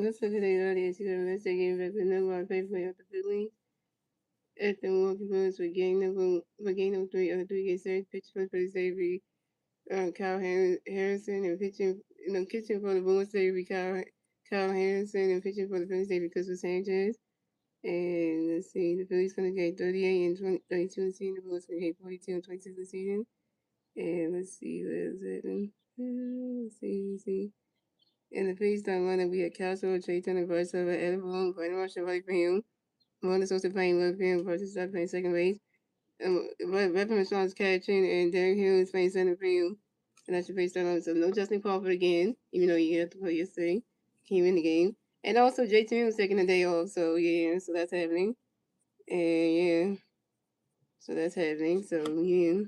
Let's look at the audience. You know, let's take back the number one favorite of the Phillies. At the Milwaukee Brewers for game number three against third pitch for the Avery, Kyle Harrison, and pitching for the Brewers Avery, Kyle Harrison, and pitching for the Phillies Avery, Christopher Sanchez. And let's see, the Phillies gonna get 38 and 32 in the season. The Brewers gonna get 42 and 26 in the season. And let's see, where's it? Let's see. In the Phillies starting lineup, we had Castro, Trey Turner, Bryce Harper, Adam Boone, Brandon Marshall, Riley Graham. One is also playing left field versus not playing second base. Weapon Sean's catching, and Derek Hill is playing center field. And that's your base starting. So no Justin Crawford again, even though you have to play yesterday. Came in the game. And also JT was taking a day off, so yeah, so that's happening. And yeah. So that's happening. So yeah.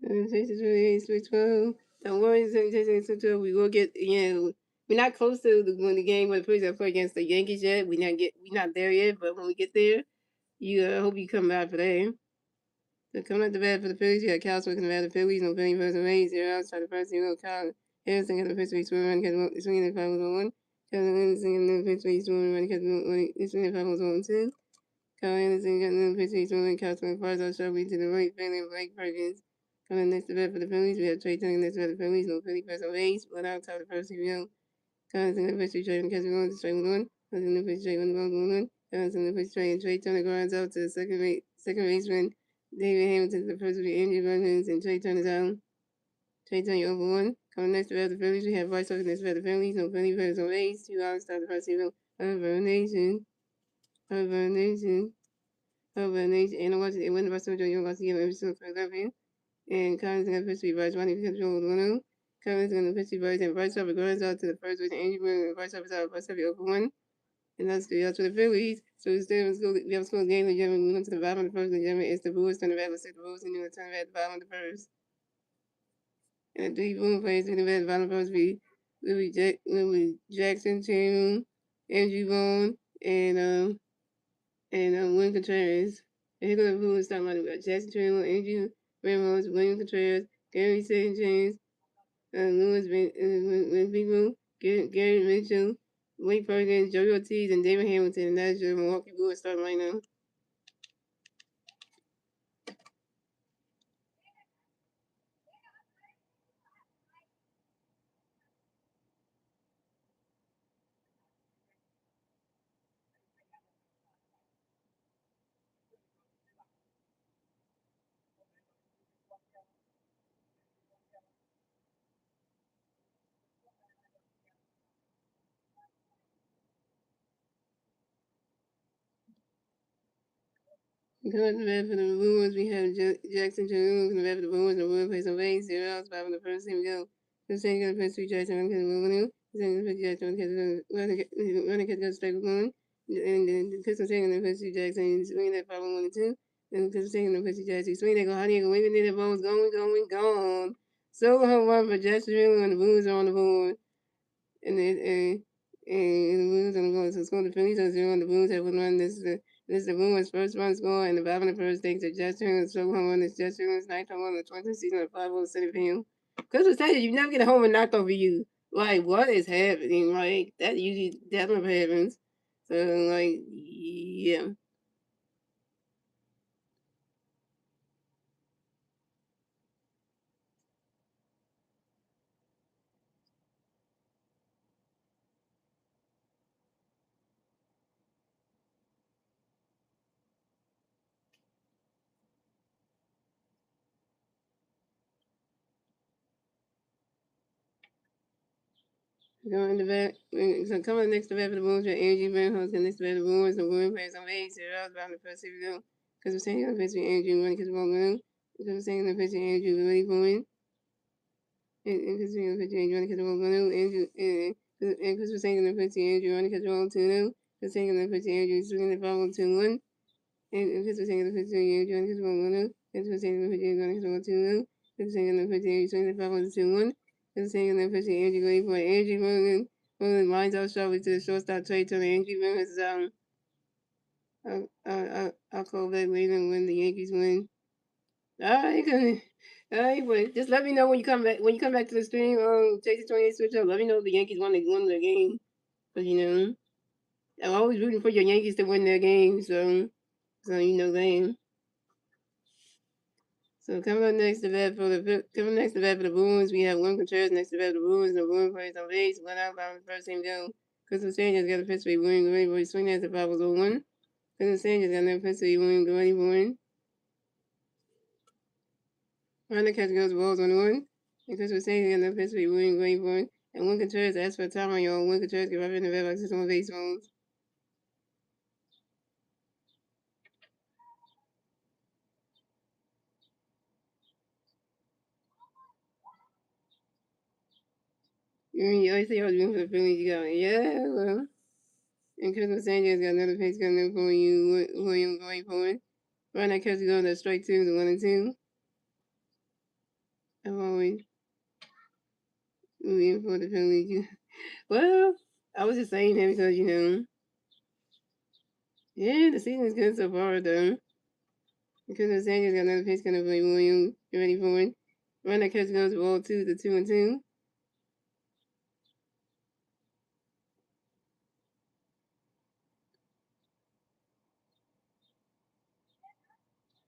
Texas really is 12. Don't worry, Texas 12. We will get. We're not close to when the game where the Phillies are playing against the Yankees yet. We're not there yet. But when we get there, I hope you come out for that. So coming out the bat for the Phillies, you got Cal swinging the bat for the Phillies. No Philly first and base. 0 outside the first. Kyle Harrison got the first base swinging swinging the 5-1. Kevin Anderson got the first base swinging the 5-1-2. Kyle Anderson got the first base swinging. Kyle swinging far out sharply to the right, failing Blake Perkins. Coming next to bat for the Phillies, we have Trey Turner next to bat for the Phillies. No Philly first on base. One outside the first. Kyle Anderson got the first Trey and catch one to strike 1. Kyle Anderson the first Trey 1. Kyle Anderson the first Trey and Trey Turner grounds out to the second baseman. David Hamilton the first with the Andrew Burns and Trey Turner's out. Trey Turner over 1. Coming next to bat the Phillies, we have Bryce Harper next to bat the Phillies. No Philly first on base. 2 outs start the first inning. Urban Nation. Urban Nation. Urban Nation. And I watched it when the Boston Joe Young Garcia every single for 11. And Collins got pitch to Bryce Ronnie control with 1-0. Collins got pitch to Bryce and Bryce Harper goes out to the first with Andrew Burns and Bryce Harper's out. Bryce Harper over 1. And that's the outs for the Phillies. So instead of we have scored game, the German moving to the bottom of the first. The German is the Brewers turn the bat. Let's take the Brewers and turn the bat at the bottom of the first. And the 3 Boom players in the bat at the bottom of the first Louis Jackson, Tatum, Andrew Vaughn, and William Contreras. And here goes the Brewers starting lineup. We got Jackson, Tatum, Andrew Ramos, William Contreras, Gary St. James, Louis Benfica, Gary Mitchell, Wade Perkins, Joey Ortiz, and David Hamilton. And that's your Milwaukee Brewers starting lineup. Coming to bat for the Brewers, we have Jackson Chandler coming to bat for the Brewers. The Brewers plays on base, 0 outs, 5 in the first. Here we go. The second got the first 3 Jackson, one catch, one. The second got the Jackson, one catch, got strike 1. And then the Pistons taking the first 2 Jackson, swinging that 5-1 and 2. And the Pistons taking the first 2 Jackson, swinging that go, how do you go? Waving there, the ball's gone. So home run for Jackson Chandler, and the Brewers are on the board. And the Blues on the goal. So score the Phillies on 0 and the Blues have 1 run. This is the Blues' first run score, and the bottom of the first takes a Jets Turner, so home run. This Jets Turner's 9th home run of the 20th season at 5-0 center field. Because it's telling you never get a home run knocked over you. Like, what is happening? Like, that usually never happens. So, like, yeah. Going to bat. So coming next to bat for the Brewers, Andrew Van Hoskin next to bat for the Brewers. The Brewers plays on base. They're out bound the first if you go. Because we're saying the pitch with Andrew running because the ball going. Because we're saying the pitch with Andrew ready for it. And because we're pitch Andrew running because the ball going. Andrew and because we're saying the pitch Andrew running because the ball 2-0. Because saying the pitch Andrew swinging the ball 2-1. And because we're saying the pitch Andrew running because the ball going. Because we're saying the pitch Andrew running because the ball 2-0. Because we're saying the pitch Andrew swinging the ball 2-1. Because we're saying the pitch Andrew ready for it. Andrew running. Well, lines out sharply to the shortstop Trey Turner. Andrew Rivers I'll call back later when the Yankees win. Alright, alright, but just let me know when you come back. When you come back to the stream, Chasey 28 switch up. Let me know if the Yankees won the game. But I'm always rooting for your Yankees to win their game. So you know that. So coming up next to bat for the Bruins, we have William Contreras next to bat for the Bruins. The Bruins plays on base. One out by the first team go. Crystal Sanchez got a pitch for William Gray, but he swing as the 5-0-1. Crystal Sanchez got another pitch for William Gray, born. Runner catch goes balls on one. And Crystal Sanchez got another pitch for William Gray, born. And William Contreras asked for a time on y'all. William Contreras get right in the red box on base balls. You always say I was rooting for the Phillies. You go, yeah, well. And Crystal Sanchez got another pitch coming for you, William Gray, born. Runner catch goes to strike two, the 1-2. I'm always rooting for the Phillies. Well, I was just saying that because, yeah, the season is good so far, though. Because the Sanchez got another pitch coming for you, William. You ready for it? Runner catch goes ball two, the 2-2.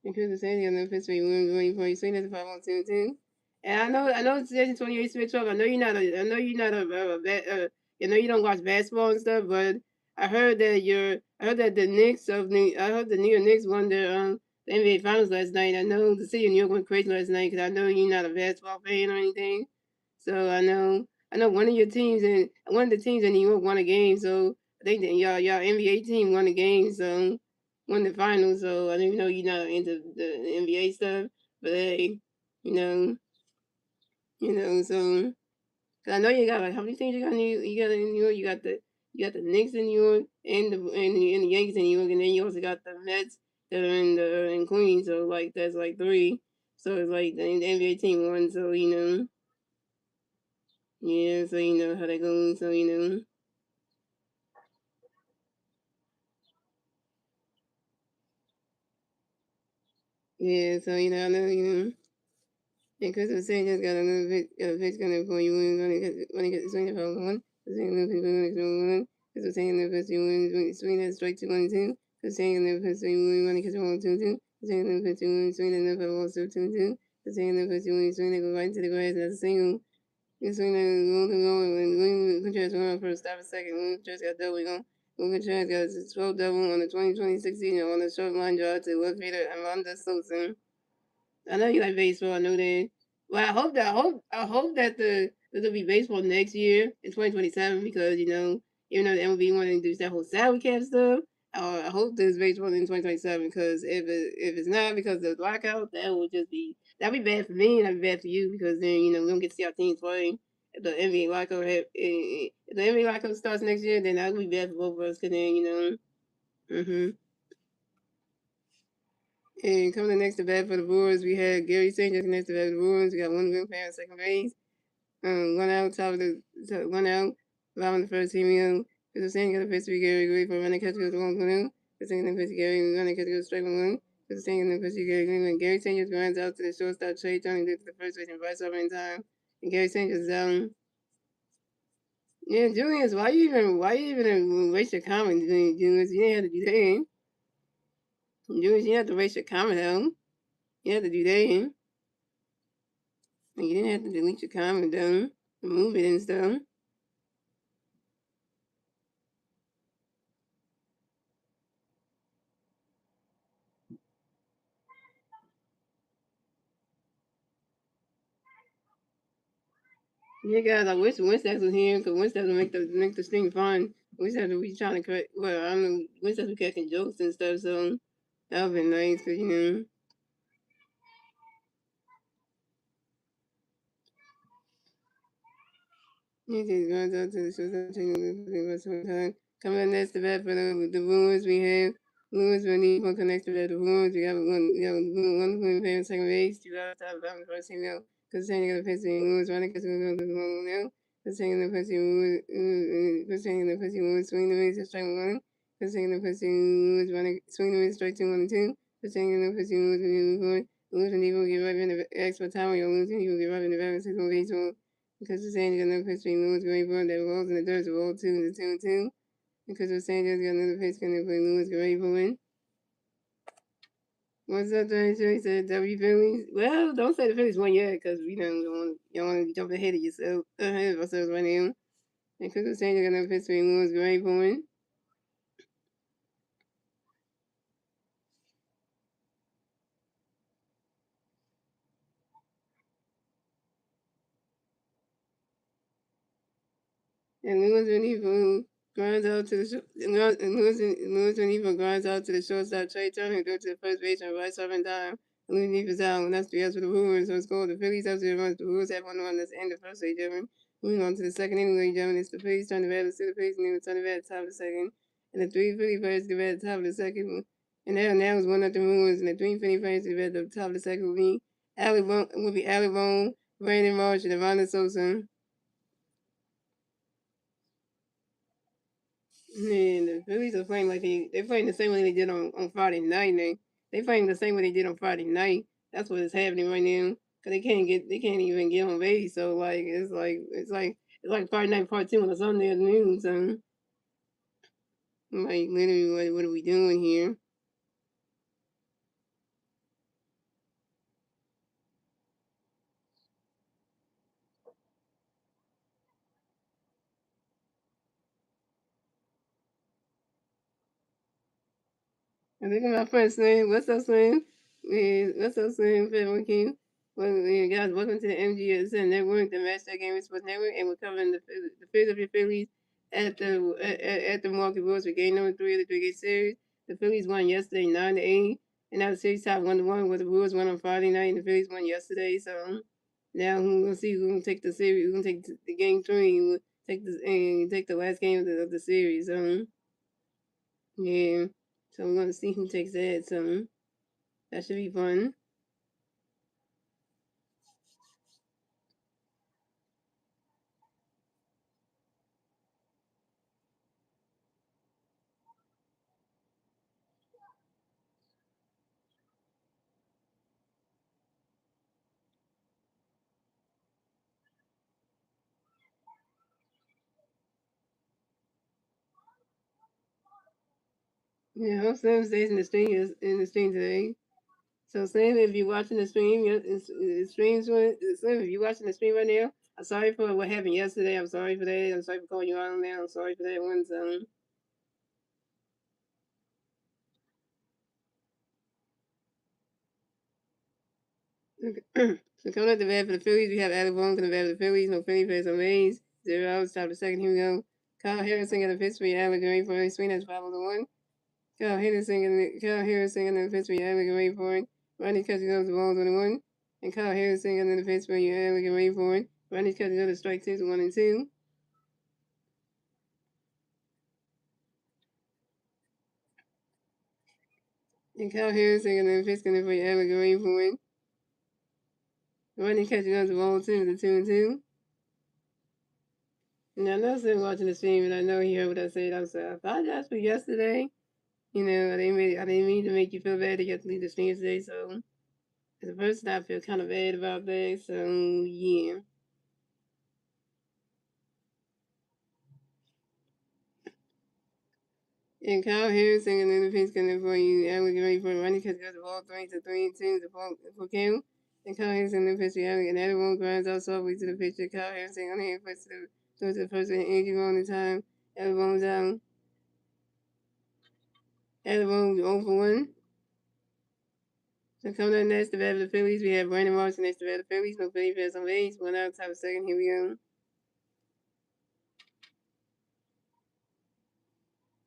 Because the Saints got no pitch for you, going for you. Swing at the 5-1-2-2. And I know it's Section 28 Smith I know you're not I know you don't watch basketball and stuff, but I heard that I heard the New York Knicks won the NBA Finals last night. I know the city of New York went crazy last night because I know you're not a basketball fan or anything. So I know one of your teams and one of the teams in New York won a game. So I think that y'all NBA team won a game. So won the finals, so I didn't know you're not into the NBA stuff. But hey, you know, so 'cause I know you got like how many teams you got in New York? You got the Knicks in New York and the Yankees in New York, and then you also got the Mets that are in Queens. So like that's like three. So it's like the NBA team won. So yeah. So you know how that goes. So yeah. So I know And Christmas Day just got a pitch coming for you when he gets swing the phone one. The same little people when it's one. Christmas Day and the first you win swing that strike 2-1-2. The same and the first you win when he gets 1-2-2. The same and the first you win swing and the first 2-2. The same and the first you win swing that go right into the grass as a single. You swing that go and William Contreras went on first, stop a second. William Contreras got double going. William Contreras got his 12 double on the 2020 season on the short line drive to left fielder Amanda Sosa. I know you like baseball. I know that. Well, I hope that there'll be baseball next year in 2027 because even though the MLB wanted to do that whole salary cap stuff, I hope there's baseball in 2027 because if it's not because of the blackout, that'd be bad for me and that'd be bad for you because then we don't get to see our teams play. If the NBA lockout if the NBA lockout starts next year, then that would be bad for both of us because then hmm And coming next to bat for the Brewers, we had Gary Sanchez next to bat for the Brewers. We got one real player on second base. One out, one out. Allowing the first team in. Because the second got a pitch to Gary Gray for running catch goes to 1-0. The second pitch to Gary running catch goes straight 1-1. The second pitch to Gary Green. When Gary Sanchez runs out to the shortstop, Trey Turner gets to the first base and Bryce over in time. And Gary Sanchez is down. Yeah, Julius, why you even waste your comment, Julius? You didn't have to do that. Julius, you didn't have to waste your comment, though. You had to do that. You didn't have to delete your comment, though. Remove it and stuff. Yeah, guys, I wish Winstead was here because Winstead would make the thing fun. Winstead would be trying to correct. Well, I don't know. Winstead was cracking jokes and stuff, so that would be nice. Cause you know. He just runs out to the show continuing the some time. Coming up next to bat for the Brewers, we have Lewis Rennie for connect to bat the Brewers. We have one point favorite second base. Two out top bottom first team now. Concerning the pitching Lewis running because we're going to the one now. Concerning the pitching Lewis swing the base strike one. Concerning the pitching Lewis running swing the base strike 2-1-2. Concerning the pitching Lewis moving forward. Lewis and Evo get right in the extra time. You're losing. You get right in the back of the second base. Because the San Diego pitch between Lewis Gray Boy that rolls in the dirt to roll 2-2. Because the San Diego got another pitch going to play Lewis Gray Boy. What's up, Johnny? He said W Phillies. Well, don't say the Phillies won yet, because we don't want to jump ahead of yourself, ahead of ourselves right now. And because the San Diego got another pitch between Lewis Gray Boy. And Lewis Renifro grinds out to the Lewis Renifro grinds out to the shortstop Trey Turner who goes to the first base and right side and dime. Lewis Renifro's out, and that's the answer for the Brewers. So it's called the Phillies up to the runs. The Brewers have one run. That's the end of the first, ladies and gentlemen. Moving on to the second inning, ladies and gentlemen. It's the Phillies turn the bat to the Phillies, and then turn the bat at the top of the second. And the three Philly players to the bat at the top of the second. And now is 1-0 Brewers, and the three Philly players to the bat at the top of the second would be Allie Bone, Brandon Marsh, and Ivana Sosa. Man, the Phillies are playing like they're playing the same way they did on Friday night. They playing the same way they did on Friday night. That's what is happening right now. Cause they can't even get on base. So it's like Friday night part two on a Sunday afternoon. So like literally, what are we doing here? I think my friend Slim. What's up, Slim? Yeah, what's up, Slim? Family King. Well, yeah, guys, welcome to the MGSN Network, the Master Game Sports Network, and we're covering the Philadelphia Phillies at the Milwaukee Brewers for game number 3 of the 3-game series. The Phillies won yesterday 9-8, and now the series tied 1-1. Where the Brewers won on Friday night, and the Phillies won yesterday. So now we'll see who's gonna take the series. Who's gonna take the game 3? Who will take the last game of the series. Yeah. So we're gonna see who takes that. So that should be fun. Yeah, I hope Slim stays in the stream today. So Slim, if you're watching the stream, Slim, if you're watching the stream right now, I'm sorry for what happened yesterday. I'm sorry for that. I'm sorry for calling you out on that. I'm sorry for that one. So coming up the bat for the Phillies, we have Adam Boone going to bat for the Phillies. No Philly plays on Mays. 0 outs. Top of the second. Here we go. Kyle Harrison got a pitch for Alec Green for a swing. That's 5-1. Kyle Harrison got a pitch for Alec Green for it. Ronnie catches up the balls on the 1. And Kyle Harrison got a pitch for Alec Green for it. Ronnie catches up the strike 2 to 1 and 2. And Kyle Harrison got a pitch for Alec Green for it. Ronnie catches up the ball 2 to 2 and 2. And I know Sim watching the stream, and I know he heard what I said. I apologize for yesterday. You know, I didn't mean to make you feel bad that you have to leave the stream today. So, as a person, I feel kind of bad about that. So, yeah. And Kyle Harrison and then the pitch coming for you. Alec ready for running because got the ball 3-2 for Kim. And Kyle Harrison then pitch to Alec, and everyone grinds out softly to the pitcher. Kyle Harrison on the hand puts to the first and Angie on the time. Everyone's down. Everyone's 0 for 1. So coming up next, the bat of the Phillies, we have Brandon Marsh next to the bat of the Phillies. No Philly fans on base. 1 out, top of second. Here we go.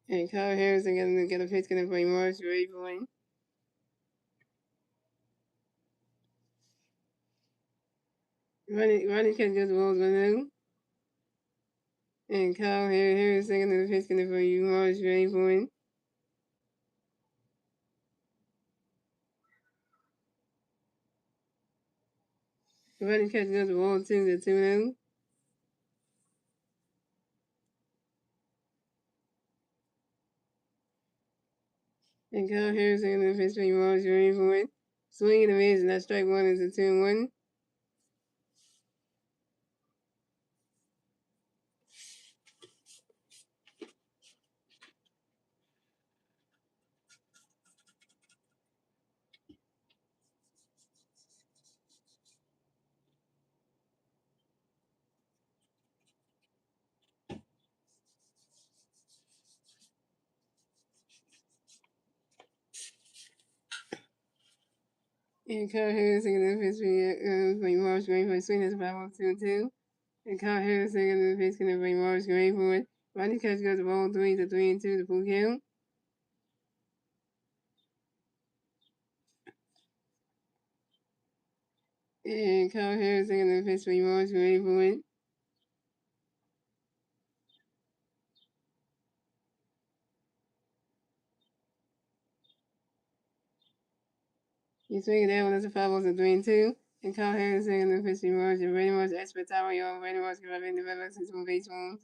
And Kyle Harrison going to get a pitch going to play Morris Ray point. Running catch goes the balls 1-0. And Kyle Harrison going to pitch going to play Morris Ray point. Running catch goes the ball 2-0. And Kyle Harrison going to pitch play Morris Ray point. Swing and a miss, and that strike one is a 2-1. And Kyle Harrison going to pitch play Morris Ray point. Swing is 5-2-2. And Kyle Harrison going to pitch going to play Morris Ray point. Running catch goes the ball 3-2 the full count. And Kyle Harrison going to pitch play Morris Ray point. He's swinging that one as a 5-3-2. And Kyle Harrison going to pitch play Morris and Brady Morris expert time on your Brady Morris grabbing the red box into base ones.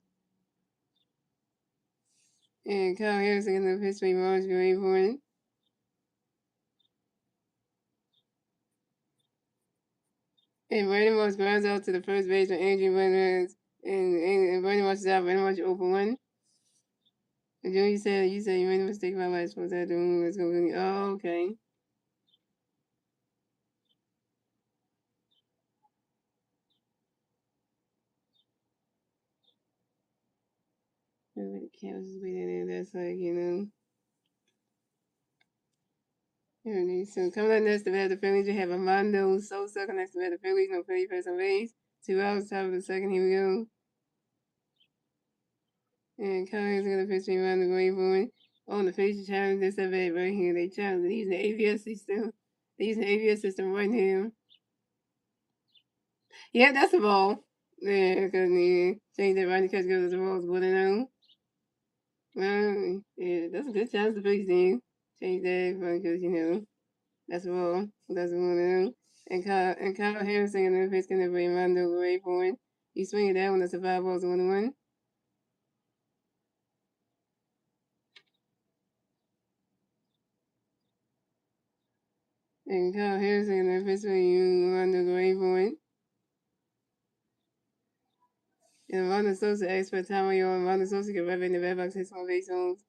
And Kyle Harrison going to pitch play Morris Ray point. And Brady Morris grounds out to the first base when Andrew Reynolds and Brady Morris is out. Brady Morris open one. And Joe, you said you made a mistake about what I supposed to have to do. Let's go. Oh, okay. The cameras waiting there. That's like, So coming up next, we have the Phillies. We have Armando Sosa connects to the Phillies. No Philly first on base. 2 outs, top of the second. Here we go. And Collins going to pitch me around the green point. On the Phillies challenge this event right here. They challenge. They're using the AVS system. They're using the AVS system right here. Yeah, that's a ball. Yeah, because change that running catch goes to the balls 1-0. Well, yeah, that's a good chance to fix team. Change that because, that's a ball. That's a 1-0. And Kyle Harrison and the pitch going to bring Rondo away point. You swing it down when it's a 5 balls 1-1. And Kyle Harrison and the pitch bring Rondo away point. And Rondo Sosa asks for time on your Rondo Sosa can rub in the red box, hits on base zones.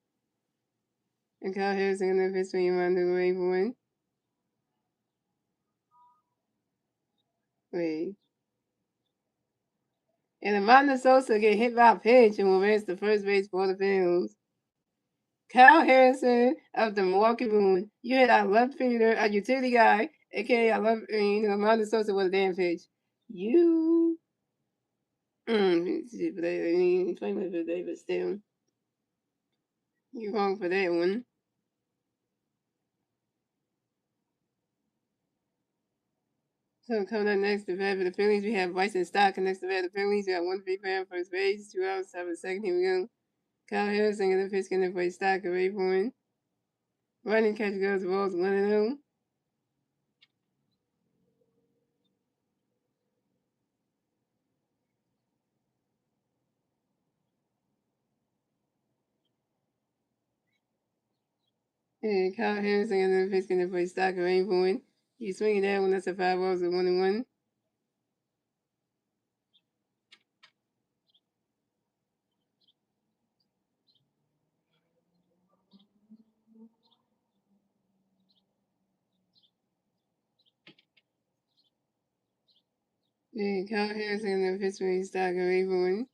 And Kyle Harrison and the pitch bring Rondo away point. Wait. And Amanda Sosa get hit by a pitch and will race the first base for the Phillies. Kyle Harrison of the Milwaukee Brewers. You hit our left fielder, a utility guy, aka I love Amanda Sosa with a damn pitch. You he's playing with today, but still. You're wrong for that one. So coming up next to bat for the Phillies, we have Bryson Stott connects to bat the Phillies. We got 1 free pair first base, 2 outs, 7-2. Here we go. Kyle Harrison in the pitch going to play Stott away point. Running catch goes the balls 1-0. And Kyle Harrison and the pitch going to play Stott away point. You swing it down when that's a 5 balls at 1-1. And Kyle Harrison and the pitch play Stott away point.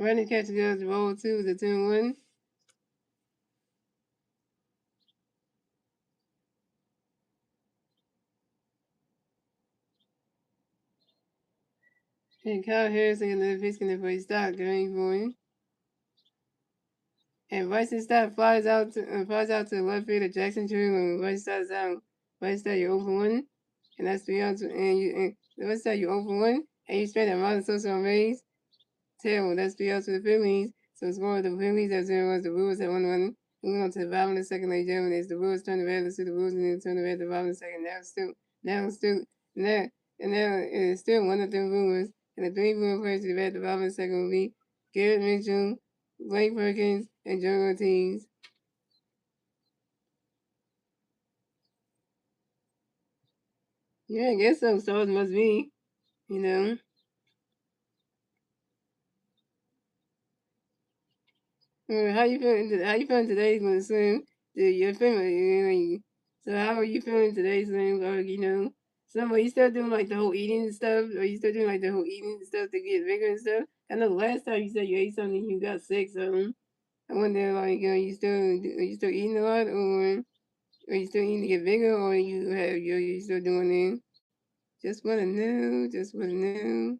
Running catch goes the ball 2 to 2-1. And Kyle Harrison and the pitch connect for a stop going for him. And Bryson Stott flies out to the left field of Jackson True and Bryson Stott's out. Bryson Stott, you're 0 for 1. And that's 3 outs. And Bryson Stott, you're 0 for 1. And you straight at Martin Sosa on base. Terrible. That's 3 outs for the Phillies. So score the Phillies at 0 the Brewers at 1-1. Moving on to the bottom of the second, ladies and gentlemen. It's the Brewers turn the red. Let's see the Brewers and then turn the red at the bottom of the second. Now it's still 1-0 Brewers. And the 3 Brewer players to the red at the bottom of the second will be Garrett Mitchell, Blake Perkins, and Joe Ortiz. Yeah, I guess so. Stars must be, you know. How you feeling? How you feeling today, Slim? Your family, so how are you feeling today, Slim? Or some are you still doing like the whole eating stuff? Are you still doing like the whole eating stuff to get bigger and stuff? I know the last time you said you ate something, you got sick. So I wonder, like, are you still eating a lot, or are you still eating to get bigger, or you still doing it? Just wanna know. Just wanna know.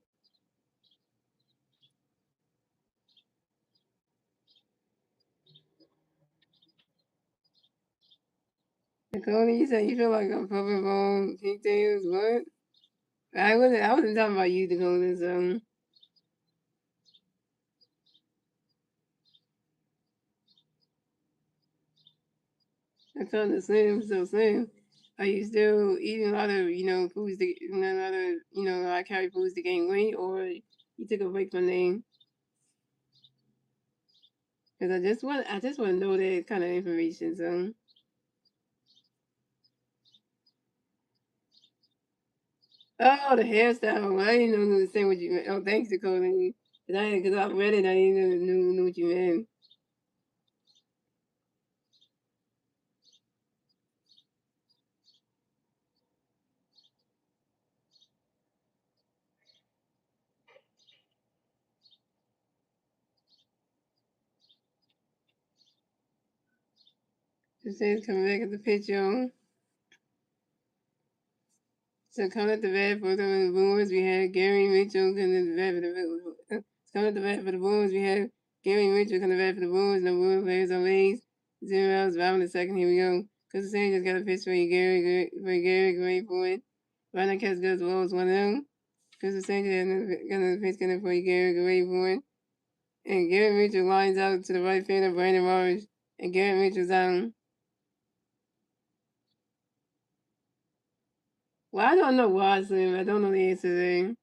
Nicole, you said you feel like I'm puppet bone pigtails. What? I wasn't talking about you, Dakota. So I told the Slim. So Slim, are you still eating a lot of foods to a lot of high calorie foods to gain weight, or you took a break from them? Because I just want to know that kind of information. So oh, the hairstyle. Well, I didn't know the same what you meant. Oh, thanks, Dakota. Because I read it, I didn't know what you meant. Just saying, coming back at the picture. So coming at the bat for the Brewers, we had Gary Mitchell coming at the bat for the coming at the bat for the Brewers. We had Gary Mitchell coming at the bat for the Brewers. No Brewers players on base. 0 outs, bottom of the second. Here we go. Because the Saints just got a pitch for you, Gary, great for it. Ryan Catch goes well as 1-0. Because the Saints got another pitch coming for you, Gary, great for it. And Gary Mitchell lines out to the right field of Brandon Morris. And Gary Mitchell's down. Well, I don't know why, Slim. I don't know the answer there.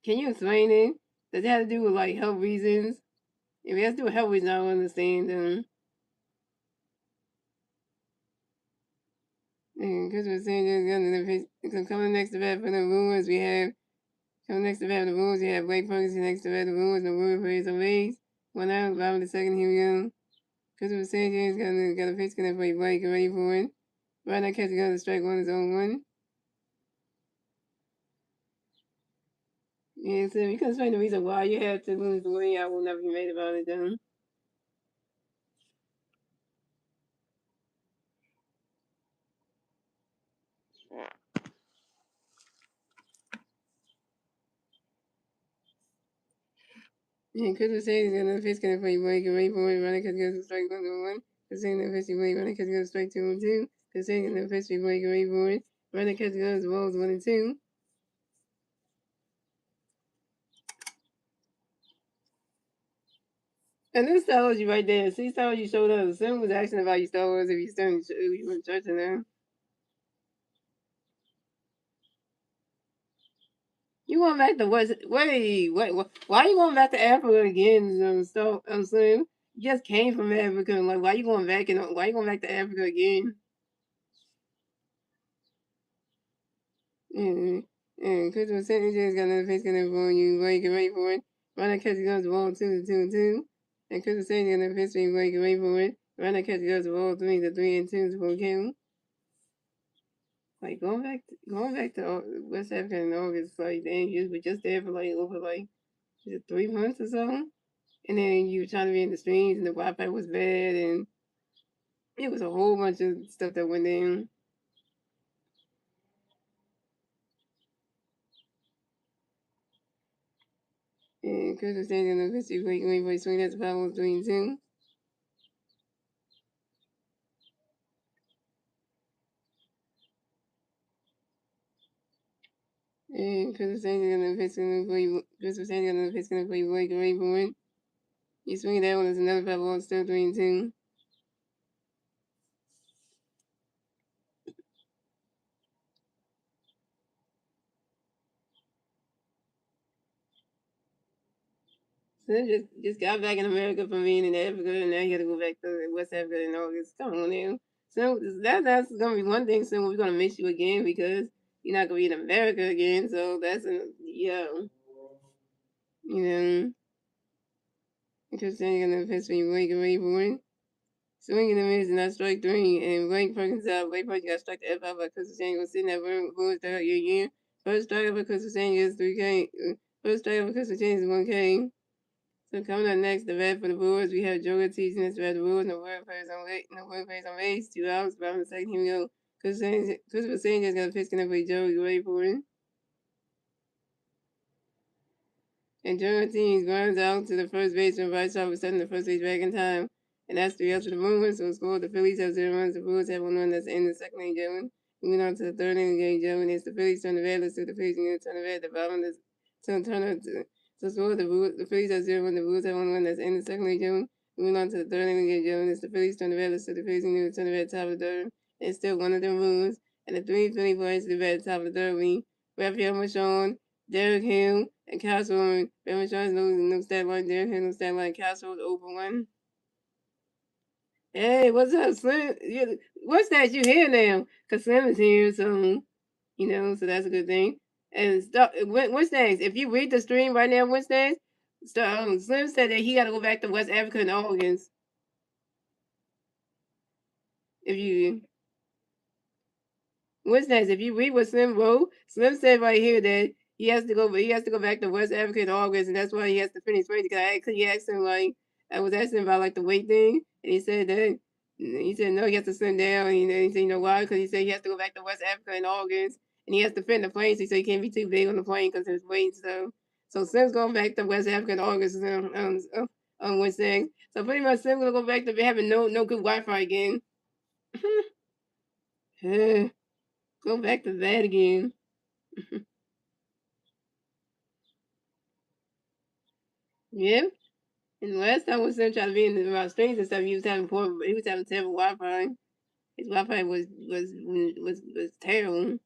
Can you explain it? Does it have to do with like health reasons? If it has to do with health reasons, I don't understand them. And Christmas Sanders coming next to bat for the Brewers, we have coming next to bat for the Brewers, we have Blake Ferguson next to bat for the Brewers, the Brewers plays on base. 1 out, bottom of the second, here we go. Christmas Sanders got a pitch connect for Blake, ready for it. Right now, catch got a strike one, is on one. Yeah, so you can explain the reason why you have to lose the way. I will never be made about it, though. Yeah, Christmas Sanders got another pitch connect for Blake, ready for it. Right now, catch got a strike one, on one. Considering the pitch Blake, right now, catch got a strike 2-2. Considering the pitch Blake, ready for it. Right now, catch got as well as 1-2. And this tells you right there. See, Star Wars you showed us. Sim was asking about you Star Wars if you still you in church and there. You going back to what? Wait, why you going back to Africa again? Slim, you just came from Africa. Like, why you going back and why you going back to Africa again? And Christmas Sanders got another face gun for you. Where you can wait for it. Run catch goes ball 2-2-2. And Christmas Sanders got another face where you can wait for it. Run catch goes ball 3-3-2 for count. Like going back to West Africa in August, like damn, you were just there for like over like is it 3 months or so, and then you were trying to be in the streams and the Wi-Fi was bad, and it was a whole bunch of stuff that went in. Crystal Sage in the pitch waiting for a swing. That's 5 3 and 2. And Crystal Sage in the pitch going to play. Crystal Sage in the pitch going to play Blake Ray for it. You swing that one. It's another 5 still 3 and 2. So just got back in America from being in Africa, and now you got to go back to West Africa and all this. Come on now. So that's gonna be one thing. So we're gonna miss you again because you're not gonna be in America again. So that's yeah, you know. Because then you're gonna piss me Blake away for it. Swinging the miss and I strike 3, and Blake Perkins out. Blake Perkins got struck the F out by Crystal Samuel sitting at Brewers start your year. First strike by Crystal Samuel is 3K. First strike by Crystal Samuel is 1K. So coming up next, the vet for the Brewers, we have Joe Ortiz and the vet the Brewers. No word players on late, no word players on base. 2 outs, bottom of the second. Here we go. Christopher Sanchez got a pitch gonna play Joe. You ready for it? And Joe Ortiz grounds out to the first baseman. Right side was setting the first base back in time. And that's 3 outs to the Brewers. So score the Phillies have 0 runs. The Brewers have 1 run. That's in the second inning, gentlemen. Moving on to the third inning, gentlemen. It's the Phillies turn the red. Let's do the Phillies turn the red. The bottom is turn to score the Phillies have 0 run. The Brewers have 1 run. That's in the second inning, gentlemen. Moving on to the third inning, gentlemen. It's the Phillies turn the red. Let's do the Phillies turn the red top of the third. It's still one of the Brewers. And the 3 Philly boys to the red top of the third. We Raphael Michon, Derek Hill, and Castle. Barry Jones no stat line. Derek Hill no stat line. Castle over 1. Hey, what's up, Slim? What's that you here now? Cause Slim is here, so so that's a good thing. And Wednesdays, if you read the stream right now, Wednesdays, Slim said that he got to go back to West Africa and August. If you Wednesdays, if you read what Slim wrote, Slim said right here that he has to go back to West Africa in August, and that's why he has to finish weight. Because he asked him I was asking about like the weight thing, and he said no, he has to slim down. And he said why? Because he said he has to go back to West Africa in August, and he has to fit in the plane. So he said he can't be too big on the plane because of his weight. So Slim's going back to West Africa in August on Wednesday. So pretty much Slim's gonna go back to having no good Wi-Fi again. Go back to that again. Yeah. And last time was him trying to be in the streams and stuff, he was having terrible Wi-Fi. His Wi-Fi was terrible.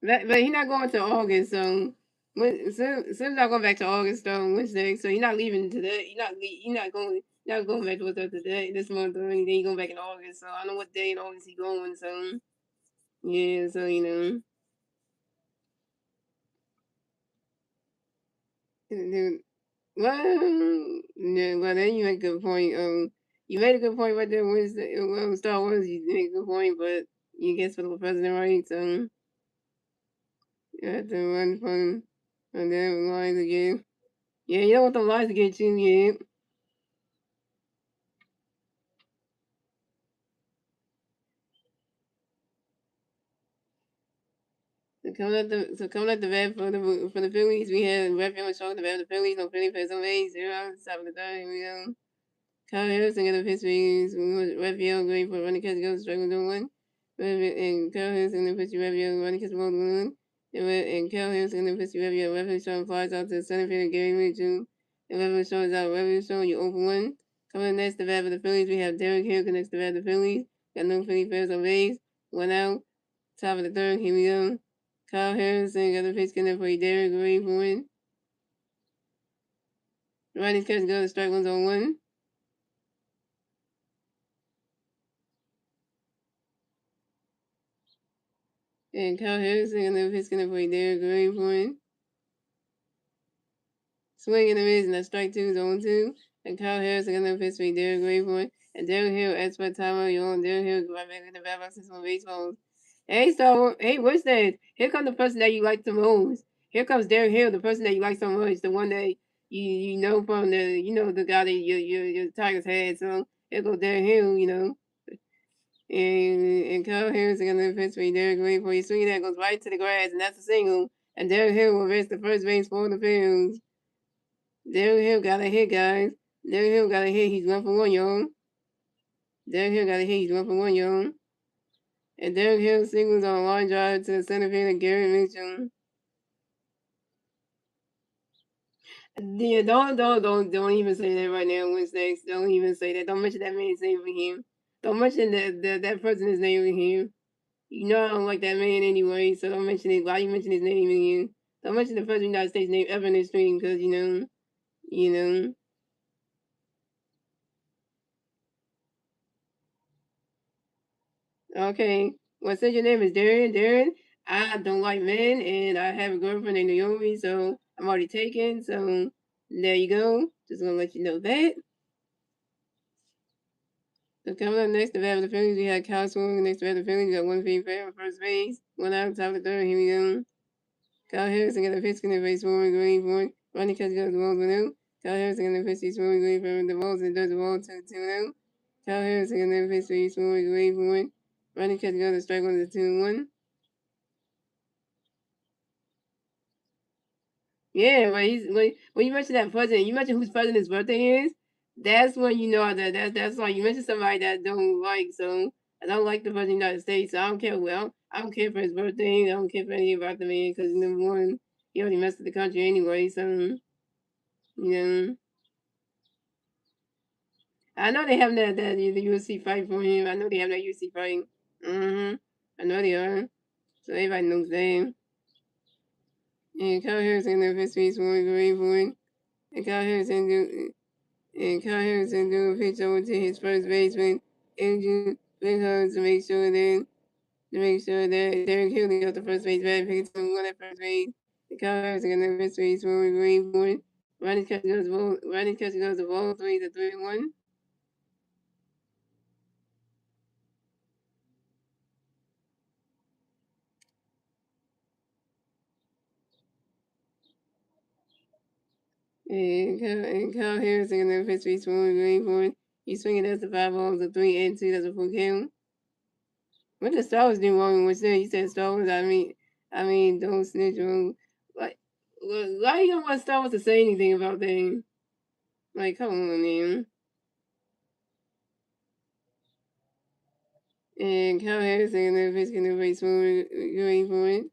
But he's not going to August, so Sim's not going back to August on Wednesday, so he's not leaving today. Not going back with us today this month. Or anything. He's going back in August, so I don't know what day in August he's going. So yeah, so well, yeah, well then you make a good point. You made a good point right there. Wednesday, well, Star Wars, you made a good point, but you guess for the president, right? So you have to run from them lines again. Yeah, you don't want the lines to get you yet. Coming at the bat for the Phillies, we had Raphael showing the bat of the Phillies. No Philly plays on base. 0 top of the third. Here we go. Kyle Harrison got a pitch swings. Raphael going for running catch goes strike 1. And Kyle Harrison the pitch Raphael running catch 1. And Kyle Harrison the pitch Raphael. Raphael showing flies out to the center fielder Gary Mitchell. And Raphael shows out. Raphael showing you over 1. Coming next to bat for the Phillies, we have Derek Hill connects to bat the Phillies. Got no Philly players on base. 1 out. Top of the third. Here we go. Kyle Harrison got the pitch connect for Derek Ray for win. Running catch goes strike 1. And Kyle Harrison got the pitch connect for Derek Ray for win. Swing and a miss, and that strike 2 is 0-2. And Kyle Harrison got the pitch for Derek Ray for win. And Derek Hill adds for time you on Derek Hill right back in the bat box on baseball. Hey, what's that? Here comes the person that you like the most. Here comes Derek Hill, the person that you like so much, the one that you know from the guy that your Tigers had. So here goes Derek Hill, and Kyle Harris against the fence for Derek Ray for his swing that goes right to the grass, and that's a single. And Derek Hill will rest the first base for the Phillies. Derek Hill got a hit, guys. Derek Hill got a hit. He's 1 for 1, y'all. Derek Hill got a hit. He's 1 for 1, y'all. And Derek Hill singles on a line drive to the center field of Gary Mitchell. Yeah, don't even say that right now, Wednesday. Don't even say that. Don't mention that man's name for him. Don't mention that person's name for him. You know I don't like that man anyway, so don't mention it. Why you mention his name again? Don't mention the first United States name ever in the stream, because you know. Okay. Well, since your name is Darren, I don't like men, and I have a girlfriend named Naomi, so I'm already taken. So there you go. Just gonna let you know that. So coming up next, the battle of the Phillies, we had Kyle Swing. Next battle of the Phillies, we got one field fair on first base. One out, top of the third. Here we go. Kyle Harrison got a pitch in the base, scoring green for it. Ronnie Catch goes the balls with him. Kyle Harrison got a pitch, he's scoring green for the balls and does the ball to 2-0. Kyle Harrison got a pitch, he's scoring green for it. Ronnie Catch goes to strike one to 2-1. Yeah, but when you mention that president, you mention whose president's birthday is. That's when you know that's like you mention somebody that don't like. So I don't like the president of the United States. So I don't care. Well, I don't care for his birthday. I don't care for anything about the man because number one, he already messed with the country anyway. So know, I know they have that the UFC fight for him. I know they have that UFC fight. I know they are. So everybody knows that. And Kyle Harrison, the first piece, one great point. And Kyle Harrison do. And Kyle Harrison threw a pitch over to his first baseman, Andrew Big to make sure that Derek Hill got the first base bat, picked him one at first base. And Kyle Harrison got the first base for green point. Ronnie catch goes the ball 3-1. And Kyle Harrison got the first base for green point. He's swinging as the 5 balls, a 3-2, that's a full count. What did Star Wars do wrong with that? You said Star Wars. I mean, don't snitch on. Like, why you don't want Star Wars to say anything about that? Like, come on, man. And Kyle Harrison and the Fish can race for going for it.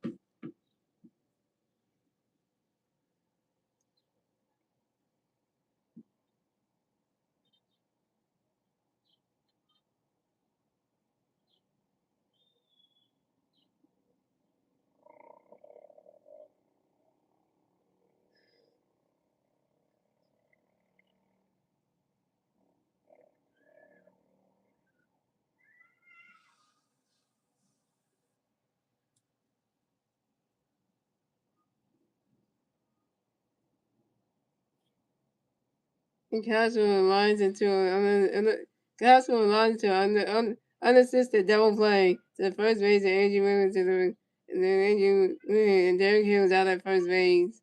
And Castro lines into an unassisted double play to the first base and Andrew Williams and Derek Hill's out at first base.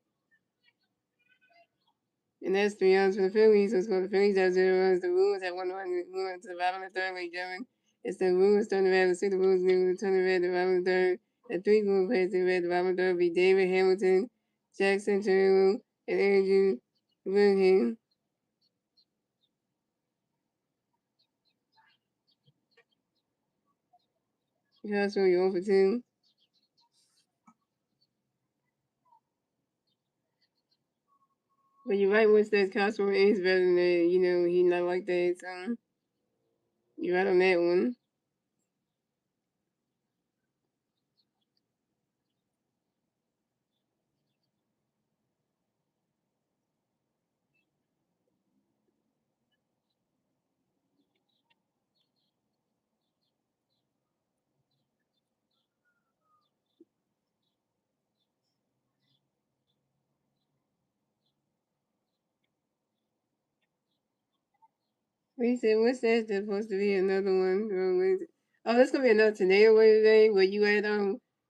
And that's 3 runs for the Phillies. Let's go. The Phillies have 0 runs. The Brewers have 1 run. Moving on to the bottom of the third, ladies and gentlemen. It's the Brewers turning red. The Brewers new turning red. The bottom of the third. The 3 Brewers players in red. The bottom of the third will be David Hamilton, Jackson Turner, and Andrew Williams. Castro, you're 0 for 2. But you're right when it says Castro is better than that. He's not like that. So you're right on that one. We said, what's that? There's supposed to be another one. Oh, this gonna be another tornado way today. Where you at?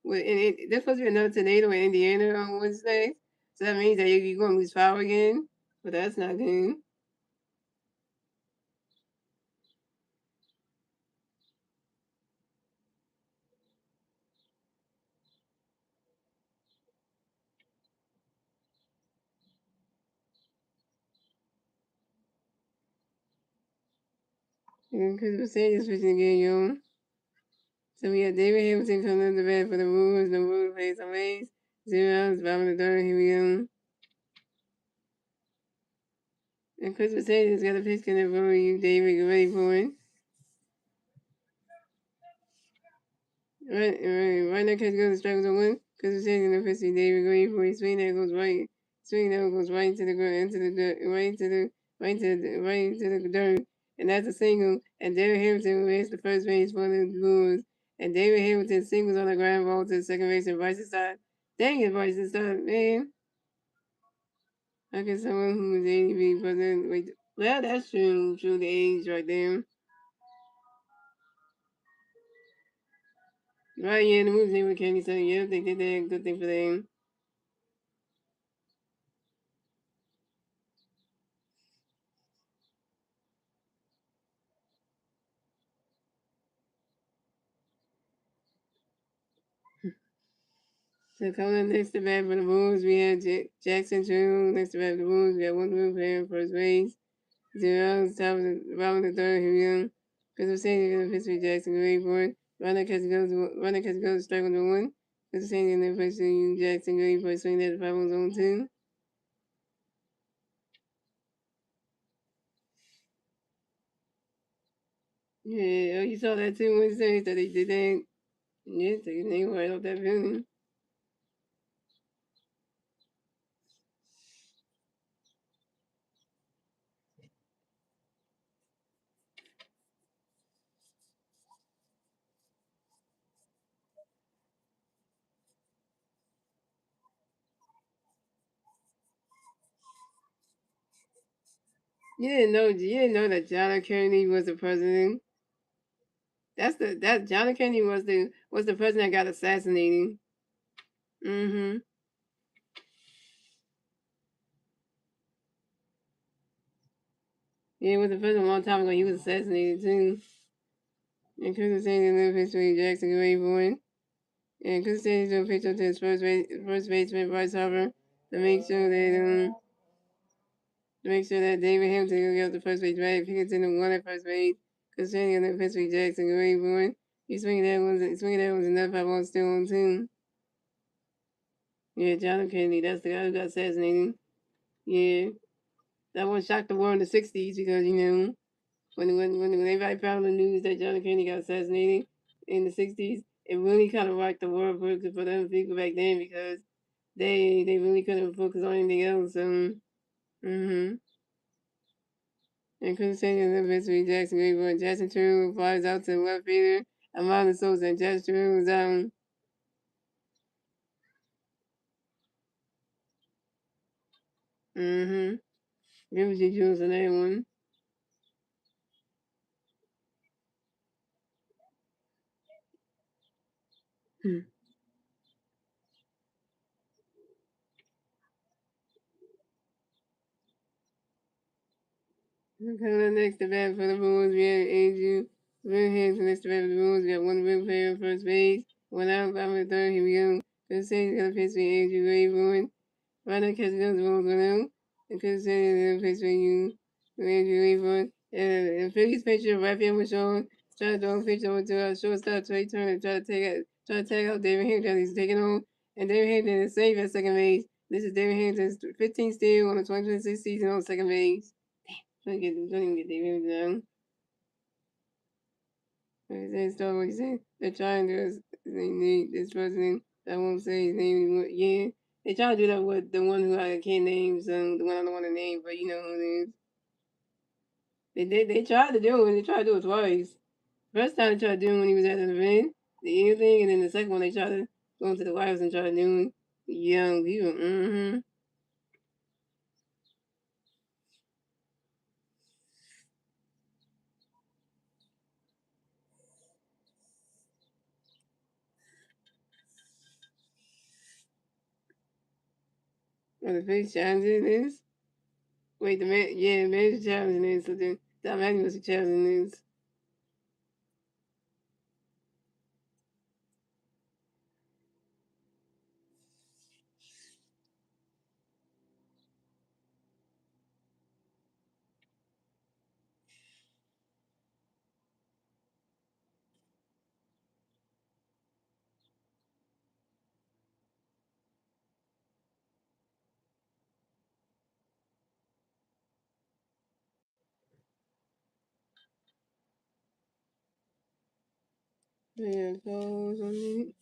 there's supposed to be another tornado in Indiana on Wednesday, so that means that you're going to lose power again. But that's not good. Because we're saying this switching again, yo. So we have David Hamilton coming up the bat for the Brewers. The Brewers play some ways. 0 outs, bottom of the third. Here we go. And Chris Mercedes got a pitch connect for you, David. Get ready for it. Right now, catch goes to strike with a one. Chris Mercedes in the pitch to David. Get ready for it. Swing that goes right. Swing that goes right into the ground, into the dirt, right into the dirt. And that's a single. And David Hamilton raised the first base for the Brewers. And David Hamilton singles on the ground ball to the second base and Bryson Stott. Dang it, Bryson Stott, man. I guess someone who is 80 but then wait. Well, that's true. True, the age right there. Right, yeah, the move's name with Kenny, so yeah, they did that. Good thing for them. So coming up next to bat for the Bulls, we had Jackson True. Next to bat for the Bulls, we had one move player first base. 0 outs, top of the bottom of the third. Here we go. Because we're saying you're gonna pitch with Jackson, great for it. Runner catch goes, strike on the one. Because we're saying you're gonna pitch with Jackson, great for it. Swing that to 5 on zone 2. Yeah, oh, you saw that too Wednesday, that they did that. Yeah, take his name right off that feeling. You didn't know that John F. Kennedy was the president. That John F. Kennedy was the president that got assassinated. Mm-hmm. Yeah, he was the president a long time ago. He was assassinated too. And Chris saying the little history Jackson Gray born. And Chris saying he's gonna pitch up to his first baseman Bryce Harper to make sure that David Hampton will get up the first base right. If he gets in the one at first base, Chris saying the little history Jackson Gray born. He's swinging that one's enough. I won't still on too. Yeah, John F. Kennedy. That's the guy who got assassinated. Yeah, that one shocked the world in the '60s because when everybody found the news that John F. Kennedy got assassinated in the '60s, it really kind of rocked the world for them people back then because they really couldn't focus on anything else. Mm-hmm. And Chris Sagan and Victory Jackson Greenwood. Jackson True flies out to the left fielder. Amanda Sosa and Jackson True was out. Mm-hmm. Give was your juice on that one. Coming up next to bat for the Bulls, we have Andrew Redhead. So next to bat for the Bulls, we got one real player on first base. One out, bottom of the third. Here we go. Chris Sagan got a pitch for Andrew Redhead. Runner catches those balls on him. And Chris Sagan got a pitch for you, Andrew Redhead. And Phillies pitcher Rafael Michon trying to throw a pitch over to our shortstop Trey Turner, try to tag out David Hampton. He's taking on, and David Hampton is safe at second base. This is David Hampton's 15th steal on the 2026 season on second base. Don't even get David down. That's not what he said. They're trying to they need this president. I won't say his name anymore. Yeah. They try to do that with the one who I can't name, so the one I don't want to name, but you know who it is. They tried to do it. They tried to do it twice. First time they tried to do it when he was at an event, the ear thing, and then the second one they tried to go into the White House and try to do it. Young people. Mm-hmm. Or the Phillies challenging this? Wait, the man, yeah, the man's challenging this. So then, Tom Hanks was challenging this. Yeah, goes on it.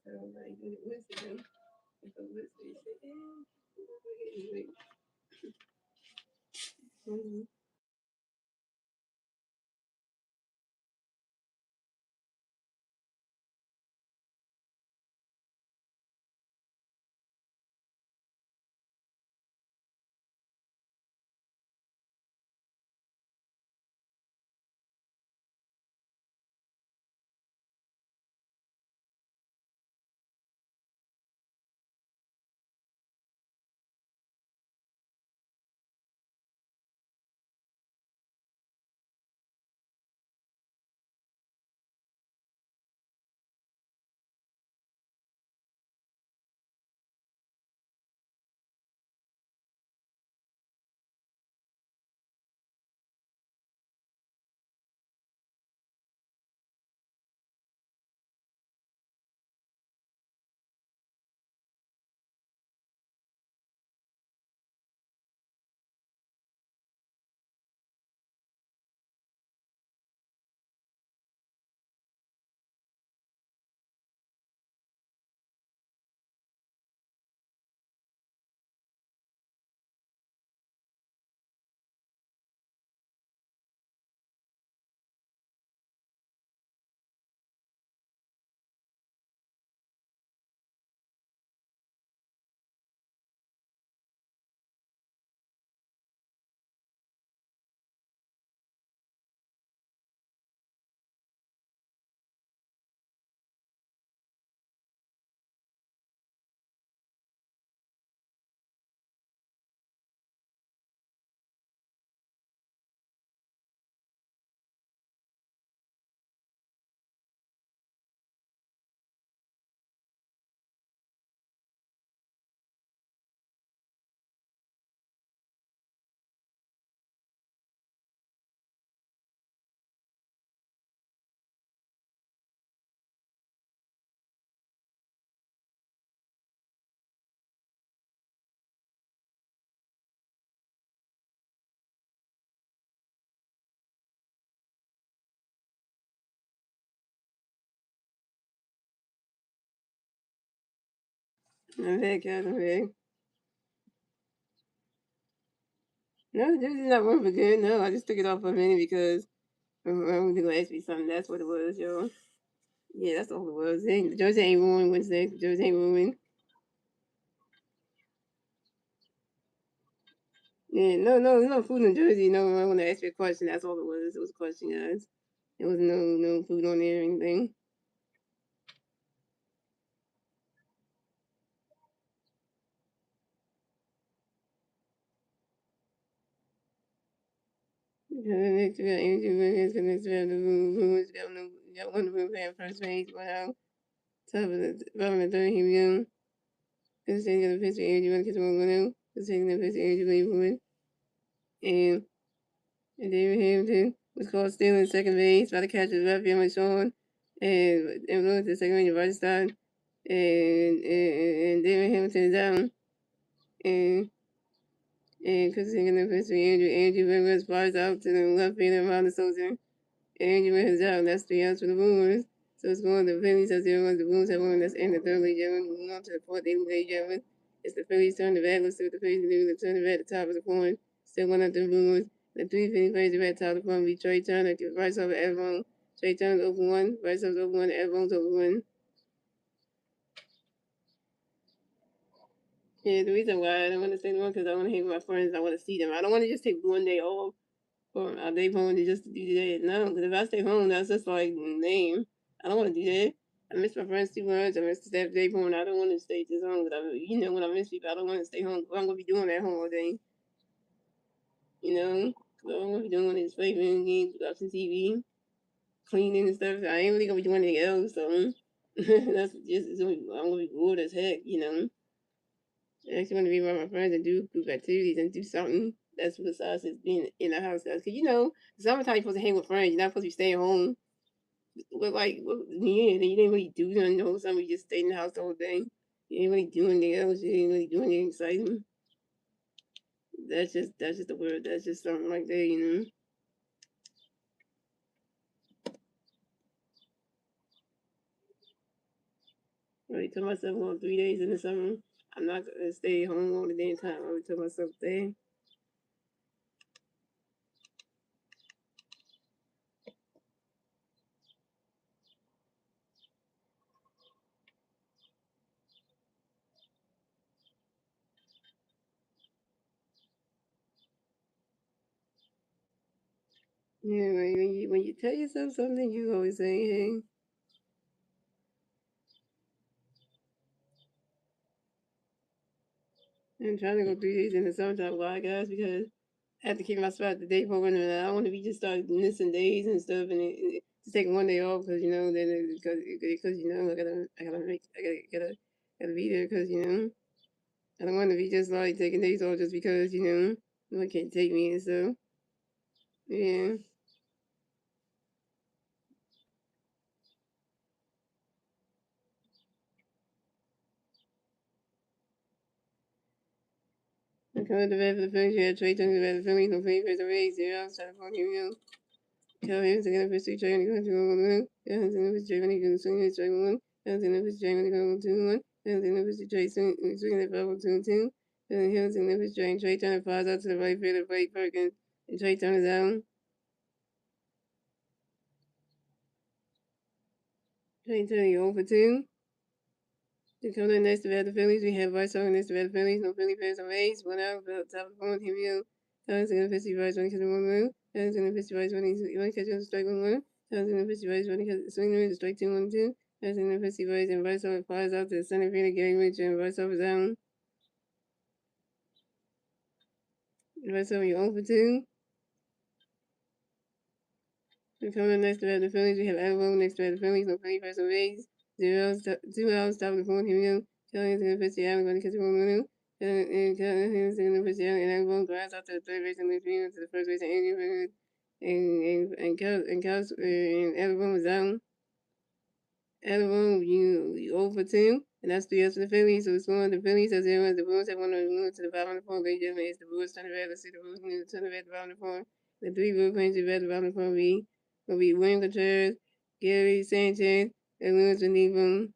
So, like, what's the name? What's the I'm back, guys. I'm back. No, this is not one for good. No, I just took it off for a minute because I'm gonna ask me something. That's what it was, yo. Yeah, that's all it was. Jersey ain't ruined Wednesday. Jersey ain't ruined. Yeah, there's no food in Jersey. No, I want to ask you a question. That's all it was. It was a question, guys. There was no food on there or anything. Next, we got Andrew Williams. Next, we have the Brewers. Got one room playing first base. Wow. Top of the bottom of the third. Here we go. This is the pitch for Andrew Williams. This is the pitch for Andrew Williams. And David Hamilton was caught stealing second base by the catcher left Emily Sean. And Lewis the second base right side. And David Hamilton is down. And Chris Higgins the pitch for Andrew Williams flies out to the left field around the Soldier. Andrew Williams out. That's 3 outs for the Brewers. So it's going to the Phillies as 0-1. The Brewers have one that's in the third league. Moving on to the fourth league. It's the Phillies' turn to bat. Let's see what the Phillies can do. The turn to bat at the top of the corner. Still one up the Brewers. The three Phillies players at the top of the corner. Be Trey Turner, right over Everone. Trey Turner's over 1. Right over 1. Everone's over 1. Yeah, the reason why I don't want to stay long because I want to hang with my friends. I want to see them. I don't want to just take one day off or a day home to just do that. No, because if I stay home, that's just like name. I don't want to do that. I miss my friends too much. I miss the staff day home. I don't want to stay this home. But when I miss people, I don't want to stay home. What I'm gonna be doing at home all day. You know, what I'm gonna be doing is playing games, watching TV, cleaning and stuff. I ain't really gonna be doing anything else. So that's just I'm gonna be bored as heck. I actually want to be around my friends and do group activities and do something that's besides just being in the house. Because summertime you're supposed to hang with friends. You're not supposed to be staying home. But then you didn't really do nothing the whole summer. You just stayed in the house the whole day. You ain't really doing anything else. You ain't really doing anything exciting. That's just the word. That's just something like that. I told myself on 3 days in the summer, I'm not gonna stay home all the damn time. I would tell myself that. When you tell yourself something, you always say, "Hey, I'm trying to go 3 days in the summertime." Why, guys? Because I have to keep my spot the day before winter. I don't want to be just start missing days and stuff, and to take one day off because I gotta be there because I don't want to be just like taking days off just because no one can't take me and stuff. Yeah. I come to bed for the Phillies. You had Trey Turner to bed for the Phillies. No Phillies the Rays. 0 outside of California. Tell him to get up his street train to go to 1. Tell him to get up his train when he can swing his train 1. Tell him to get up his train when he go to 1. Tell him to get up his train swing the bubble 2-2. Tell him to get up his train. Trey Turner flies out to the right field of Blake Perkins. And Trey Turner's out. Trey Turner 0 for 2. To come in next to bat the Phillies, we have Vice Owen next to bat the Phillies. No Philly fans on Rays. 1 out. Top of the phone. Here we go. Tell him to get up his Vice when he catches 1-1. Tell him to get up his Vice when he catches strike 1-1. Tell him to get up his Vice when he catches swing the strike 2-1-2. Tell him to get up his Vice and Vice Owen flies out to the center field of Gary Rich and Vice Owen is down. Vice Owen 0 for 2. To come in next to bat the Phillies, we have Adamo next to bat the Phillies. No Philly fans on Rays. 2 outs. Top of the phone. Here we go. Tell him to get up his Allen when he catches 1-1. And everyone glides out to the third base and leaves me to the first base and and everyone was down. Everyone you over 2, and that's 3 outs for the Phillies. So it's going the Phillies as everyone the Brewers have one to move to the bottom of the fourth. Ladies and gentlemen, it's the Brewers turn the red. Let's see the Brewers move to turn the red at the bottom of the fourth. The 3 Brewers playing to the red at the bottom of the fourth will be William Contreras, Gary Sanchez, and Luis Benito.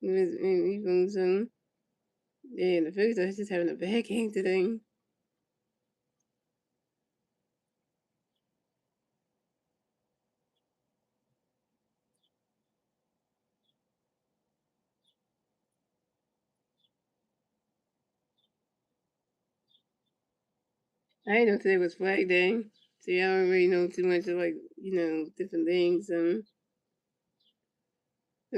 So yeah, the Phillies are just having a bad game today. I didn't know today was Flag Day. See, I don't really know too much of like different things. So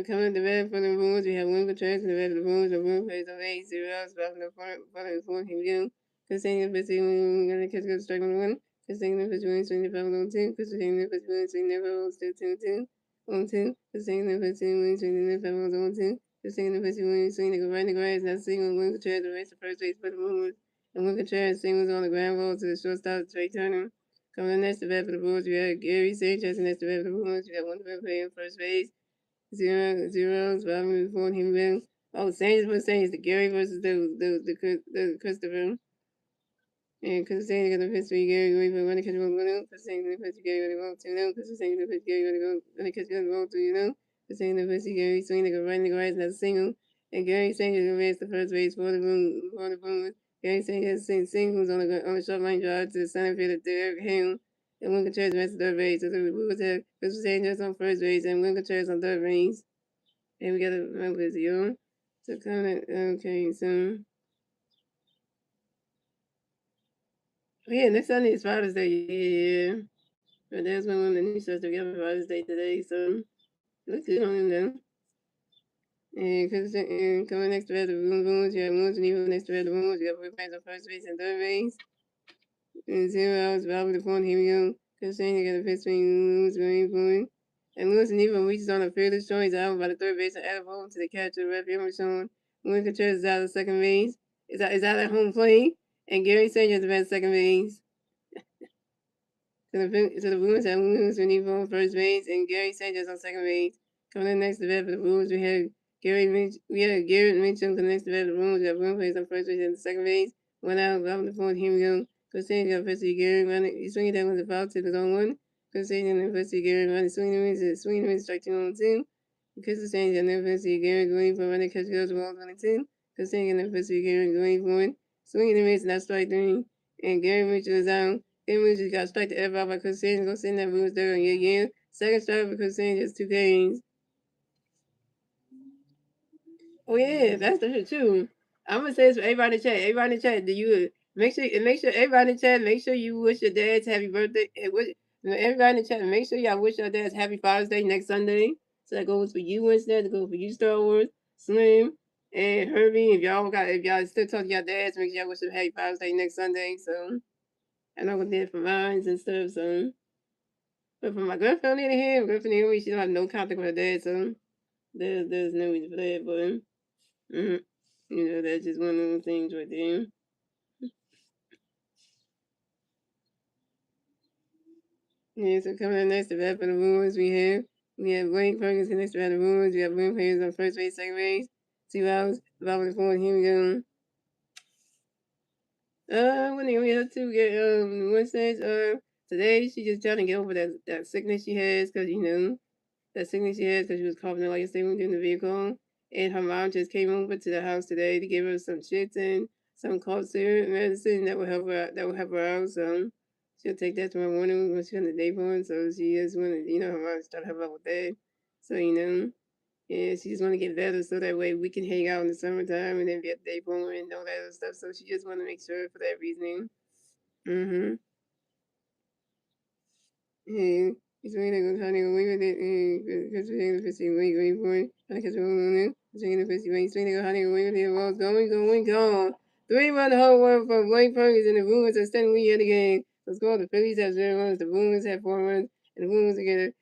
coming at the bat for the Brewers, we have Lincoln Trash in the bat of the Brewers. The Brewers plays on 8-0 outs, about the front of the fourth. Here we go. Continuing the pitch, going to catch a strike on one. Continuing the pitch, swing the foul on two. Continuing the pitch, swing the foul still 2-2. On two. Continuing the pitch, swing the foul on two. Continuing the pitch, swing the go right in the grass. Now single Lincoln Trash to race the first base for the Brewers. And Lincoln Trash singles on the ground ball to the shortstop, Trey Turner. Coming in next to bat for the Brewers, we have Gary Sanchez next to bat for the Brewers. We have one player on first base. 0-0. Robin before him then. Oh, Saints was saying it's the Gary versus the Christopher. And because saying the pitch to Gary going for running catch one one because saying the pitch to Gary running go 2-0 because saying the pitch Gary running catch one roll 2-0 because saying the pitch to Gary swinging like a running the grass not single and Gary saying the race the first base for the Brewers. Gary saying has singles on the short line drive to the center fielder Derek Ham and Lincoln Church rest of third base. So the Brewers have Chris Sanchez on first base and Lincoln Church on third base. And we gotta remember this, yo. So comment, okay, so yeah, next Sunday is Father's Day, yeah. But that's when the new starts together Father's Day today, so it looks good on him though. And coming next to the Boom, you have Moons and even next to the Boom, you have fans on first base and third base. And 0 hours, Bob with the phone, here we go. Chris saying you got a pitch swing, Moons going for it. And Lewis and Eva reaches on a fearless choice out by the third base and added home to the catcher, Rep Emerson. Moon Contreras is out of second base. Is out at home plate. And Gary Sanchez is at second base. So the Brewers have Lewis and Eva on first base and Gary Sanchez on second base. Coming in next to bat for the Brewers, we have Garrett Mitchell connects to bat for the Brewers. We have one place on first base and second base. One out, bottom of the fourth. Here we go. Costanza got first to Gary running. He's swinging that was a foul to the zone one. Costanza got first to Gary running. Swinging the strike 2-2. Costanza got first to Gary going for running catch goes ball 22. Costanza got first to Gary going for it. Swinging the miss, not strike 3. And Gary Mitchell is out. Gary Mitchell got strike to F out by Costanza. Costanza that Brewers there on your game. Second strike for Costanza, just 2 games. Oh yeah, that's the shit too. I'm gonna say this for everybody in chat. Everybody in chat, do you make sure everybody in chat make sure you wish your dads happy birthday. And everybody in chat, make sure y'all wish your dads happy Father's Day next Sunday. So that goes for you Wednesday, that goes for you Star Wars, Slim, and Herbie. If y'all still talk to your dads, make sure y'all wish them happy Father's Day next Sunday. So I know what did for mine and stuff. So, but for my girlfriend in here, my girlfriend in here, she don't have no contact with her dad. So there's no reason for that, but. Mm-hmm. That's just one of those things right there. Yeah, so coming up next, the bat for the Brewers, we have Blake Ferguson next to the Brewers. We have William Hayes on first base, second base. 2 hours, bottom of the fourth. Here we go. When we have to get Wednesdays. Today she just trying to get over that sickness she has, cause that sickness she has, cause she was coughing like yesterday when we were in the vehicle. And her mom just came over to the house today to give her some shits and some cough syrup medicine that will help her out. That will help her out. So she'll take that tomorrow morning when she's on the day born. So she just want to, her mom's trying to help out with that. So yeah, she just want to get better so that way we can hang out in the summertime and then be at the day born and all that other stuff. So she just want to make sure for that reasoning. Mm-hmm. Yeah, he's really good hunting away with it because we're going to fishing away going for it. I guess we're going to fishing away. He's really good hunting away with it. Well, going. 3-1 home run from Blake Ferguson and the Brewers are steadily yet again. Let's go. The Phillies have 0 runs. The Brewers have 4 runs. And the Brewers get a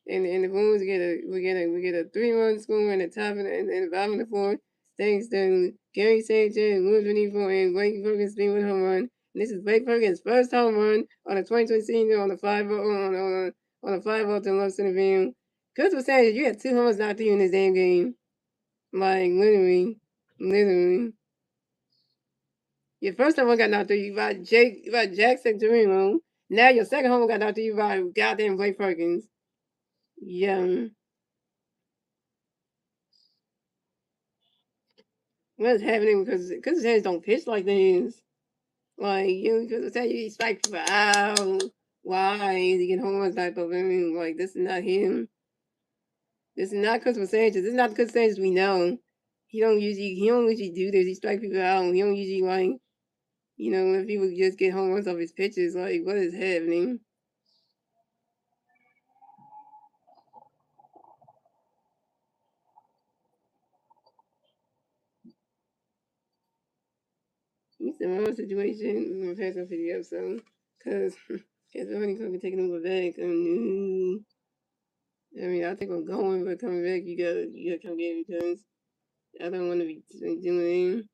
and the Brewers get a 3-run score in the top and the bottom of the fourth. Thanks to Gary Sanchez, Louis Renifro, and Blake Ferguson 3-1 home run. This is Blake Ferguson's first home run on the 2020 season on the 5 on a 5-0 to left center field. Chris was saying you had 2 homers knocked through in this damn game. Like literally. Your first homer got knocked through you by Jackson Torino. Now your second homer got knocked through you by goddamn Blake Perkins. Yeah. What's happening because his hands don't pitch like this. Like you because tell you he strike people out. Why is he get home run type of thing? Like this is not him. This is not Christopher Sanchez. This is not the Christopher Sanchez we know. He don't usually do this. He strike people out. He don't usually like if people just get home runs off his pitches. Like what is happening? He's in a situation. We're gonna pass on video so because it's only gonna be taking over back. I mean, I think I'm going, but coming back, you gotta come get it because I don't want to be doing.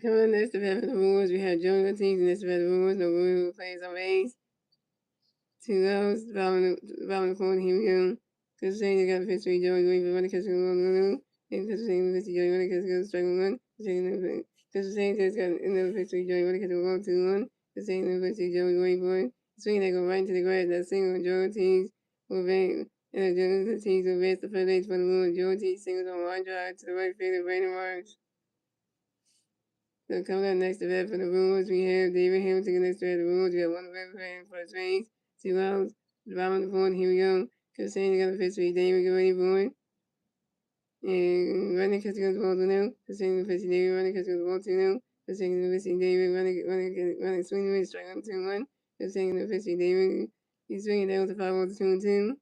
Coming next to the Brewers, we have Joe teams next to the Brewers. No Brewers plays on base. 2 outs, bottom of the corner, here we go. Because saying they got a pitch for Joey going for one, catch one, and because saying the pitch Joey one, catch goes strike one. Because saying there's got another pitch for Joey one, catch 1, 2, 1. Because saying the pitch Joey going for it. Swinging they go right into the grass. That single Joe teams will be. And the teams will advance the first base for the Brewers. Joe teams singles on line drive to the right field of Brandon Marsh. So coming up next to bat for the Brewers, we have David Hamilton next to bat the Brewers. We have one River fan for the Swings, 2 outs. The bottom of the fourth, here we go. Cassandra got a pitch for David, get ready for it. And running catch goes the ball to now. Cassandra pitch David, running catch goes the ball to now. Cassandra pitch David, running swinging with strike 1, 2, 1. Cassandra pitch David, he's swinging down to 5 1 2 and 2.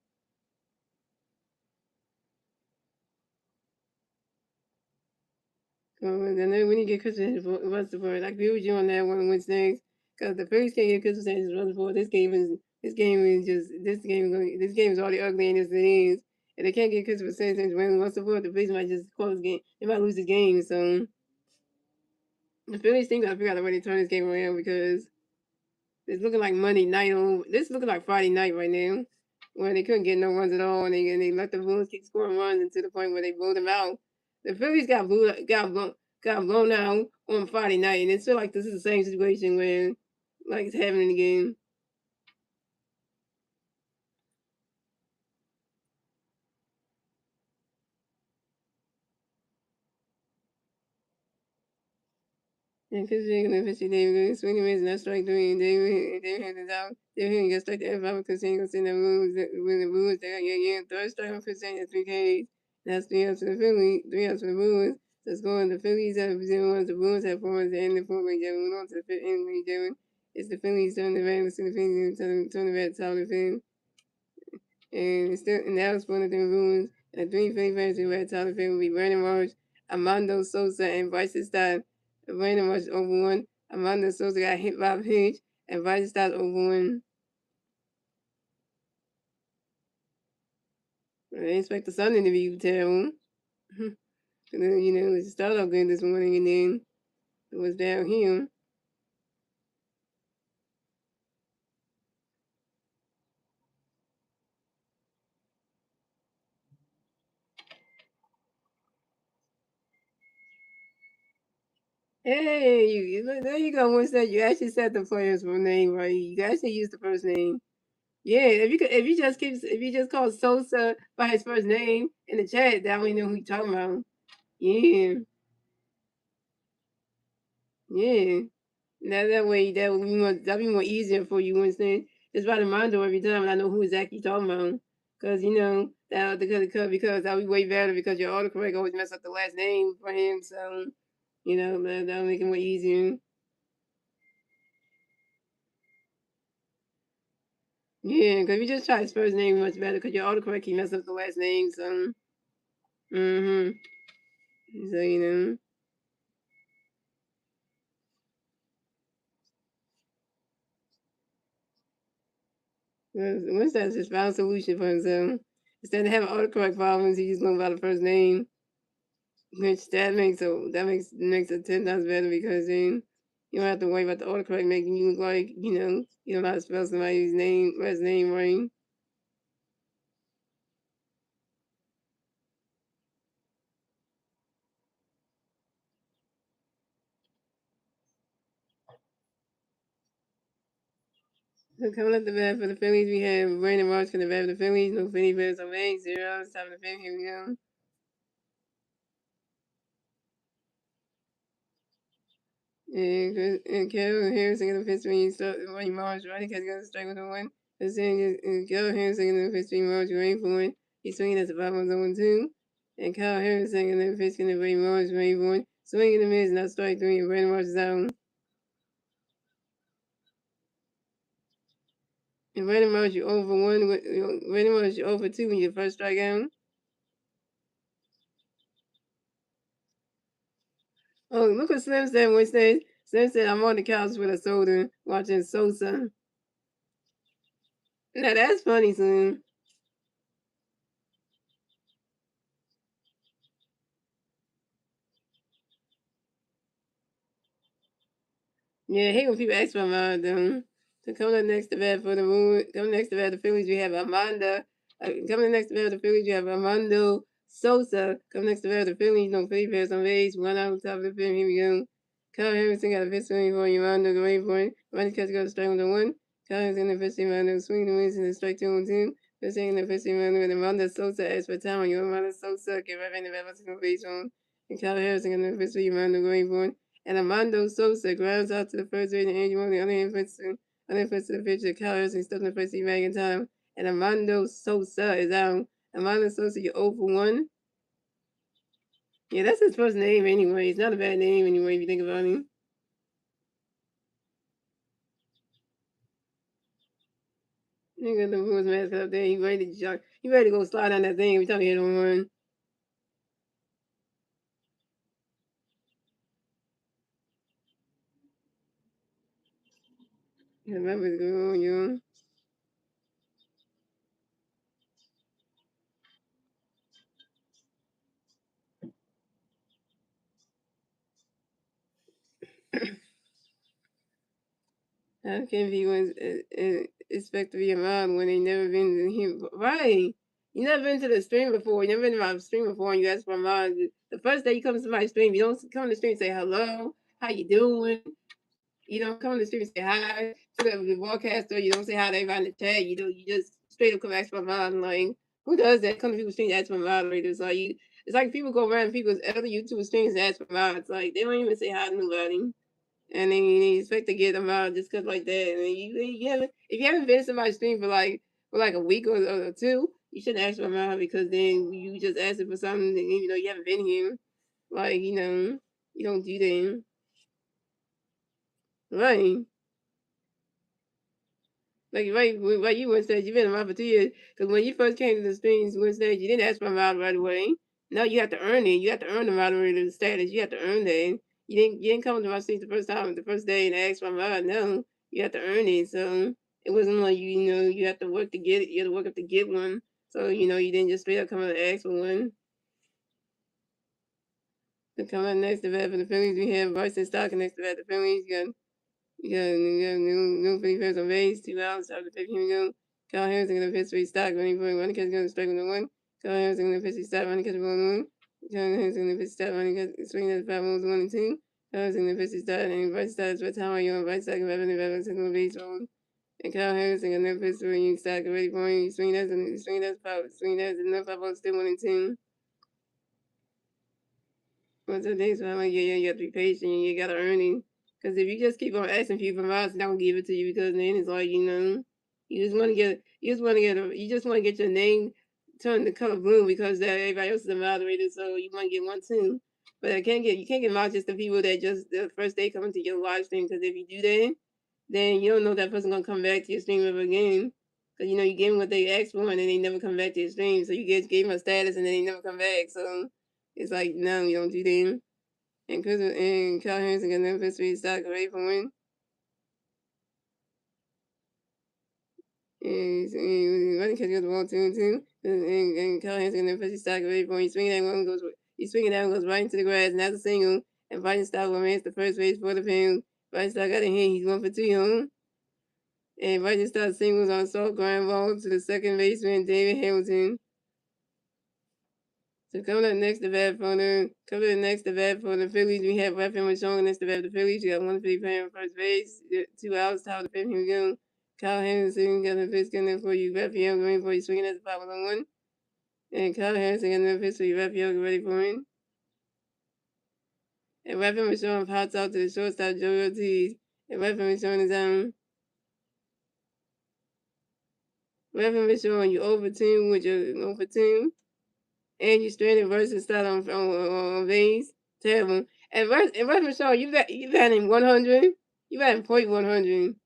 And then when you get Christmas runs the board, I agree with you on that one Wednesdays. Because the Phillies can't get Christmas Sanchez runs the board. This game is already ugly and as it is. If they can't get Christopher Sanchez runs the board, the Phillies might just close the game. They might lose the game. So the Phillies think gotta figure out a way to turn this game around because it's looking like Monday night. This is looking like Friday night right now, where they couldn't get no runs at all, and they let the Bulls keep scoring runs and to the point where they blew them out. The Phillies got blown out on Friday night, and it's feel like this is the same situation where like it's happening again. And Christian and Fishy David swing and miss, not strike three, and David had it out. David got strike to F5 because he goes in the rules when the rules there. Yeah. Third strike on Christian at 3 Ks. That's 3 outs for the Phillies, 3 outs for the Brewers. So scoring the Phillies have 0 the Brewers have 4 runs, and the 4 Jevin went on to the fifth inning. Jevin. It's the Phillies turn the red, to the Phillies turn the red top of the field. And still, and that was one of the rules. And the 3 fans who red top of the field will be Brandon Marsh, Armando Sosa, and Bryson Stott. Brandon Marsh over one. Armando Sosa got hit by a pitch, and Bryson Stott over one. I didn't expect the Sunday to be terrible. And then, it started off good this morning, and then it was downhill. Hey, there you go. Once that you actually said the player's name right, you actually used the first name. Yeah, if you just call Sosa by his first name in the chat, that we know who you're talking about. Yeah, yeah. That would be more easier for you Winston. Just by the Mondo every time, and I know who exactly you're talking about. Because that would be way better because your autocorrect always mess up the last name for him. So that'll make it more easier. Yeah, because if you just try his first name, much better because your autocorrect can mess up the last name. So, mm-hmm. So. Winston's just found a solution for himself. Instead of having autocorrect problems, he just going by the first name. Which that makes it 10 times better because then you don't have to worry about the autocorrect making you look like you don't know how to spell somebody's last name right. So coming up the bat for the Phillies, we have Brandon Marsh for the bat for the Phillies. No Philly Bears on base. 0 outs. Top of the fifth. Here we go. And Carol Harrison in the fifth when you start running Marsh. Right, because going to strike with the one. And Carol Harrison in the fifth swing Marsh waiting for it. He's swinging at the bottom of the 1-2. And Kyle Harrison in the fifth in the Brandon Marsh waiting for it. Swing in the mids, not strike three. And Brandon Marsh is out. And Brandon Marsh, you over one. Brandon Marsh, you over two when you first strike out. Oh, look what Slim said Wednesday. Slim said, I'm on the couch with a soda watching Sosa. Now that's funny, Slim. Yeah, I hate when people ask my them. So coming up next to bat for the moon, coming next to bat the Phillies, we have Amanda. Coming next to bat the Phillies, you have Armando Sosa. Coming next to bat the Phillies, no Philly Bears on base. One out on top of the fifth. Here we go. Kyle Harrison got a pitch swing for Armando. The wait for it. Running catch got a strike with the one. Kyle Harrison in the pitch Armando swing the wins in the strike 2-2. Pitching in the pitch Armando and Armando Sosa as for time. You Armando Sosa get right in the bat for base on. And Kyle Harrison in the pitch Armando going for it. And Armando Sosa grounds out to the first base, and Andrew on the other hand puts to the pitch to Kyle Harrison stuff in the first bag in time. And Armando Sosa is out. Armando Sosa, you're 0 for 1. Yeah, that's his first name anyway. It's not a bad name anyway if you think about him. Nigga, the Brewers mask up there. He ready to jog. He ready to go slide on that thing every time he hit on one. Yeah, that was good, you. How can people expect to be around when they never been to here? Right. You never been to the stream before. You never been to my stream before, and you ask for mine. The first day you come to my stream, you don't come to the stream and say hello, how you doing? You don't come to the stream and say hi to the broadcaster. You don't say hi to everybody in the chat. You just straight up come ask for mine. Like, who does that? Come to people's streams and ask for moderators. Like, it's like people go around people's other YouTube streams and ask for mods. Like, they don't even say hi to nobody. And then you expect to get them out just cause like that. And you haven't, if you haven't been to somebody's stream for like a week or two, you shouldn't ask for them out because then you just asking for something that, even though you haven't been here. Like, you don't do that. Right. Like you once said, you've been around for 2 years. Because when you first came to the streams Wednesday, you didn't ask for a model right away. Now you have to earn it. You have to earn the moderator status. You have to earn that. You didn't come to my streams the first time, the first day, and ask for a mod. No, you have to earn it. So it wasn't like you have to work to get it. You have to work up to get one. So you didn't just straight up come and ask for one. So coming next to bat for the Phillies, we have Bryson Stock next to bat the Phillies. You got new Philly Bears on base, 2 outs after 15 go. Kyle Harrison gonna pitch three stock, running for one catch gonna strike with the one. Kyle Harrison gonna pitch three stock, running catch ball one. Kyle Harrison gonna pitch stop, running catch swing at the 5 balls 1-2. Kyle Harrison gonna pitch three stock, and right start is time you on right side of Evan and single base roll. And Kyle Harrison gonna pitch three stock ready for you. Swing that's power, swing that's enough about still 1-2. But the things where I'm like, yeah, you have to be patient. You gotta earn it. Because if you just keep on asking people for odds, they're not gonna give it to you because then it's like you just want to get your name turned the color blue because that everybody else is a moderator, so you want to get one too. But you can't get mod just the people that just the first day coming to your live stream because if you do that, then you don't know if that person gonna come back to your stream ever again. Because you gave them what they asked for and then they never come back to your stream, so you guys gave them a status and then they never come back. So it's like no, you don't do that. And Kyle Harrison got another first three stock ready for win. And running catch got the ball 2-2. And Kyle Harrison got another first stock ready for win. He's swinging that one goes right into the grass, and that's a single. And Biden Stock remains the first base for the Pins. Biden Stock got a hit. He's 1 for 2 home. And Biden Stock singles on soft ground ball to the second baseman, David Hamilton. So coming up next to bat for the Phillies, we have Rafael Machon next to bat for the Phillies. We got one Philly player on first base, 2 outs, top of the fifth. Here we go. Kyle Henderson got a pitch getting for you. Raphael ready for you. Swinging at the 5-1. And Kyle Henderson got another pitch for you. Raphael ready for him. And Raphael was showing pops out to the shortstop Joe Ortiz. And Raphael was showing his Raphael was showing you over 10 with your over 10. And you stranded versus start on base. Terrible. And Raphael showing you batting 100. You batting .100.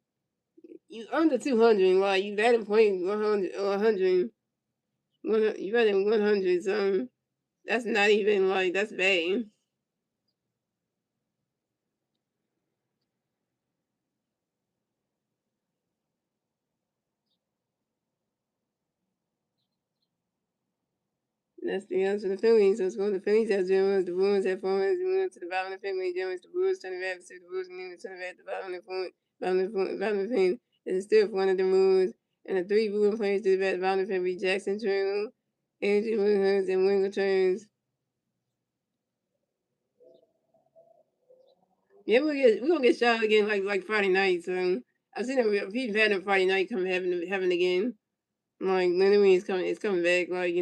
You under 200. Like you batting .100 or 100. You batting 100. So that's not even like that's bad. That's the answer to the Phillies. So it's going to the Phillies have Germans, the Brewers have Foreman, the Brewers to the bottom of the family, Germans, the Brewers turning back to the Brewers, and then turning back to the bottom of the point, bottom of the family. It's still one of the Brewers. And the three Brewer players to the back, bottom of the family, Jackson Turner, Andrew Williams, and Wingo Turns. Yeah, we're gonna get shot again like Friday night. So I've seen it. People had a Friday night come having again. Like literally, it's coming back. Like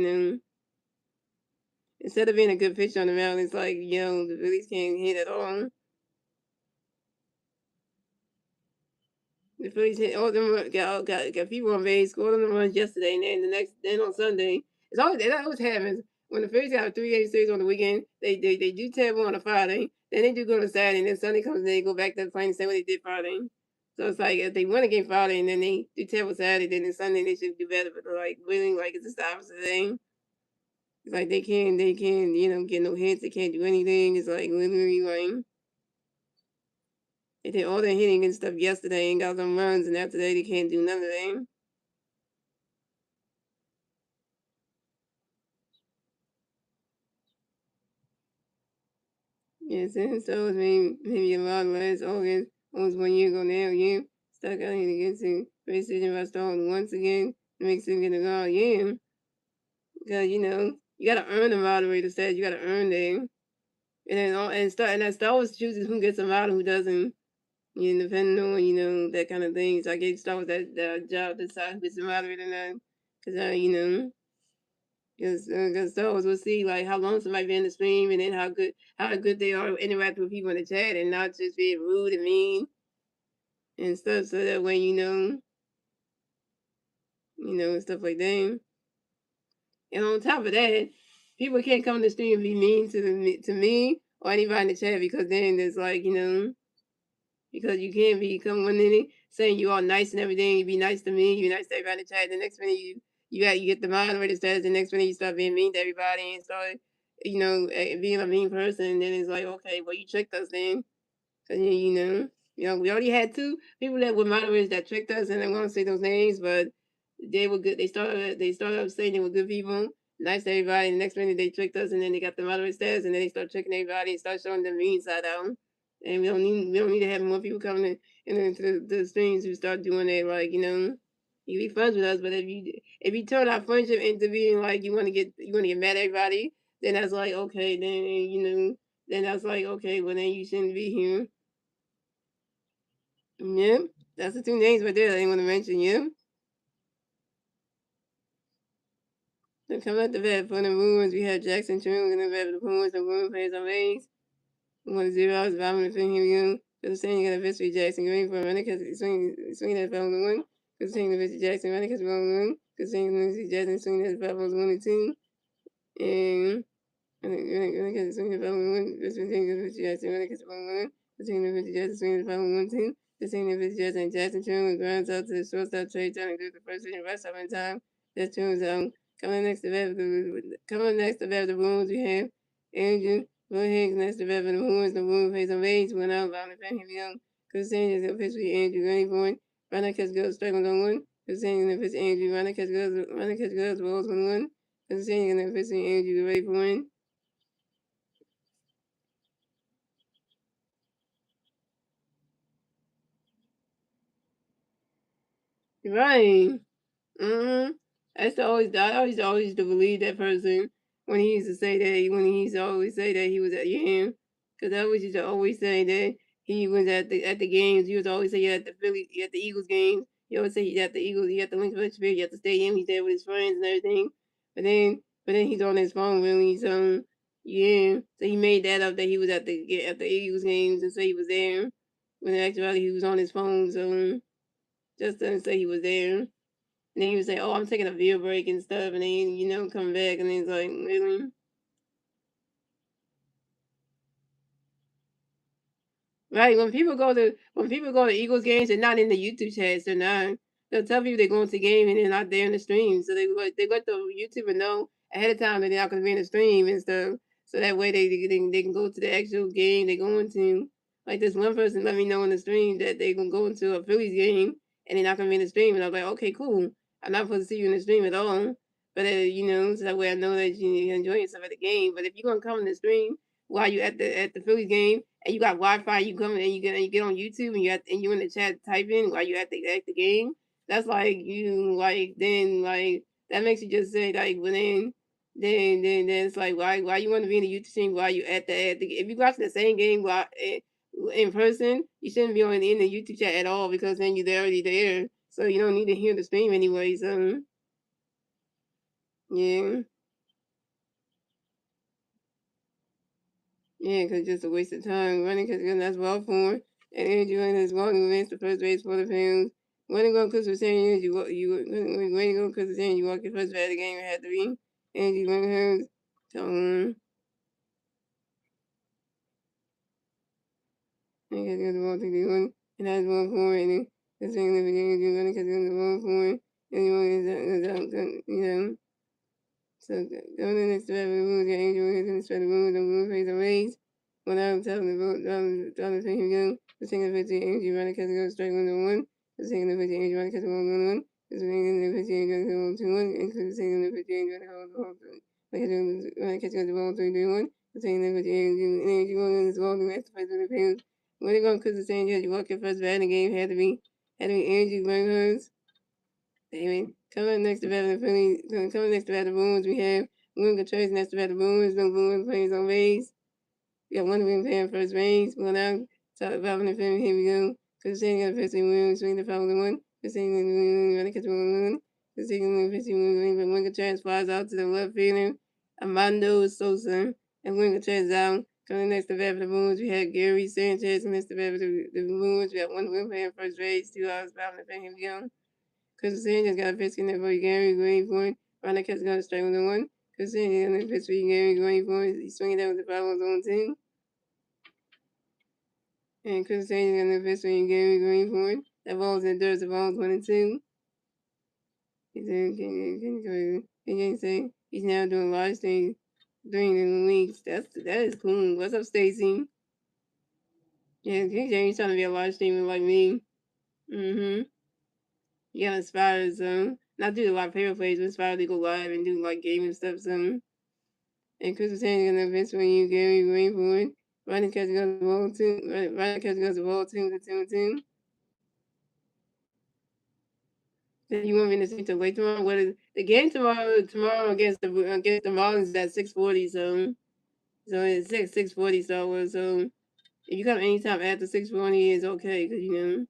instead of being a good pitcher on the mound, it's like the Phillies can't hit at all. The Phillies hit all them got people on base, scored them runs yesterday, and then on Sunday, that always happens when the Phillies have a 3-game series on the weekend. They do terrible on a Friday, then they do go to Saturday, and then Sunday comes and they go back to playing the same way they did Friday. So it's like if they win a game Friday and then they do terrible Saturday, then Sunday they should do better. But they're like winning like it's just the opposite thing. It's like they can't get no hits, they can't do anything. It's like literally like. They did all their hitting and stuff yesterday and got some runs, and after that they can't do none of that. Yes, and so it's maybe a lot less August, almost 1 year ago now, yeah. Stuck out here to get to decision by Stone once again to make sure get it all, yeah. Because you gotta earn the moderator status, you gotta earn them. And then that Star Wars chooses who gets a model, who doesn't. Depending on, that kind of thing. So I gave Star Wars that job to decide who gets a moderator now. Because because those will see like how long somebody been in the stream and then how good they are interacting with people in the chat and not just being rude and mean and stuff. So that way stuff like that. And on top of that, people can't come to the stream and be mean to me or anybody in the chat because then it's like because you can't be coming in saying you all nice and everything. You be nice to me, you be nice to everybody in the chat. The next minute you get the moderator status. The next minute you start being mean to everybody and start being a mean person. And then it's like okay, well you tricked us then. Cause we already had two people that were moderators that tricked us, and I won't say those names, but they were good. They started up saying they were good people, nice to everybody. And the next minute they tricked us, and then they got the moderator status, and then they start tricking everybody and start showing them mean side out. And we don't need to have more people coming into the streams who start doing that. Like you be friends with us, but if you turn our friendship into being like you want to get mad at everybody, then that's like okay, then that's like okay, well then you shouldn't be here. Yep, that's the two names right there that I want to mention. Yep. So coming at the bat for the Brewers, we have Jackson Truman in the bat for the Brewers. The Brewers plays on base. 1-0 hours, bottom of the fifth here. Because the you got a victory Jackson. Going for a runner because swinging that ball on the one. Because the victory Jackson running because we're on the one. Because the victory Jackson swinging that ball was 1 and 2. And running because swinging the ball on the one. Because the victory Jackson running because we're on the one. Because the victory Jackson swinging the ball on 1 2. The senior victory Jackson Truman grounds out to the shortstop Trey Turner to the first pitch and rest up in time. That's Truman's out. Coming next to bat the Brewers, we have Andrew Will Hicks next to bat for the Brewers. The Brewers face on base, went out, bound to fan him young. Chris Sanders will pitch with Andrew ready for it. Runner catch goes, strike on 1. Chris Sanders will pitch Andrew. Runner catch goes, rolls 1-1. Chris Sanders will pitch Andrew ready for it. Right. Mm-hmm. I always used to believe that person when he used to say that when he used to always say that he was at Yam, because I always used to always say that he was at the games. He was always say at the Eagles games. He always say he got the Eagles, he got the Lincoln Spirit, he got the stadium, he's there with his friends and everything. But then he's on his phone really. So yeah, so he made that up that he was at the Eagles games and say he was there. When actually he was on his phone. So just doesn't say he was there. And then he would say, "Oh, I'm taking a beer break and stuff," and then come back, and then it's like, really. Right. When people go to Eagles games, they're not in the YouTube chats. They're not. They'll tell people they're going to the game and they're not there in the stream. So they let the YouTuber know ahead of time that they're not going to be in the stream and stuff. So that way they can go to the actual game they're going to. Like this one person let me know in the stream that they're gonna go into a Phillies game and they're not gonna be in the stream. And I was like, okay, cool. I'm not supposed to see you in the stream at all. But so that way I know that you enjoy yourself at the game. But if you're gonna come in the stream while you at the Phillies game and you got Wi-Fi, you come and you get on YouTube and you in the chat typing while you at the game. That's like you like then like that makes you just say like well then it's like why you want to be in the YouTube stream while you at the if you watching the same game while in person you shouldn't be in the YouTube chat at all because then you're already there so you don't need to hear the stream anyway. So yeah. Yeah, because just a waste of time. Running because that's well formed. And energy running is walking against the first base for the fans. Running go because we're saying running go because we're saying you walk your first bat of the game it had to be. Energy running hers. So I guess the ball to the one and that's well formed and the thing that we're running because it's well formed and you know. So going in next to every move, the angel is in the spread of moves, the move phase of rays. When I'm telling the vote, the thing you go, the single 50 angel running because it goes straight 1-1. The single 50 angel running because it won't 1-1. The single 50 angel running 2-1. Include the single 50 angel running the whole thing. When I catch the ball 3-1. The single 50 angel running is all the rest of the field. When it goes because the same you walk your first bat in the game had to be Angie Burnhurst. Anyway, coming next to battle Bruins, we have William Contreras next to battle Bruins. No Bruins plays on base. We got one of them playing first base. Well, now, talk about the film. Here we go. Christian got a 15 win, swing the foul to one. Christian running catch one. Christian 15 win, but William Contreras flies out to the left fielder. Armando Sosa. And William Contreras out. Coming next to bat for the Bruins, we had Gary Sanchez next to bat for the Bruins. We got one win playing first base. 2 hours about the film. Here we go. Chris Sanders got a pitch in there for Gary going for it. Ronald Cat's got a strike on the one. Chris Sanders got a pitch for Gary going for it. He's swinging down with the foul on his own team. And Chris Sanders got a pitch for Gary going for it. That ball's in dirt. The ball's 1-2. He said, can say he's now doing live streams during the leagues. That is cool. What's up, Stacy? Yeah, James trying to be a live streamer like me. Mm-hmm. You got inspired, so not do a lot of paper plays, but inspired to go live and do like gaming stuff, so. And Chris was saying in the events when you Gary Rainboard, running catch goes the ball too, running catch goes the ball too, the 2-2. Then you want me to see to wait tomorrow? What is the game tomorrow? Tomorrow against the Marlins is at 6:40, so it's 6:40. So if you come anytime after 6:40, it's okay because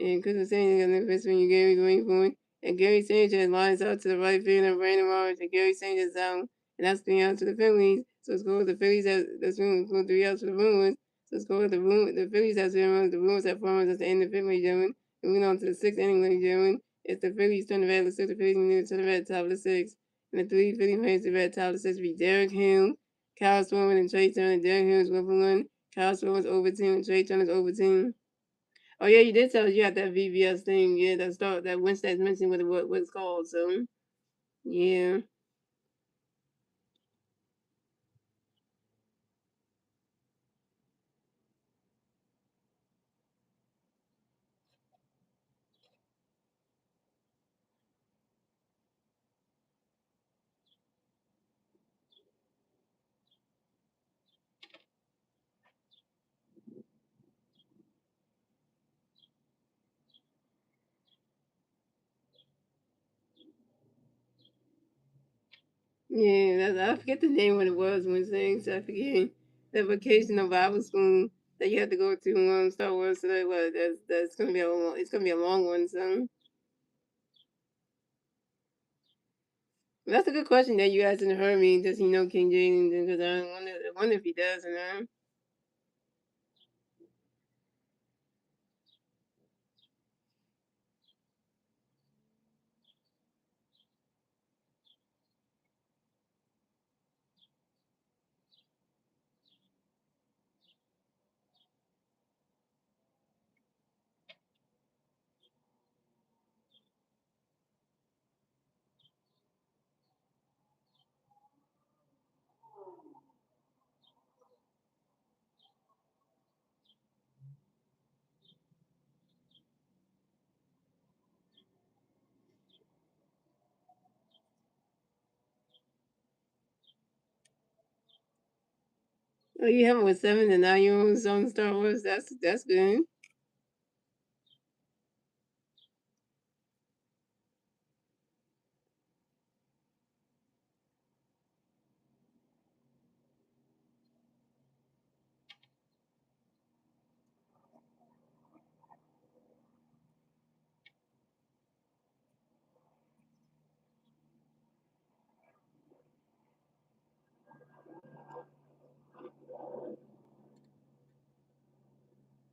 And Chris was saying in the first when you Gary going for it. And Gary Sanchez lines out to the right field and Brandon Morris and Gary Sanchez out. And that's 3 outs to the Phillies. So it's going with the Phillies that's going 3 outs to the Bruins. So it's going with the Phillies have 0 runs, the Bruins have 4 runs at the end of the fifth, ladies and gentlemen. And we're on to the sixth inning, ladies and gentlemen. It's the Phillies turn the red, the Phillies need to turn the red top of the sixth. And the three Phillies players the red top of the sixth be Derek Hill, Kyle Swarman, and Trey Turner. Derek Hill is 1-for-1. Kyle Swarman's over 2, and Trey Turner's over 2. Oh yeah, you did tell us you had that VBS thing. Yeah, that Winston's mentioned what it's called. So yeah, yeah. I forget the name what it was when saying. So I forget the vocational Bible school. that you have to go to Star Wars. So that's gonna be it's gonna be a long one. So that's a good question that you asked in her. Me, does he know King Jaden? Because I wonder if he does or not. Oh, you have with 7 to 9 year olds on Star Wars. That's good.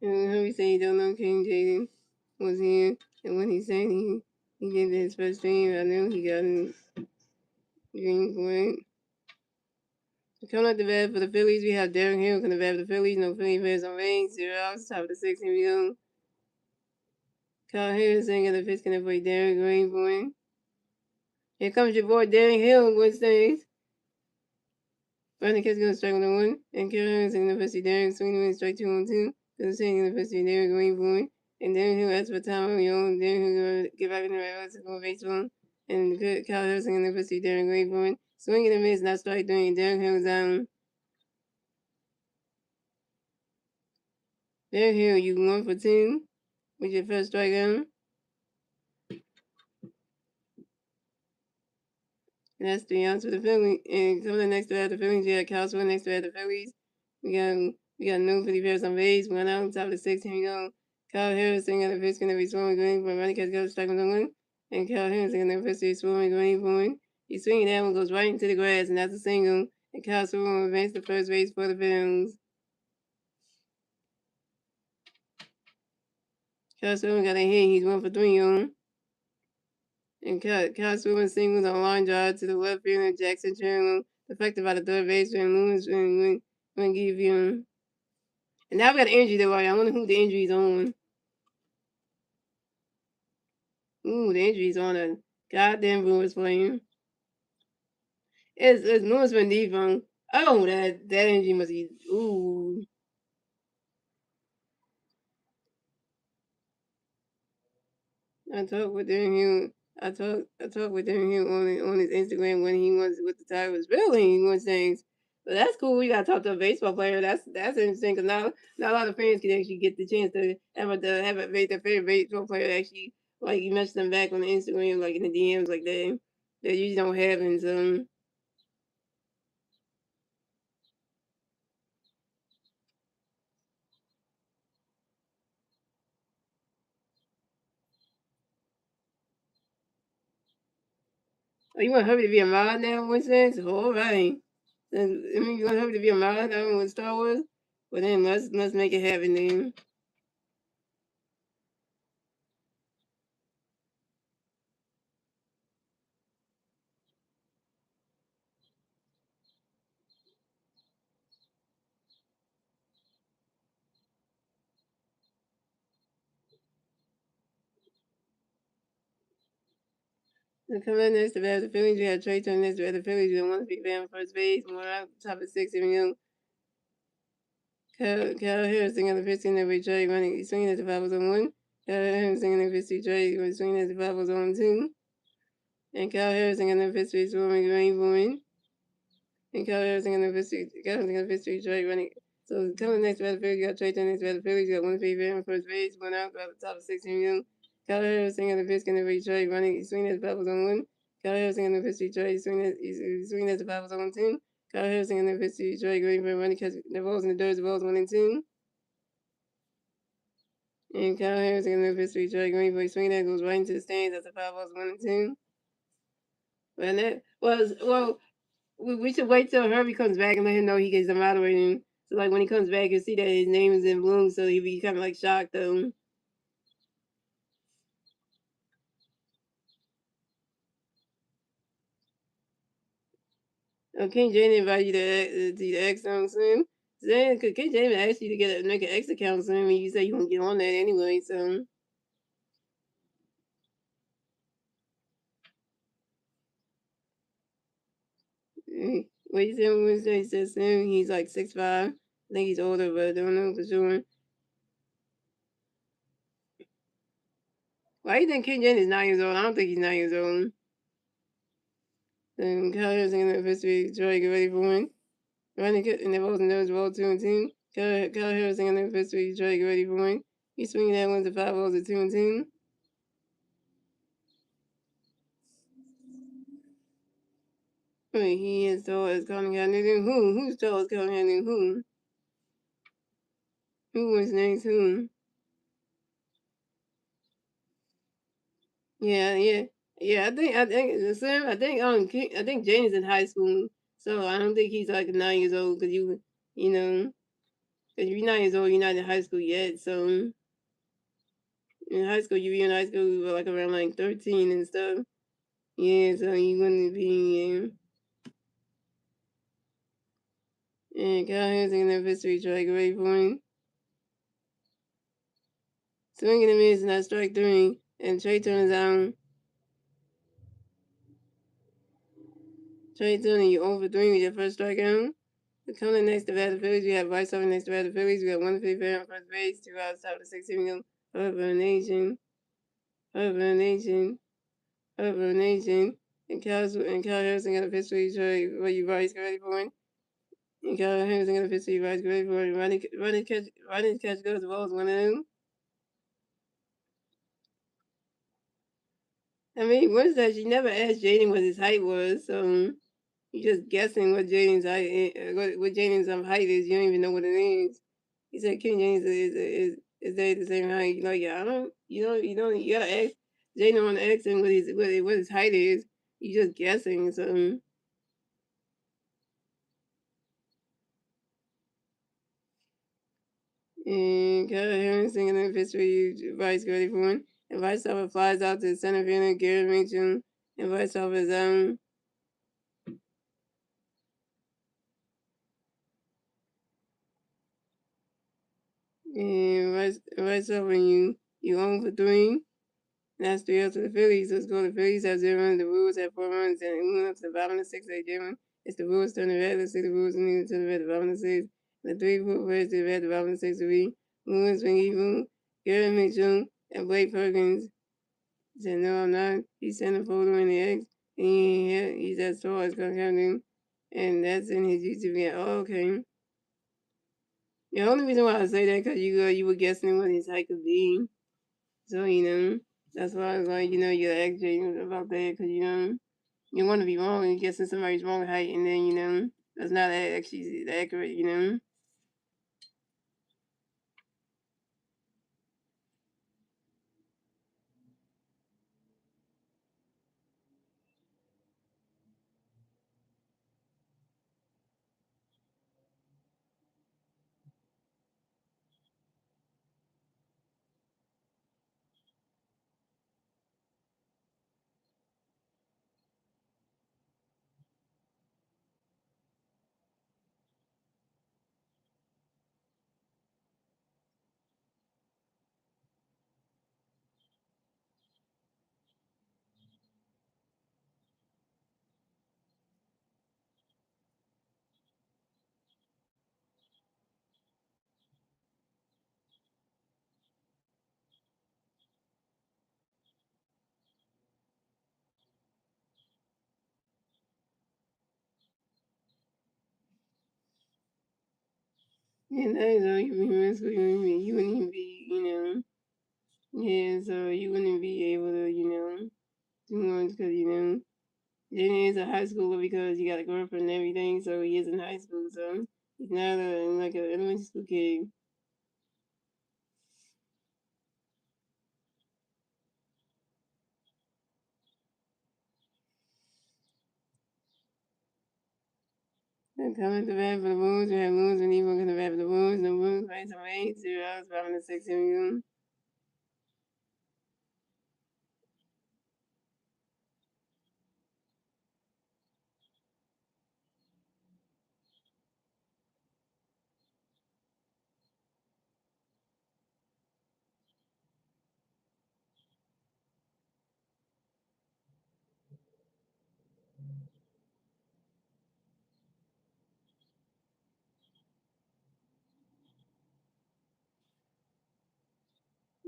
And how we say you don't know King Jaden was here, and when he said he gave his first dream, I knew he got his dream for it. Coming out the bat for the Phillies, we have Darren Hill coming to bat for the Phillies. No Philly players on base. 0 outs. Top of the 6th. Here we go. Kyle Harrison got the pitch going play Darren Green for him. Here comes your boy Darren Hill. What stays? Brandon Kiss going to strike 1. And Kyle Harrison going to pitch Darren swinging strike 2-2. To the second going to pitch Darren Green for him. And Darren Hill asks for time on your own. Darren Hill going to get back in the right to go baseball. And Kyle Harrison going to pitch Darren Green for him. Swinging and miss, not strike 3. And Darren Hill down. Darren Hill, you 1 for 2 with your first strikeout. And that's 3 outs for the Phillies. And coming next to the Phillies, we got Cowsville next to the Phillies. We got no Philly players on base. 1 out, top of the 6th. Here we go. Kyle Harrison got the pitch going to be swinging green for running catch goes strike 1. And Kyle Harrison got the pitch to be swinging green for him. He's swinging that one, goes right into the grass, and that's a single. And Kyle Swilling advances to first base for the Phillies. Kyle Swilling got a hit. He's 1 for 3 on. And Kyle Swilling singles on a line drive to the left field, and Jackson Chandler deflected by the third baseman. Lewis and give you. And now we got an injury there. I wonder who the injury's on. Ooh, the injury's on a goddamn Brewers player. It's Lewis Van Devon. Oh, that injury must be. Ooh. I talked with Darren Hill. I talked with Darren Hill on his Instagram when he was with the Tigers. Really, he was saying, but that's cool. We got to talk to a baseball player. That's interesting because not a lot of fans can actually get the chance to have their favorite baseball player actually like you mentioned them back on the Instagram, like in the DMs, like they usually don't have. And so oh, you want Herbie to be a mod now, Winston? All right. I mean, you want Herbie to be a mod with Star Wars? Well, then let's make it happen then. So coming next to bat the Phillies, we have Trey Turner next to bat the Phillies. We want to be batting first base. 1 out, top of 6. Here we go. Kyle Harrison on the pitch in every Trey running, swinging at the 5-1. Kyle Harrison on the pitch to Trey, swinging at the 5-2. And Kyle Harrison on the pitch to swimming green for him. And Kyle Harrison on the pitch to Trey running. So coming next to bat the Phillies, you got Trey Turner next to bat the Phillies. You got 1 pitch batting first base. 1 out, about the top of 6. Here we go. Kyle Harrison on the pitch in every Trey running, swinging at the 5-1. Kyle Harrison on the pitch to Trey, swinging at the 5-2. Kyle Harrison on the pitch to Trey, going for a running catch the balls in the dirt, the balls 1 and 2. And Kyle Harris in the history try going for a swing that goes right into the stands after 5 balls 1-2. But that was well, we should wait till Herbie comes back and let him know he gets the moderating. So like when he comes back, you'll see that his name is in bloom, so he'll be kind of like shocked though. King Jane invited you to the X on soon. Then, cause King Jane asked you to make an X account soon, and you say you won't get on that anyway. So, what you said Wednesday? He said soon. He's like 6'5". I think he's older, but I don't know for sure. Why do you think King Jane is 9 years old? I don't think he's 9 years old. Then Kyle Harrison in the history try to get ready for one. Running and the Bolton knows roll 2-2. Kyle Harrison in the history try to get ready for one. He's swinging that one to 5 balls at 2-2. Wait, he is tall as Colin Kaepernick. Who? Who's tall as Colin Kaepernick? Who? Who was next? Who? Yeah, yeah, yeah. I think Jane is in high school, so I don't think he's like 9 years old. Cause you know, cause if you're 9 years old, you're not in high school yet. So in high school, you be in high school like around like 13 and stuff. Yeah, so you wouldn't be. And Kyle Hansen in that history try to get ready for him. Swinging and miss, not strike three, and Trey turns on. Trey turning you over three with your first strikeout. Coming next to bat the Phillies, we have Vice over next to bat the Phillies. We have 155 on first base, 2 outs, top of the 6th inning. Urban Nation, Urban Nation, Urban Nation. And Cal Harrison got a pitch for each other. What you Vice ready for it? And Cal Harrison got a pitch for you Vice ready for it. Running catch goes the balls 1-0. I mean, what's that? She never asked Jaden what his height was, so you're just guessing what Jaden's height, what Jaden's height is. You don't even know what it is. He said Ken James is they the same height? Like, yeah, I don't, you gotta ask. Jaden want to ask him what his height is. You just guessing something. And Kyle Herring singing in pitch for you, Vice ready for one. And Vice Alpha flies out to the center fielder, Gary Mitchell. And Vice Alpha is and Vice Alpha you own for three. That's 3 to the Phillies. Let's go. The Phillies have 0 runs. The Brewers have 4 runs. And moving up to the bottom of the 6th, they doing. It's the Brewers turning the red. Let's see the Brewers moving to the red, the bottom of the 6th. The 3 Reds to the red, the bottom of the 6th to be. Moving, swing, evil. Gary Mitchell and Blake Perkins. He said, no, I'm not. He sent a photo in the X. And he's as tall as Captain. And that's in his YouTube video. Oh, okay. The only reason why I say that because you were guessing what his height could be. So, that's why I was like, you ask Jay about that because, you want to be wrong and guessing somebody's wrong height and then, that's not actually accurate. And that is all you you wouldn't even be, yeah, so you wouldn't be able to, do much because, Jenny is a high schooler because he got a girlfriend and everything, so he is in high school, so he's not like an elementary school kid. Then coming to bat for the Brewers, we have Lewis and Evo coming to bat for the Brewers. The Brewers face away, 0 outs, 5 and 6 innings.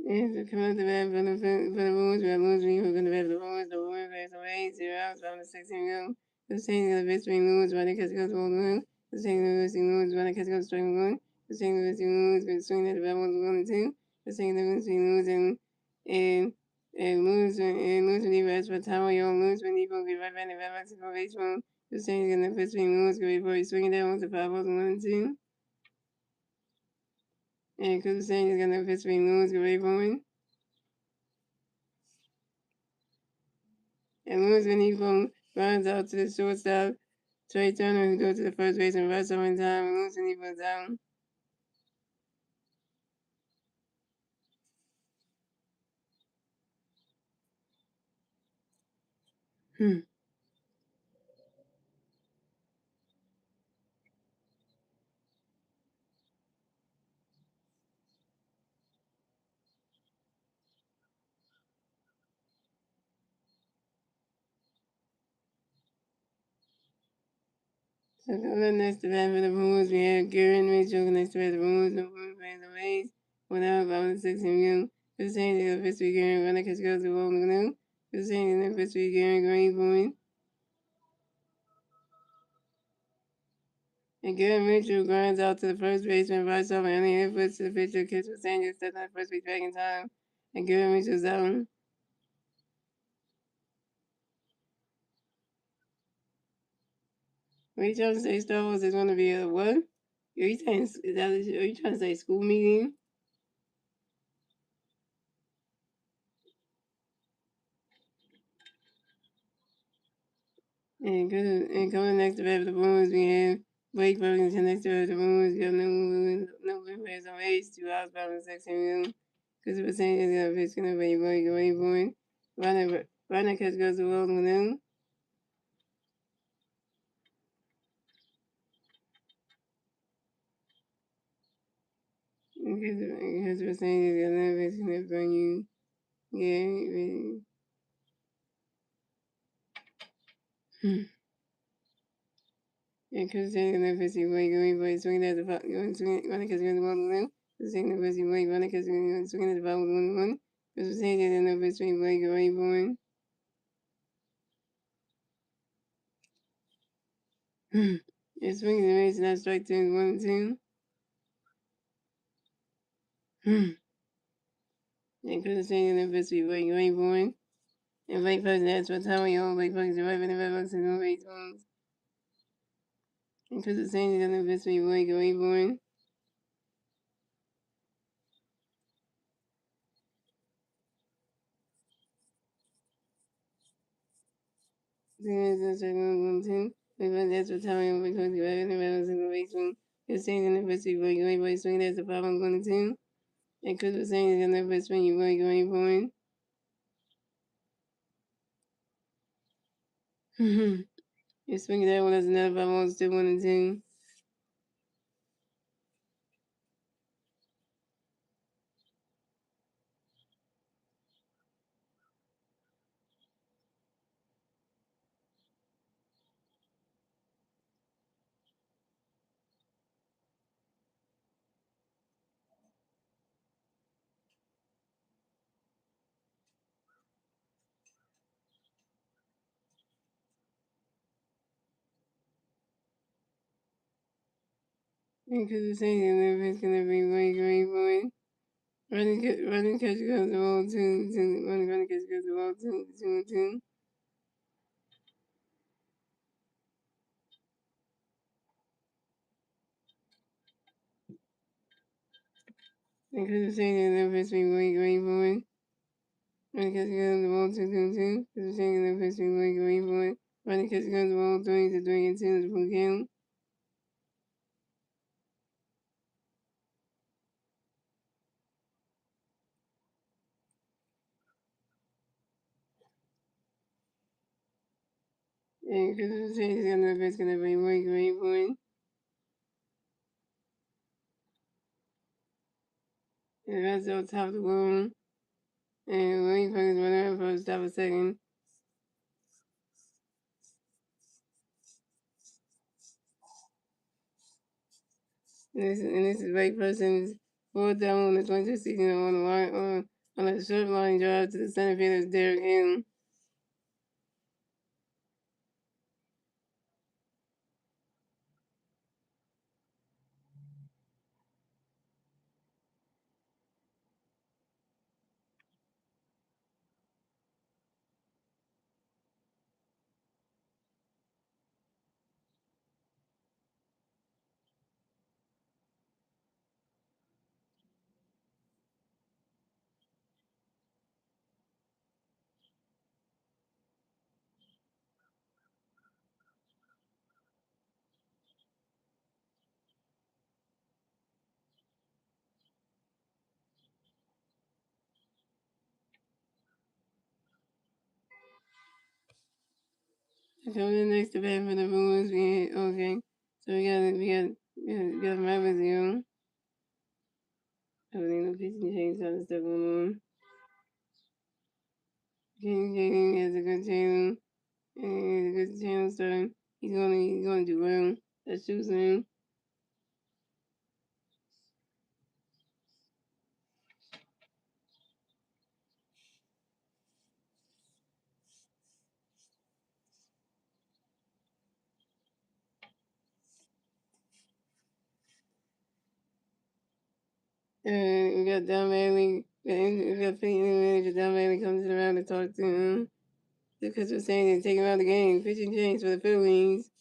Yes, coming to bat for the Brewers, we have Lewis and Evo coming to bat for the Brewers. The Brewers face away, 0 outs, 5 and 6 innings. The same as the pitch between Lewis, running catch goes to Lewis. The same as Lewis, running catch goes to strike one. The same as Lewis, with swing at the bat was 1 and 2. The same as Lewis and Lewis and Evo as for time, Lewis and Evo get right back in the back box for baseball. The same as the pitch between Lewis before he swinging down with the 5 balls 1 and 2. And because the same is gonna pitch between Lewis and Rayburn. And Lewis and Evo runs out to the shortstop. Trey Turner, who goes to the first base and runs over in time, and Lewis and Evo down. So coming next to bat for the Brewers, we have Garen Mitchell next to bat for the Brewers. The Brewers fans the Rays. 1 out, 5 and 6 innings. The same as the pitch we Garen running catch goes to Rolling Canoe. The same as the pitch we Garen Green Point. And Garen Mitchell grinds out to the first baseman, rights off, and only hit puts to the pitcher, catch with Sanchez, steps on the first base back in time. And Garen Mitchell's out. What are you trying to say, Star Wars is going to be a what? Are you trying to say school meeting? And coming next to bat for the Brewers, we have Blake Ferguson next to bat for the Brewers. We have no players on base, 2 outs, 5 and 6 innings. Because the percentage is pitch going to be way point. Runner catch goes to Rolling Canoe. Because the percentage is going to bring you. Yeah, and because the university way going by swinging at the running because you're the one now. The same university way running because you're swinging at the ball 1-1. Because the same university way going born. It's swinging the race, not strike 2 1 2. And because the same university way going born. And Blake Ferguson, that's what time we all Blake Ferguson right in the red box and no race homes. And because the same university way going born. That's what time we all Blake Ferguson right in the red box and no race homes. The same university way going by swinging at the 5 1 2. And because the same is another best friend you were going born. You're swinging that one as another 5 1 still 1 and 2. And because the same is another best gonna be going born. Running catch goes to all 2 running catch goes to all 2 and 2. And because the same is another best friend going born. Running catch goes to all 2 and 2. Because the same is another best friend going born. Running catch goes to all 3 and 2 is the full count. And Christmas change is gonna it's gonna be more great point. And that's on top of the room. And waiting for his runner for stop a second. And this is right person's fourth down on the 22 season on the line on a short line drive to the center fielder's Derek Hill. Coming in next to bat for the Brewers, okay. So we got Mavericks here. I believe no pitching change on the stuff going on. King has a good channel and a good channel starting. He's gonna do well. That shoots him. And we got Don Bailey. We got Peyton manager Don Bailey comes around to talk to him because we're saying they're taking out the game. Pitching change for the Phillies.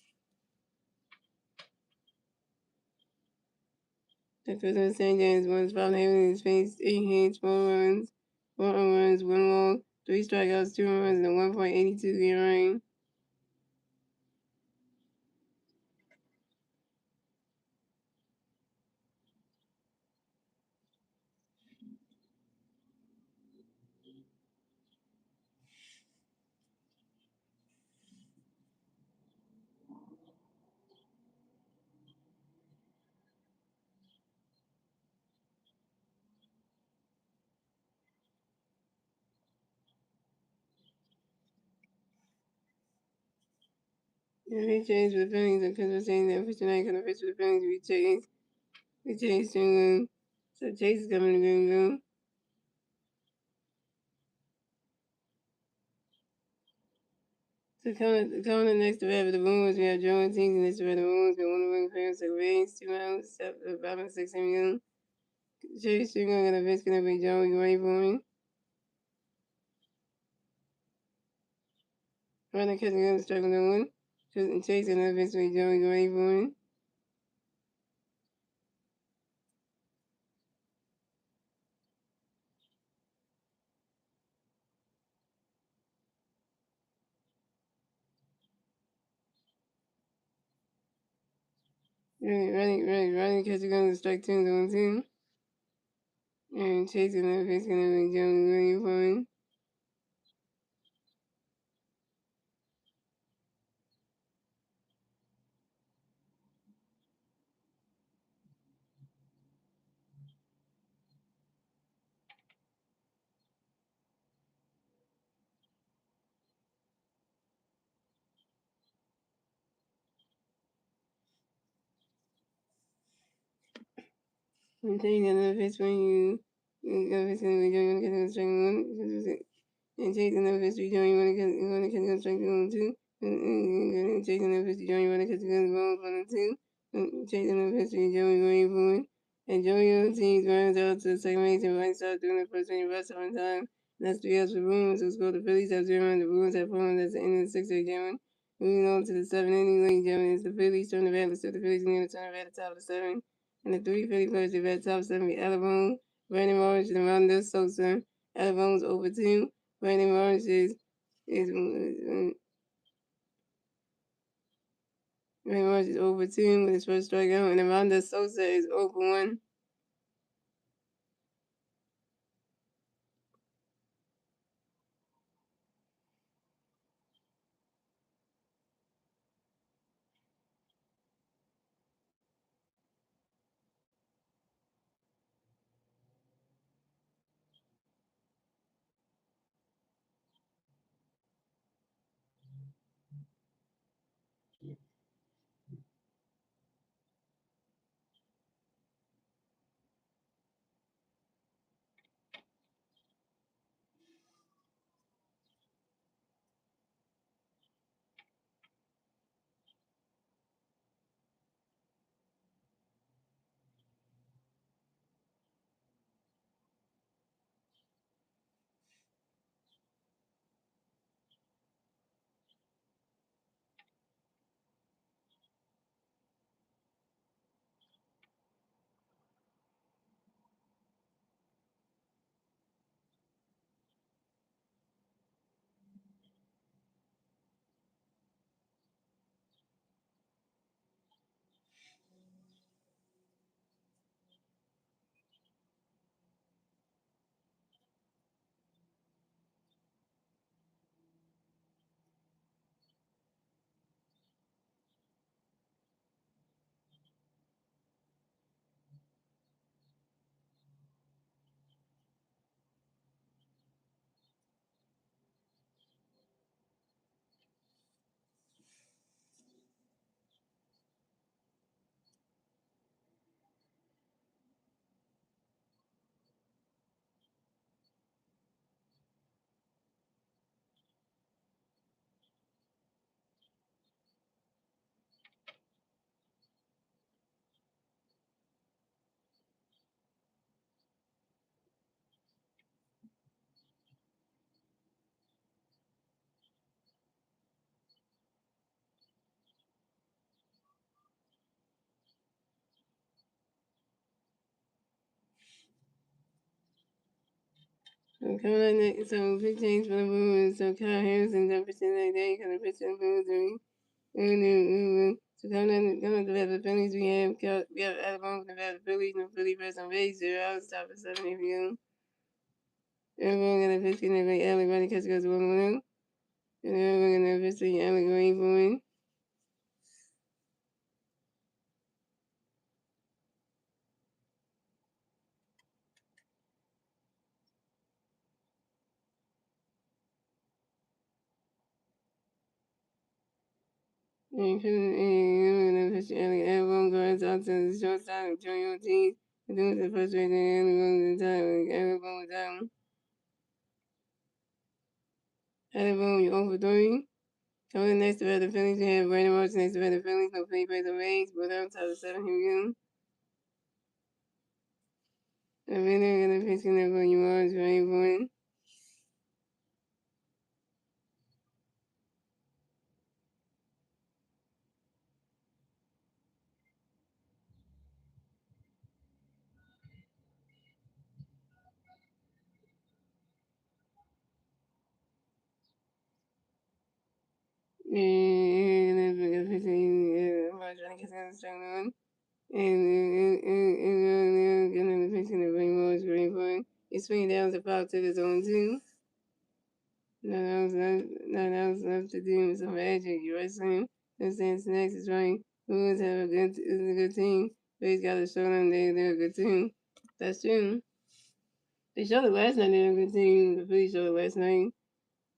The Christmas St. James won 5 in his face, 8 hits, 4 runs, 4 runs, 1 walk, 3 strikeouts, 2 runs, and a 1.82 ERA. We changed with the Phillies and Christmas St. James pitching night gonna pitch with the Phillies. We changed to so Chase is coming to Greenville. So coming in next to bat for the Brewers, we have Joe and Teams next to bat the Brewers. We want to win clearance of Rays, 2 outs, 5 and 6 innings. Chase Stringer gonna pitch gonna be Joey Gray for me. Running catching gonna strike with the one. Chase gonna pitch with Joey Gray for me. Running catching gonna strike 2 and 1 2. And Chase gonna pitch gonna be Joey Gray for me. And Chase gonna pitch when you gonna pitch gonna be Joey gonna catch gonna strike 1. And Chase gonna pitch with Joey gonna catch gonna strike 2. And Chase gonna pitch with Joey gonna catch gonna ball 1 and 2. Chase gonna pitch with Joey Gray for me. And Joey on teams runs out to the second base and right side doing the first inning rest on time. That's 3 outs for Bruins. Who scored the Phillies have 0 and the Bruins have 4 runs. That's the end of the 6th inning. Moving on to the 7th inning, ladies and gentlemen, it's the Phillies turn the bat. Let's see the Phillies near the turn the bat at the top of the 7th. And the 3 Philly players at the top 7 be Alabama, Brandon Morris, and Ronda Sosa. Alabama's over 2. Brandon Morris is Brandon Morris is over 2 with his first strikeout, and Ronda Sosa is over 1. So coming up next, so big change for the Brewers. So Kyle Harrison done pitching that day because the pitching the Brewers. So coming up to bat the Phillies, we have Alabama to bat the Phillies. No Philly first on base. 0 outs, top of 7 if you. Everyone gonna pitch in every everybody catch goes 1-1. And everyone gonna pitch the Alec Rainbow. Everyone goes out to the shortstop, Joey Ortiz. Doing the first rate, and everyone time. Everyone was down. Everyone, you over 3. Coming next to the Phillies, we have Brandon Marsh next to the Phillies. No play by the Rays, but on top of 7 here. And then they're gonna pitch in there for you Mars, very important. And then we're gonna pitch in Mars, trying to get some strong on. And they're gonna pitch in there for you Mars, very important. He's swinging down the foul to the zone 2. That was left to do with some magic. You wrestling. This next is right. Who's have is a good team. But he's got to show them they're a good team. That's true. They showed it last night they're a good team. The Phillies showed it last night.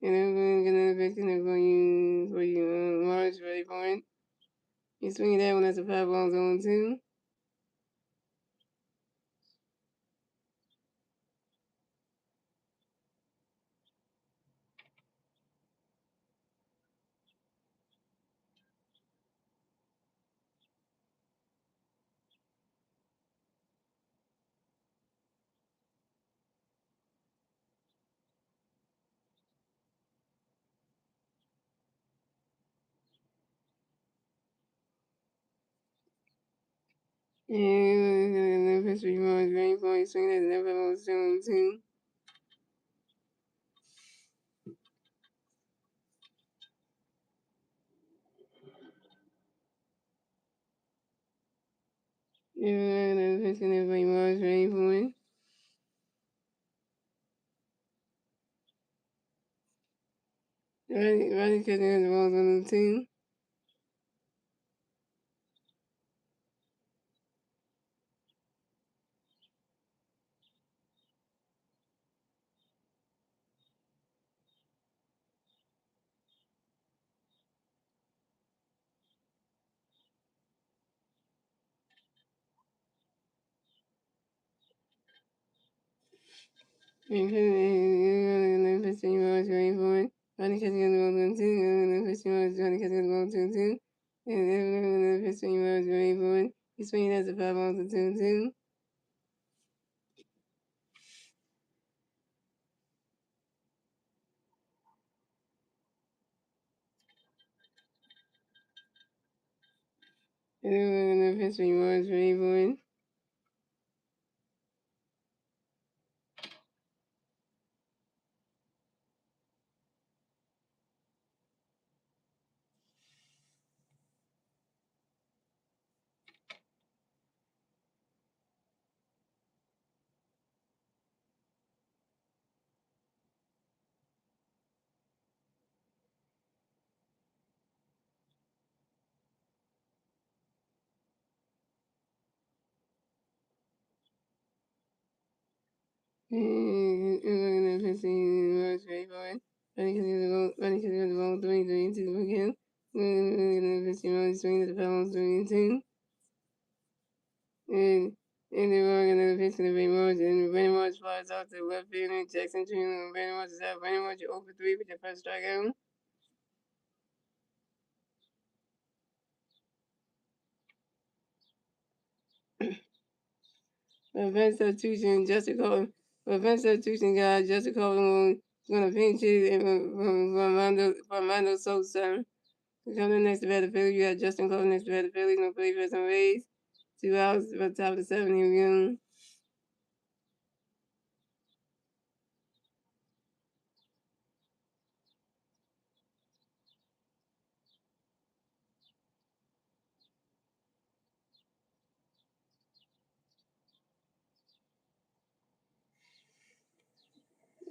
And everyone's gonna pick it for you, March, ready for it. He's swinging that one as a 5 ball zone 2. And gonna pitch for you, March, ready for it. Swinging that as a 5 ball zone 2. And pitching it for you, March, ready for it. Roddy catching the balls on the 2. And then pitching March, ready for it. Roddy catching the balls on 2. And then pitching March, Roddy catching the ball 2-2. And then pitching March, ready for it. He's swinging as a 5 ball to 2-2. And then pitching March, ready for it. And then pitching March, ready for it. Roddy catching the ball 3-2 again. And then pitching March, swinging as a 5 ball 3-2. And they were going to pitch to the Brandon Marsh, and Brandon Marsh flies out to the left field, and Jackson Jr. and Brandon Marsh is out. Brandon Marsh, you're 0-3 with your first strikeout. Event substitution, event substitution guy, Justin Colton is going to pinch it from Mando Sosa. Coming next to bat the Phillies, you got Justin Colton next to bat the Phillies, no play for some Rays. 2 outs for the top of the 7th inning.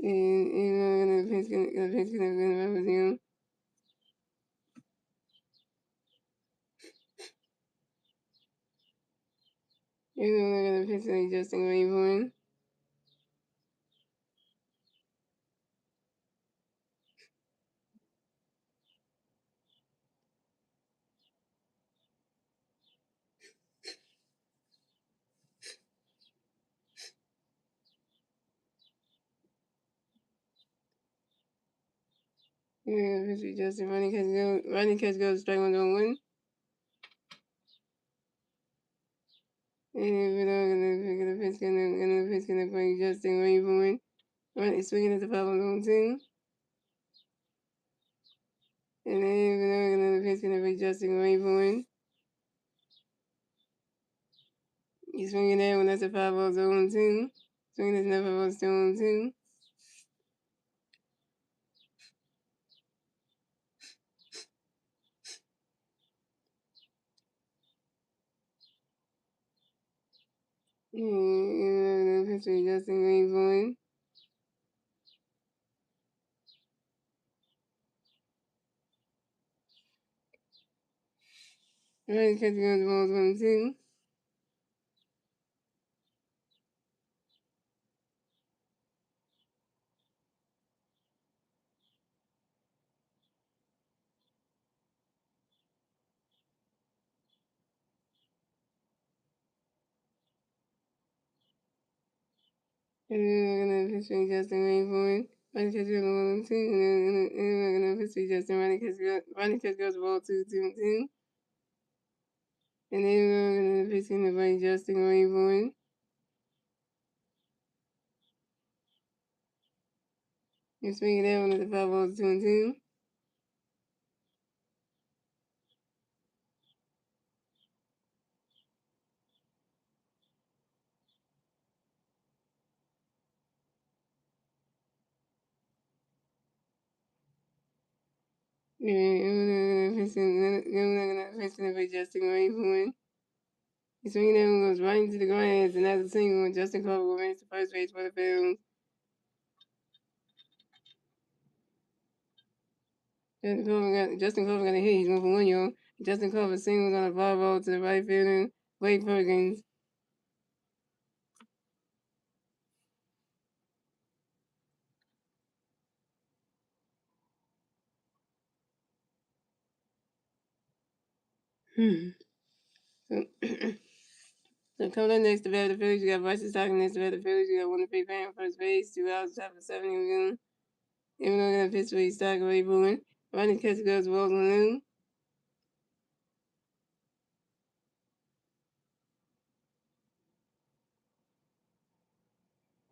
and the Pence gonna represent him. Even though they're gonna Pence like Justin Rayburn. Yeah, Pence with Justin running catch goes strike one don't win. And even though gonna Pence gonna play Justin Rayburn. Run swinging at the foul zone too. And then even though the Pence gonna play Justin Rayburn. He's swinging there when that's a 5-0 zone too. Swinging is never was zone too. And pitch with Justin Rayburn. Right, catching on the balls 1-2. And then we're gonna pitch with Justin Rayburn. Running catch goes ball 1-2. And then we're gonna pitch with Justin running catch goes ball 2-2. And then we're gonna pitch in the right Justin Rayburn. You're swinging that one at the 5-0 2-2. And then we're gonna pitch in the right Justin Rayburn. He's swinging that one goes right into the grass, and that's a single. And Justin Culver will race to first base for the Phillies. Justin Culver got a hit. He's 1-for-1, y'all. Justin Culver singles on a fly ball to the right fielder, Blake Perkins. So, so coming up next to bat the Phillies, you got Bryce talking next to bat the Phillies. You got one to pick fan first base, 2 outs, top of 7 again. Even though they're gonna pitch for his stock away booing. Running catch goes Wells Lanoon.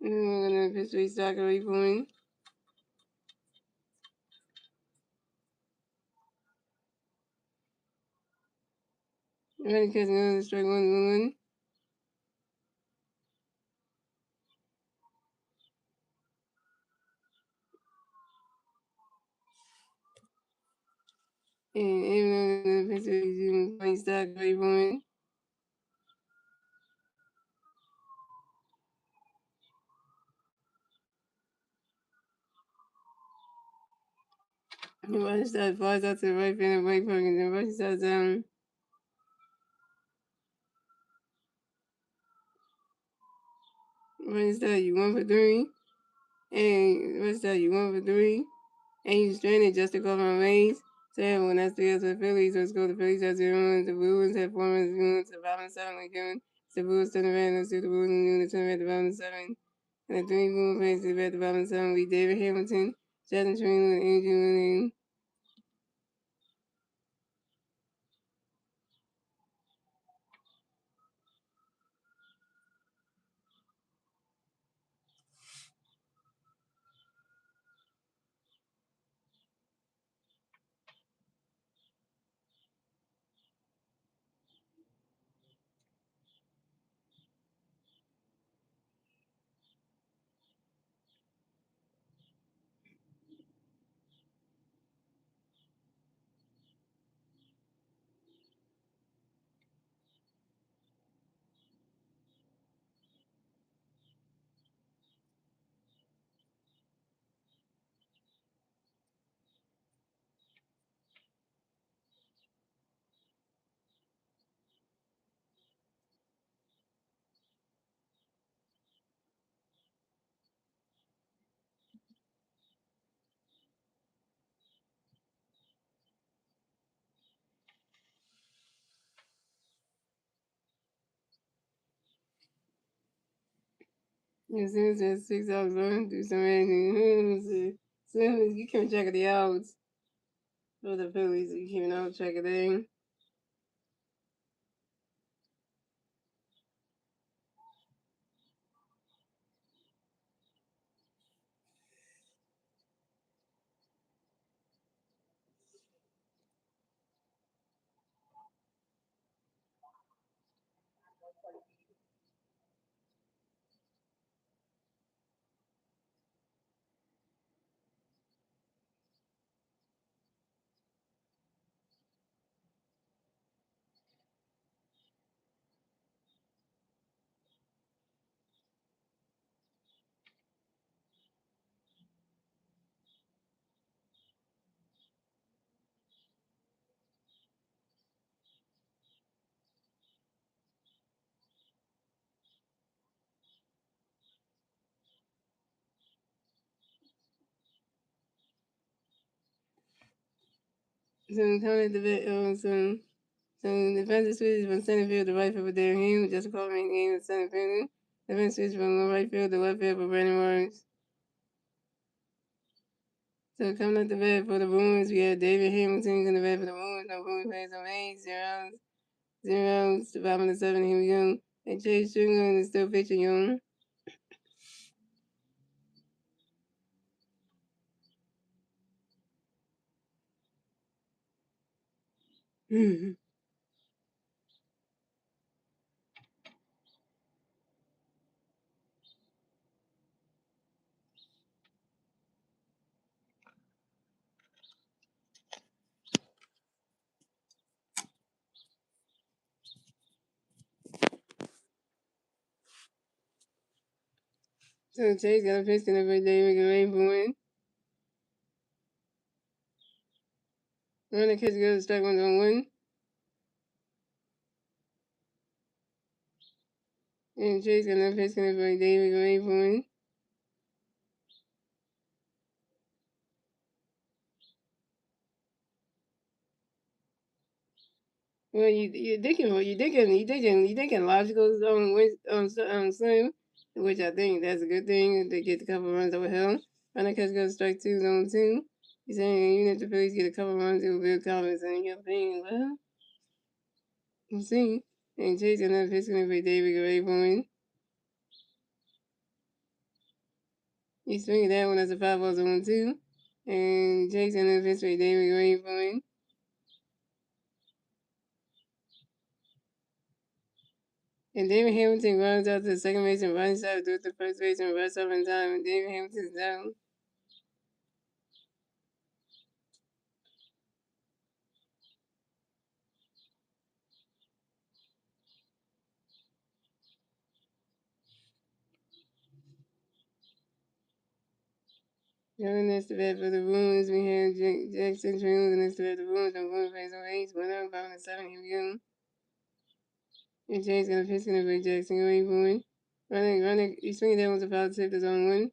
And we're gonna pitch for his stock away booing. Running catch goes strike 1-1. And even though they're gonna pitch for his stock away booing. And Bryce flies out to the right fielder, Blake Perkins. And Bryce Bryce you 1-for-3. And Bryce you 1-for-3. And you stranded just to cover on raise. So when that's the other Phillies, let's go. The Phillies have 0 runs. The Brewers have 4 runs. Units the bottom 7 again. The Brewers turn around. Let's do the Brewers and units turn at the bottom 7. And the 3 Brewers plays at the bottom 7 will be David Hamilton, Justin Trina, and Andrew Williams. As soon as that 6 hours run, do some anything. As soon as you keep track of the outs for the Phillies, you keep no track of them. So coming at the vet, so the defensive switch from center field to right field for Darren Hughes, just a call main game in center field. Defensive switch from right field to left field for Brandon Morris. So coming at the vet for the Bruins, we had David Hamilton in the vet for the Bruins. No Bruins plays on 8 0 to 5-7. Here we go. And Chase Strickland is still pitching young. So Chase got a pitch in every day, making a rain for win. Running catch goes strike one on one. And Chase got a pitch in every day, making a rain for win. Well, you thinking logical swing, which I think that's a good thing to get a couple runs over Hill. Running catch goes strike two, zone two. He's saying even if the Phillies get a couple runs, it will build confidence in your opinion. Well, we'll see. And Chase got another pitch in every day, making a rain for win. He's swinging that one as a 5-0 zone two. And Chase got another pitch every day, making a rain for win. And David Hamilton runs out to the second base and runs out to the first base and runs up in time. And David Hamilton's down. Next to bat for the Bruins, we have Jackson Jones. Next to bat the Bruins, and Bruins plays on 8, 1-5-7. Here we go. And James got a pitch in the Jackson going for one. Running, he's swinging that one's a foul tip, that's on one.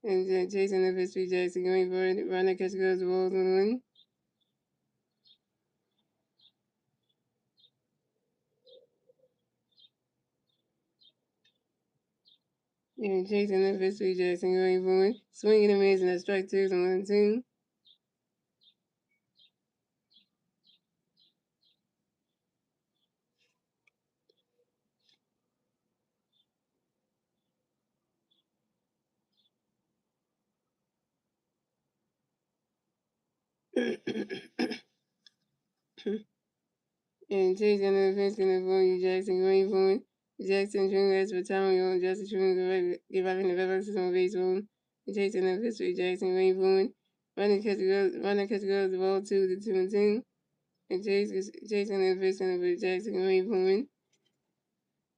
And Jason the pitch to Jackson going for it. Running catch goes the balls on one. And Jason the pitch to Jackson going for one. Swinging and missing, that's strike two on 1-2. And Chase got another pitch in the phone. Jackson going for it. Jackson Jr. has for time on Jackson Jr. give out in the reverses on base one. And Chase got another pitch to Jackson going for it. Running catch goes the ball to the 2-2. And Chase got another pitch in the Jackson going for it.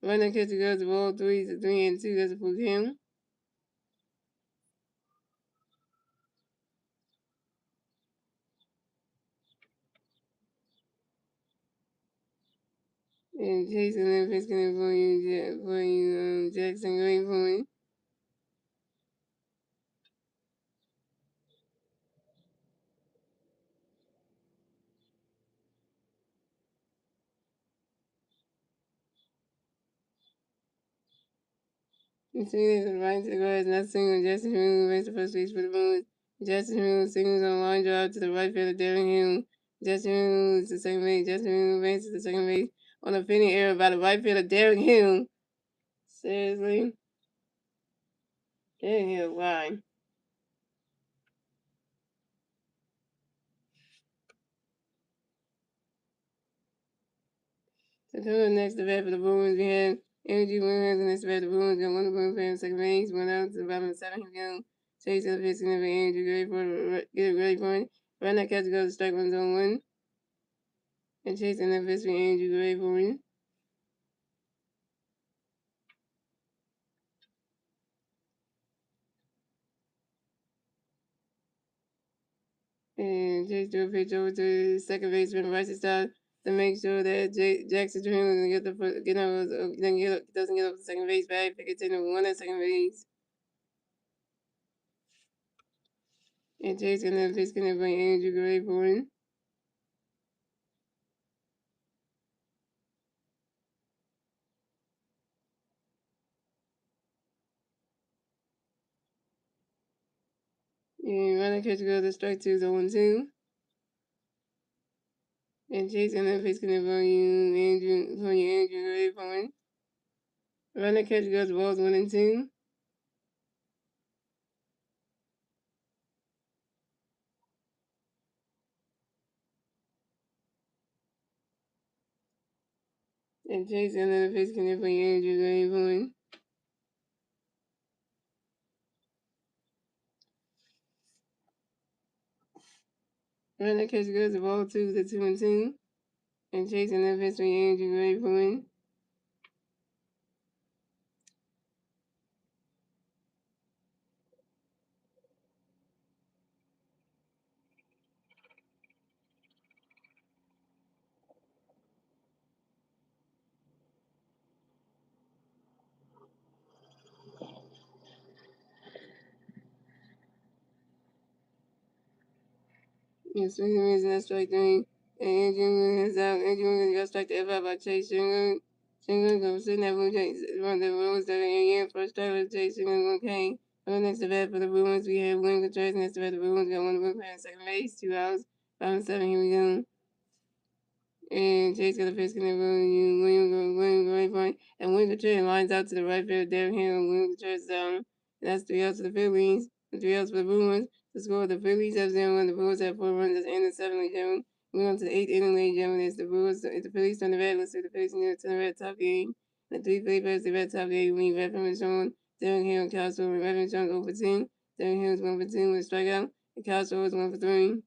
Running catch goes the ball 3-2. That's a full count. And Chase got another pitch in for you, Jackson going for it. The singles on the right to the guard is not single. Justin Hill makes the first base for the Brewers. Justin Hill singles on a line drive to the right fielder Darren Hill. Justin Hill is the second base. Justin Hill advances the second base on a fending error by the right fielder Darren Hill. Seriously? Darren Hill, why? So coming up next, the bat for the Brewers, we have Energy Williams, and next the bat for the Brewers, got one Brewers fan second base, one out to the bottom of the seventh, he go. Chase up his significant Andrew ready for get ready for it. Run that catch goes to strike one zone one. And Chase and the fist for Andrew ready for it. And Chase threw a pitch over to the second baseman right side to make sure that Jackson Jr. doesn't get doesn't get up to second base back. They continue to one at second base. And Chase and the fist gonna bring Andrew ready for it. And run that catch goes to strike two, 0-2. And Chase and the fist gonna bring Andrew ready for it. Run that catch goes to balls 1-2. And Chase and the fist gonna bring Andrew ready for it. Run that catch goes to ball two to 2-2. And Chase and the fist bring Andrew ready for it. And swinging is not strike three. And Andrew is out. Andrew got strike to F5 by Chase Shingle. Shingle goes sitting at Blue Jays. One of the Brewers that are in first strike with Chase Shingle. Okay. On the next to bat for the Bruins, we have William Contreras. Next to bat, the Bruins got one Brewers playing second base, 2 outs, 5-7. Here we go. And Chase got a pitch in the room. William going for it. And William Contreras lines out to the right field. Derek Hill. William Contreras down. And that's 3 outs for the Phillies. And 3 outs for the Bruins. The score, the Phillies have 0-1. The Brewers have 4 runs. That's the end of the 7th, ladies and gentlemen. Moving on to the 8th inning, ladies and gentlemen. It's the Phillies turn the red. Let's see the Phillies turn the red top game. The 3 Philly players, the red top game. We red from Sean. Derek Hill and Kyle Stewart. Red from Sean 0 for 10. Derek Hill is 1 for 10 with a strikeout. And Kyle Stewart is 1 for 3.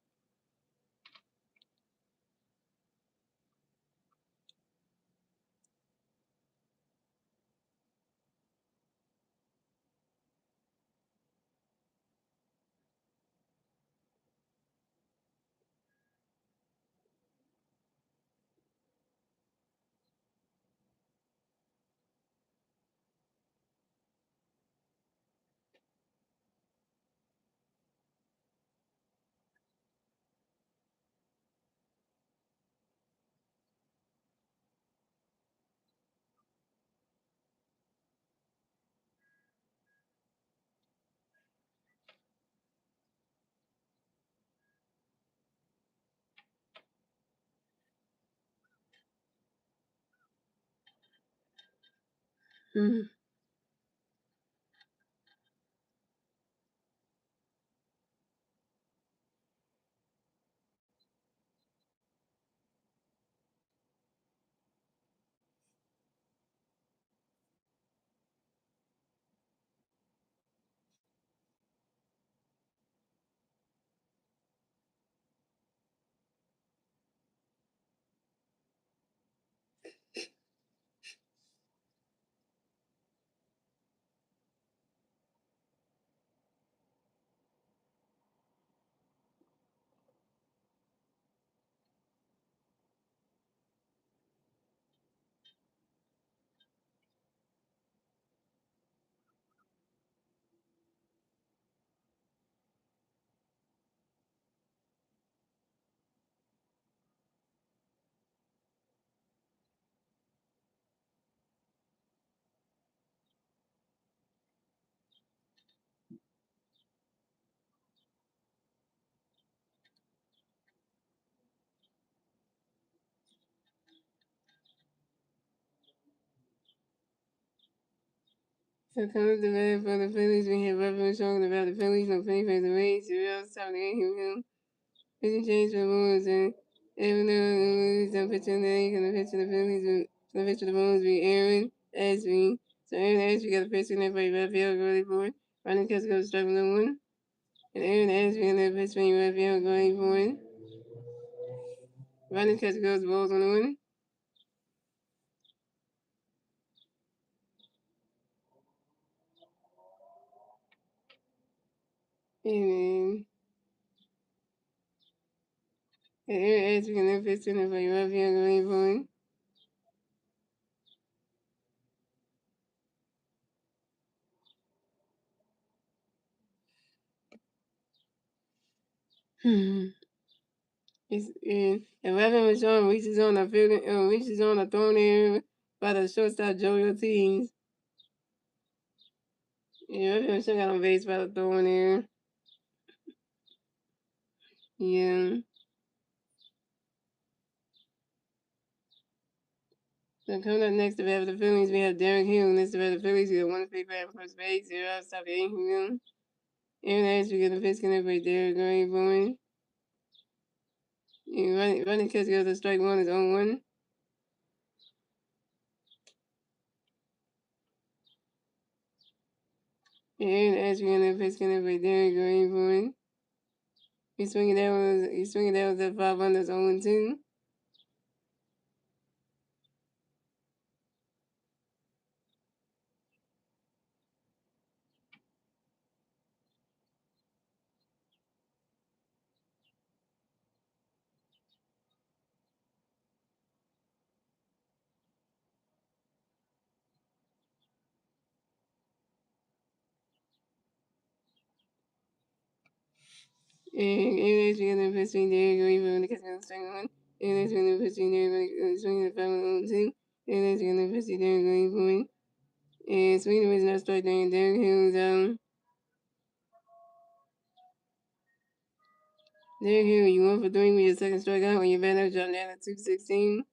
Mm-hmm. So coming to bat for the Phillies, we have reference talking about the Phillies on Philly fans away. So we also talking to him. Pitching change for the Brewers and even though the pitching the pitch of the Phillies, the pitch of the Brewers be Aaron Ashby. So Aaron Ashby got a pitch in there for left field, really for it. Running catch goes strike number one. And Aaron Ashby in there pitch for left field, going for it. Running catch goes balls on the one. And Aaron Ashby in there pitch in there for left field, going for it. It's and 11 Michon reaches on a thrown area by the shortstop Joey Ortiz. Yeah, Michon got on base by the throwing area. Yeah. So coming up next to bat for the Phillies, we have Derek Hill. Next to bat for the Phillies, we got one free bat first base, 0 outside the infield. Aaron Ashby get the pitch connect by Derek Gray Bowen. Running catch goes to strike one is on one. Aaron Ashby getting the pitch connect by Derek Gray Bowen. He's swinging down with that 5 under 0 2. And Aaron Ashby getting the pitch swing Derek Gray Bowen to catch the strike one. Aaron Ashby getting the pitch swing Derek swinging the 5 under 0 2. Aaron Ashby getting the pitch to Derek Gray Bowen. And swinging the pitch not strike down Derek Hill's Derek Hill, you 1 for 3 with your second strikeout when your batter dropped down to 216.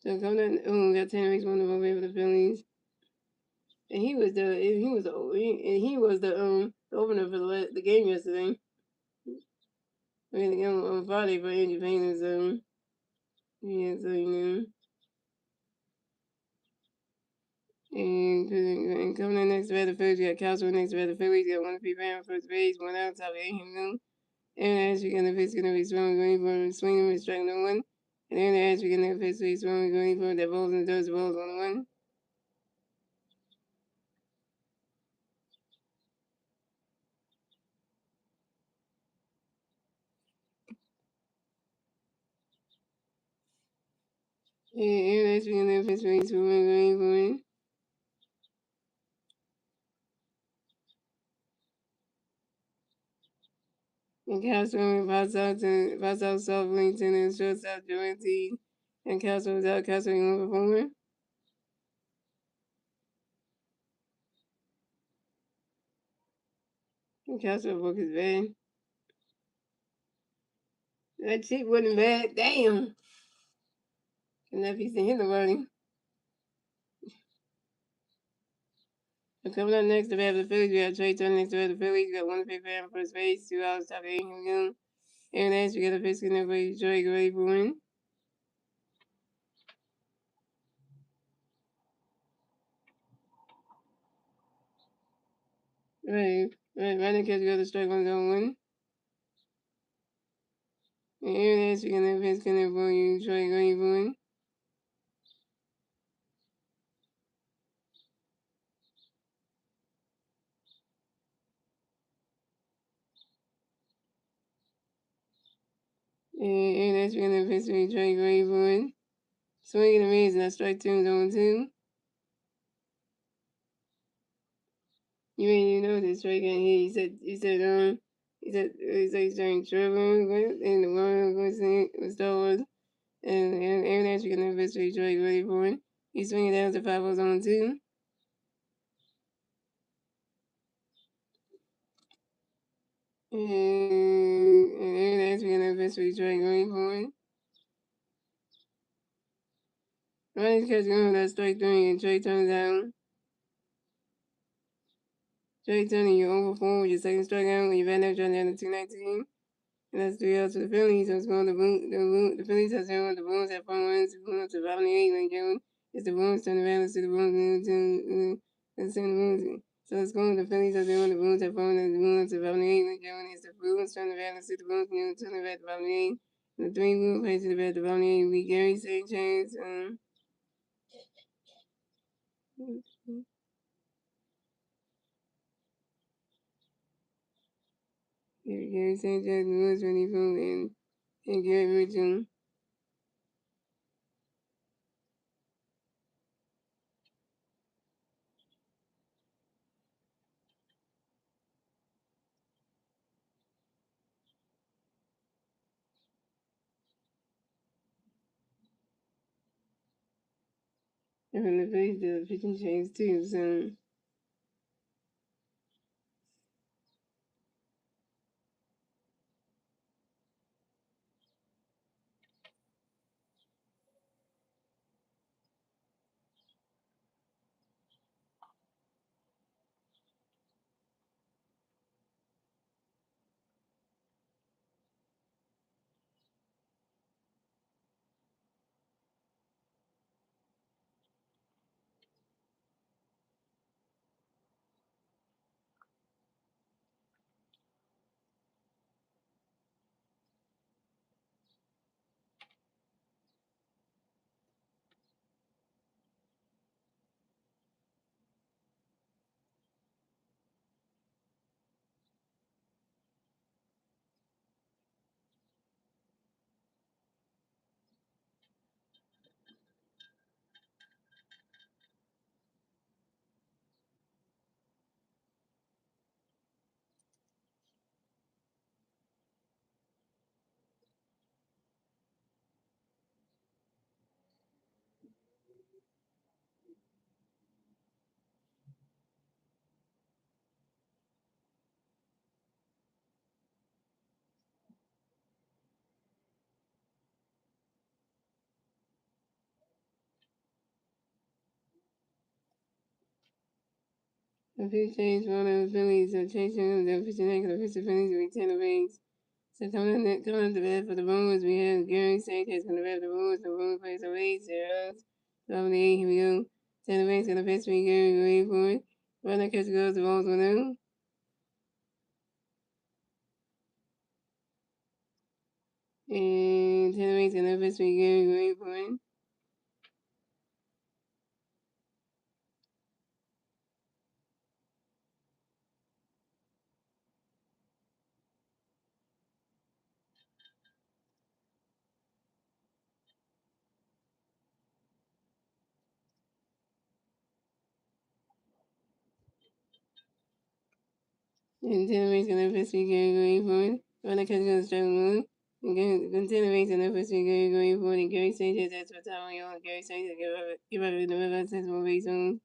So coming in, got 10 weeks, 1 to vote for the Phillies. And he was the opener for the game yesterday. We had the game on Friday for Andrew Payne. So yeah, so you know. And coming in next to bat the Phillies, you got Castro next to bat the Phillies. You got 1 free bat first base, 1 out, top of 8 him. Aaron Ashby getting the pitch, gonna be swinging, going for swinging with strike number 1. And Aaron Ashby getting the pitch, swinging, going for that balls and those balls on the 1. Aaron Ashby getting the pitch, swinging, going for it. And Castro pass out South Linton and shortstop Joanty. And Castro was out. Castro, you want to perform? And Castro broke his bad. That shit wasn't bad. Damn. And that piece of hit nobody. So coming up next to bat the Phillies, we got Trey Turner next to bat the Phillies. We got 1 free fan first base, 2 outs, top of 8 him. Aaron Ashby got a pitch connect for Detroit Gray for win. Right. Running catch got the strike one on 1. And Aaron Ashby got a pitch connect for Detroit Gray for win. And Ashby got a pitch for Detroit Gray for win. Swinging and miss, and that strike 2 is on 2. You ain't even know this strike got hit. He said he's starting trouble, and the one was Star Wars. And Aaron Ashby got a pitch for Detroit Gray for win. He's swinging down to 5 on 2. And Aaron Ashby got a pitch for Detroit Gray for win. Running catch going, that's strike three, and Trey turns down. Trey turning, you're over four with your second strikeout, and you've had no down to 219. And that's 3 outs for the Phillies. So it's going the Phillies have 0, the Brewers have 4 runs, the Brewers have 5 when June. It's the Brewers turning around to the Brewers to the Brewers. So it's going the Phillies have 0, the Brewers have 4 runs, the Brewers have 5 when June. It's the Brewers turning around to the Brewers turning around to 5. The three Brewers play to the bat to 5. We Gary Sanchez. Gary Sanchez, Lewis Renifro, and Garrett Mitchell. And from the Phillies, the pitching change too. So the pitch change one of the Phillies are chasing the pitching neck of the pitch Phillies with 10 of eight. So coming up the bat for the Brewers, we have Gary Sanchez going to bat the Brewers. The Brewers plays of 8, 0. 8, here we go. 10 of 8 going to pitch me, Gary, waiting for it. Runner catch goes, the balls 1 And 10 of 8 going to pitch me, Gary, waiting for it. And 10 of 8 going to pitch me, Gary, waiting for it. Runner catch goes, strike 1. And 10 of 8 going to pitch me, Gary, waiting for it. And Gary Sanchez, that's what time on. Gary Sanchez, give up the river, says more base on.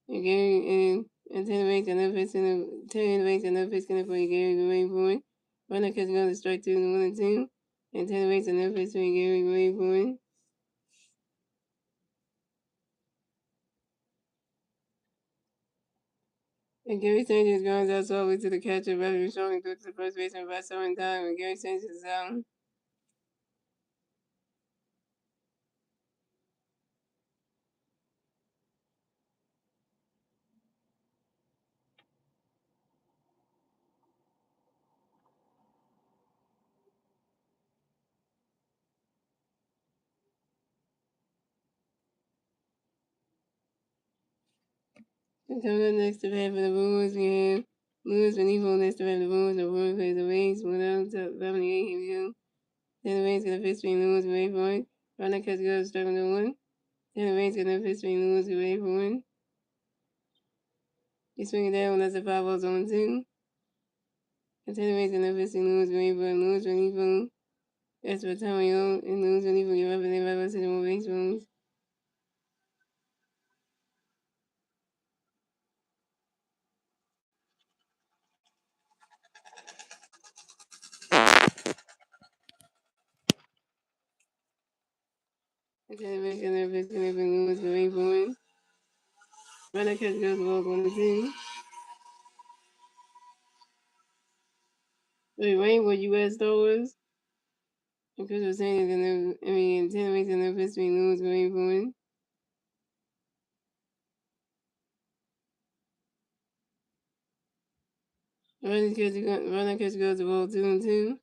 Gary and 10 rates and up in the 10 rates and up is gonna play Gary Ray Boy. Runner catch going to strike 2 and 1 and 2. And 10 rates and up is for Gary Ray Boy. And Gary Sanchez grounds out slowly to the catcher, rather showing through to the first baseman by 7 times. And Gary Sanchez is out. And coming up next to bat for the Brewers, we have Lewis Renifro next to bat for the Brewers. The Brewers plays the Rays. 1 out to 78. Here we go. 10 rates gonna pitch between Lewis and Ray Boy. Runner catch goes, strike 1. 10 rates gonna pitch between Lewis and Ray Boy. He's swinging down, that's a 5 balls on 2. Continuation of his Lewis Rainbow and Lewis Rainbow. That's what Tommy and Lewis Rainbow give up and they have us in more baseballs. And then the other pitch can have been Lewis going for one. Runner catch goes the ball 1-2. Wait, Wayne, what U.S. Star Wars? And Chris was saying he's gonna, I mean, 10 weeks in the pitch between Lewis going for one. Runner catch goes the ball 2-2.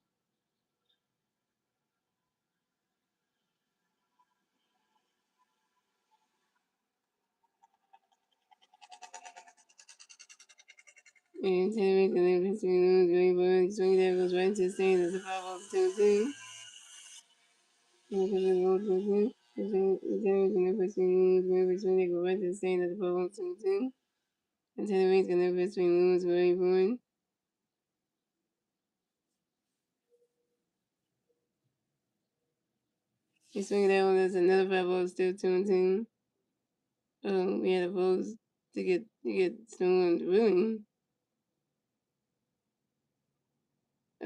And 10 weeks in the pitch between Lewis going for one. Swing that goes right into the stand as a 5-2-2. And because of the ball 2-2. And 10 weeks in the pitch between Lewis going for one. They go right to the stand as a 5-2-2. And 10 weeks in the pitch between Lewis going for one. He swing that one as another 5-0, still 2-2. We had a vote to get Stone really.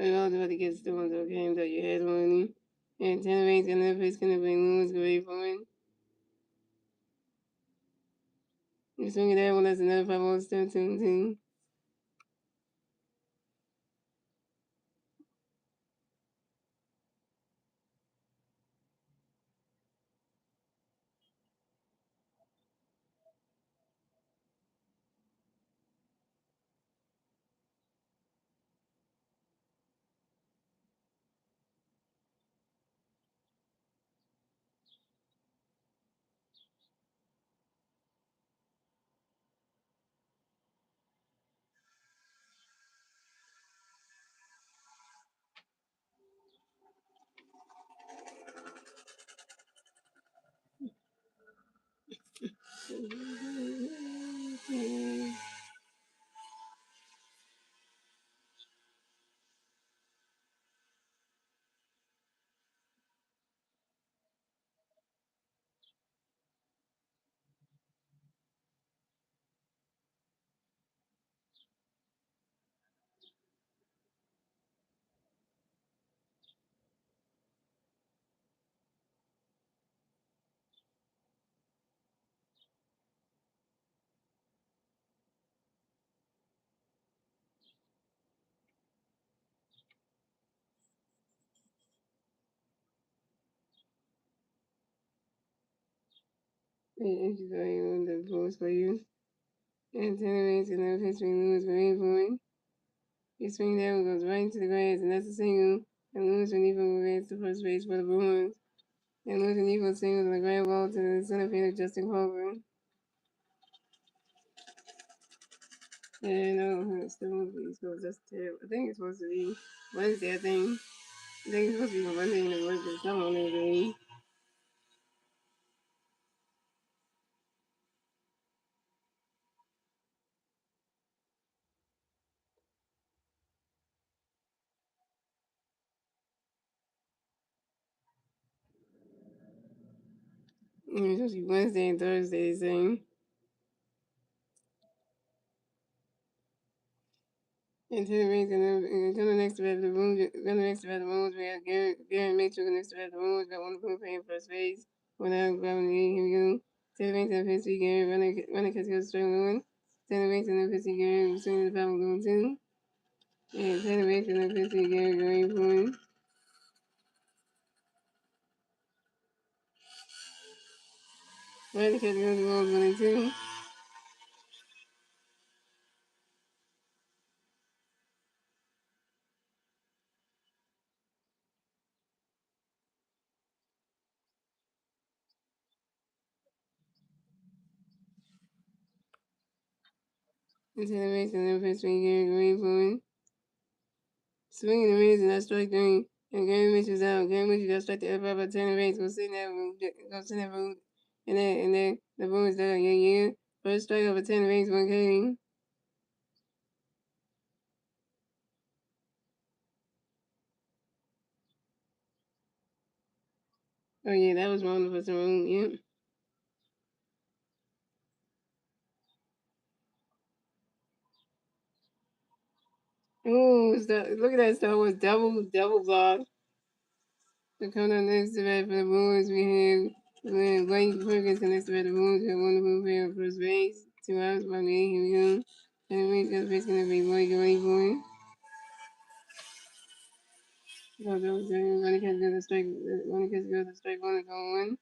I was about to get Stone's okay, that you had one. And 10 rings and then face gonna bring Lewis great for it. You swing that one as another 5-0, still 2-2. Thank you very much, the votes for you. And 10 rings and then face bring Lewis great for it. You swing that one goes right into the grass, and that's a single. And Lewis and Evo will advance to first base for the Brewers. And Lewis and Evo singles on the ground ball to the center fielder Justin Culver. Yeah, no, it's still movies, so just terrible. I think it's supposed to be Wednesday, I think it's supposed to be Monday in the work, but some on there, baby. It's supposed to be Wednesday and Thursday, saying. Until the rains and until the next about the rooms, until the next about the rooms, we have Gary Mitchell, the next about the rooms, got one of them playing first base. Without grabbing the here we go. Till the rains and 50 Gary, running because he was struggling. Till the rains and 50 Gary, swinging the foul going too. And till the rains and 50 Gary, going for him. Running because he was running too. Until the rains and 50 Gary, going for him. Swinging the rings and I strike three. And Gary Mitchell's out. Gary Mitchell got struck the F out by 10 rings. Go sit in that room. Go sit in that room. And then the room is there. Yeah. First strike over 10 rings, 1K. Oh, yeah, that was wrong for some room. Yep. Oh, look at that Star Wars double block. To come down next to that for the Brewers, we have Waiting for against the next red moon to a wonderful pair of first base. 2 hours by me, here we go. And the week of it's gonna be waiting for him. So those running catch go to strike one and go one.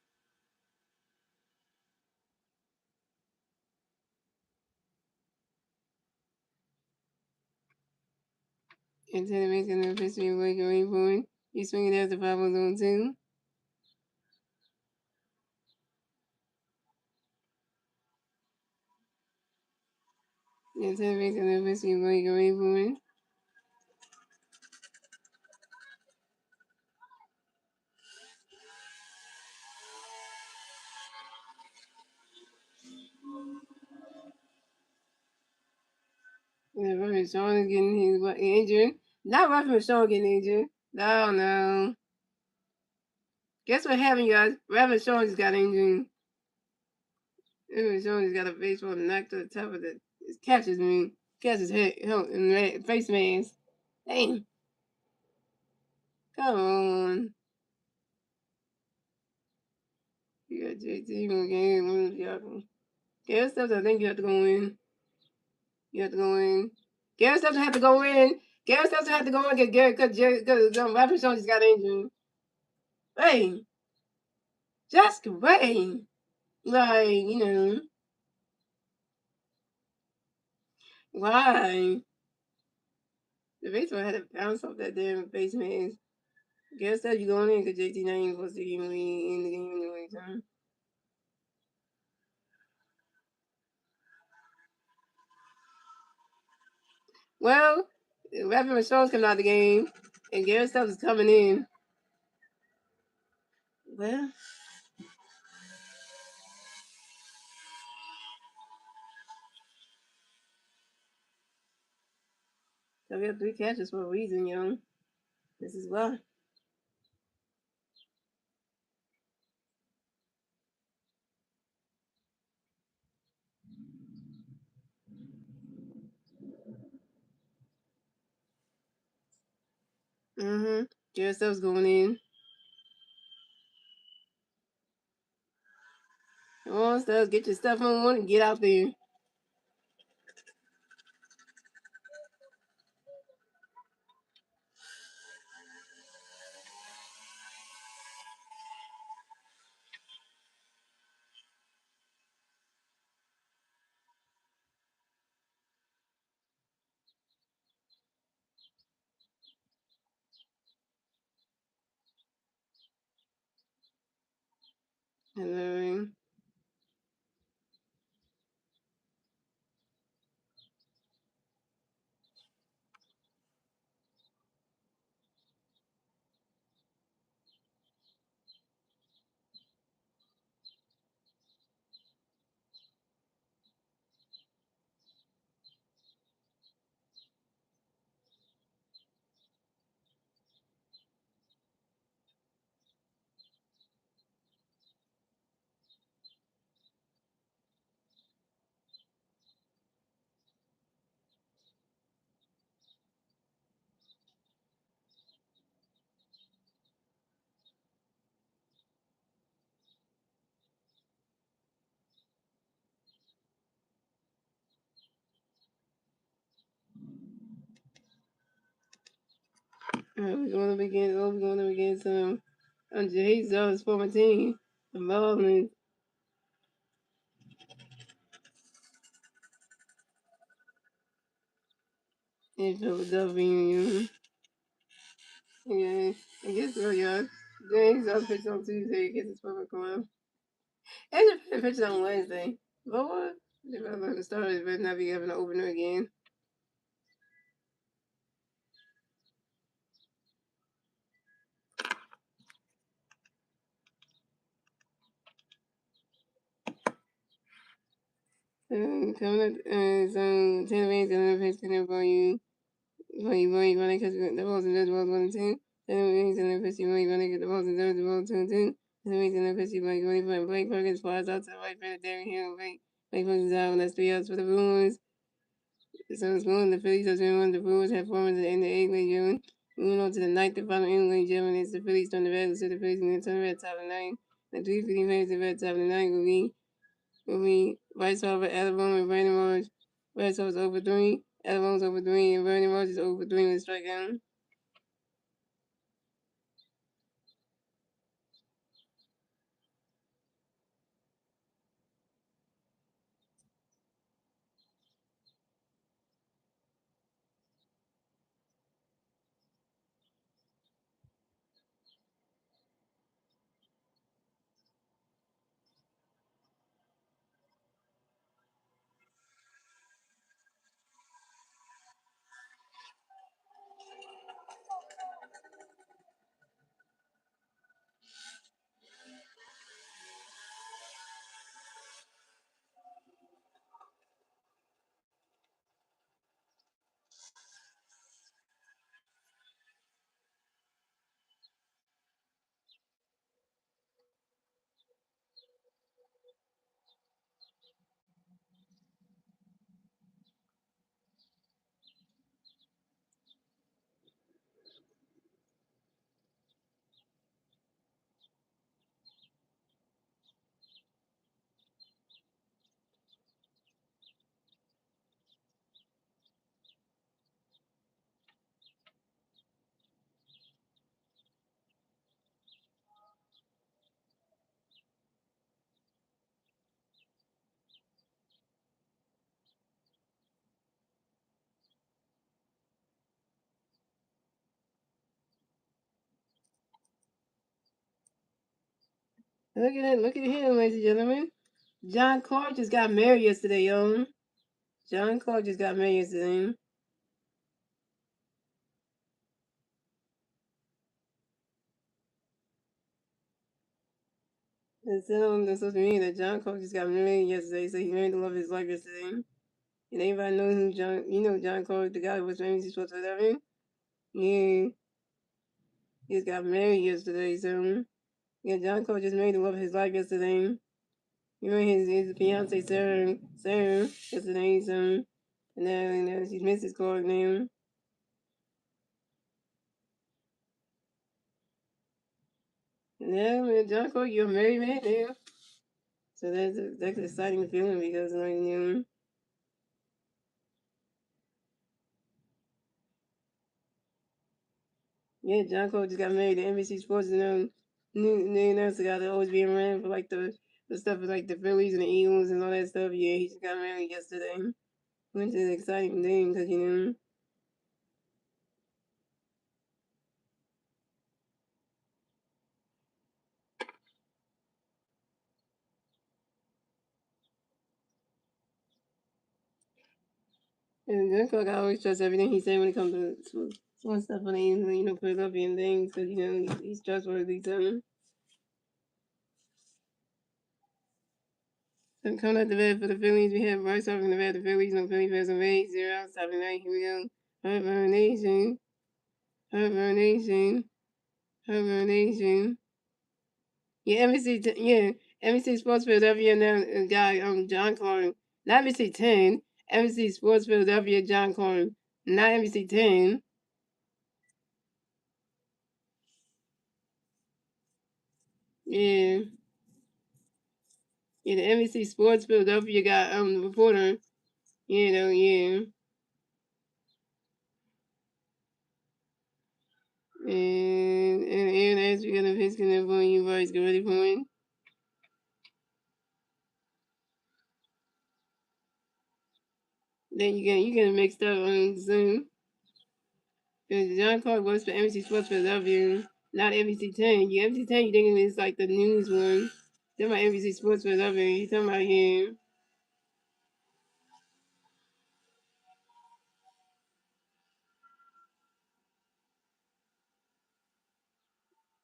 And ten makes an officially waiting for him. He's swinging out the 5 on 2. And ten makes an officially waiting for him. Ruffin Sean is getting his injured. Not Ruffin Sean getting injured. Oh no. Guess what happened, guys? Ruffin Sean just got injured. Ruffin Sean just got a baseball knocked to the top of the catches head and face mask. Dang. Come on. You got JT on the game. Garrett Stubbs, I think you have to go in. Garrett Stubbs have to go in. Because Ruffin Sean just got injured. Hey. Just wait. Like, why? The baseball had to bounce off that damn face mask. Guess that you going in because JT not even supposed to even be in the game anyway, huh? Well, Rapper Michelle's coming out of the game, and Garrett Stubbs is coming in. Well, so we have 3 catches for a reason, young. This is why. Garrett Stubbs going in. Come on, Stubbs, get your stuff on and get out there. Hello. We're going up against Jesus' former team, the Marlins. In Philadelphia. Yeah, I guess so, yeah. James I'll pitch on Tuesday against his former club. And the pitch on Wednesday. But what? If I learn the starters, better not be having an opener again. Coming up, so 10 minutes and then pitch to for you. For you, running because the balls and the balls 1 and 2. 10 minutes and then pitch you, running get the balls and the balls 2 and 2. 10 minutes and then pitch you, running for Blake Perkins flies out to the right for Darren Hill. Blake Perkins out, and that's 3 outs for the Brewers. So it's going the Phillies are 2-1. The Brewers have formed in the 8th grade June. Moving on to the 9th and final inning, June. It's the Phillies turn the red, so the Phillies in the turn red top of 9. At 3:50 minutes of red top tonight will be White Sox over Alabama and Brandon Marsh. Red Sox over 3. Alabama's over 3 and Brandon Marsh is over 3 with a strikeout. Look at him, ladies and gentlemen. John Clark just got married yesterday, yo. John Clark just got married yesterday. It's on the social media that John Clark just got married yesterday, so he married the love of his life yesterday. And anybody knows who John Clark, the guy who was famous, he's supposed to have him? Yeah, he just got married yesterday, so yeah, John Clark just married the love of his life yesterday. He married his fiance Sarah yesterday, so and now she's Mrs. Clark now. And now, man, John Clark, you're a married man now. So that's an exciting feeling because yeah, John Cole just got married to NBC Sports and new announcer got to always be around for like the stuff with like the Phillies and the Eagles and all that stuff. Yeah, he just got married yesterday. Which is an exciting thing because and John Cole, I always trust everything he said when it comes to sports stuff on the Philadelphia and things because he's trustworthy. So coming out the bed for the Phillies, we have Bryce off in the bed. The Phillies, no Philly fans of 8-0 outside tonight. Here we go. Hurt Nation. Hurt Nation. Hurt Nation. Yeah, NBC Sports Philadelphia now guy John Corn. Not NBC 10. NBC Sports Philadelphia John Corn. Not NBC 10. Yeah. Yeah, the NBC Sports Philadelphia got the reporter. Yeah. And Aaron as we got a pitch connect for you boys get ready for it. Then you get mixed up on Zoom. John Clark works for NBC Sports Philadelphia, not NBC 10. You NBC 10, you thinking it's like the news one. Talking about NBC Sports Philadelphia. You talking about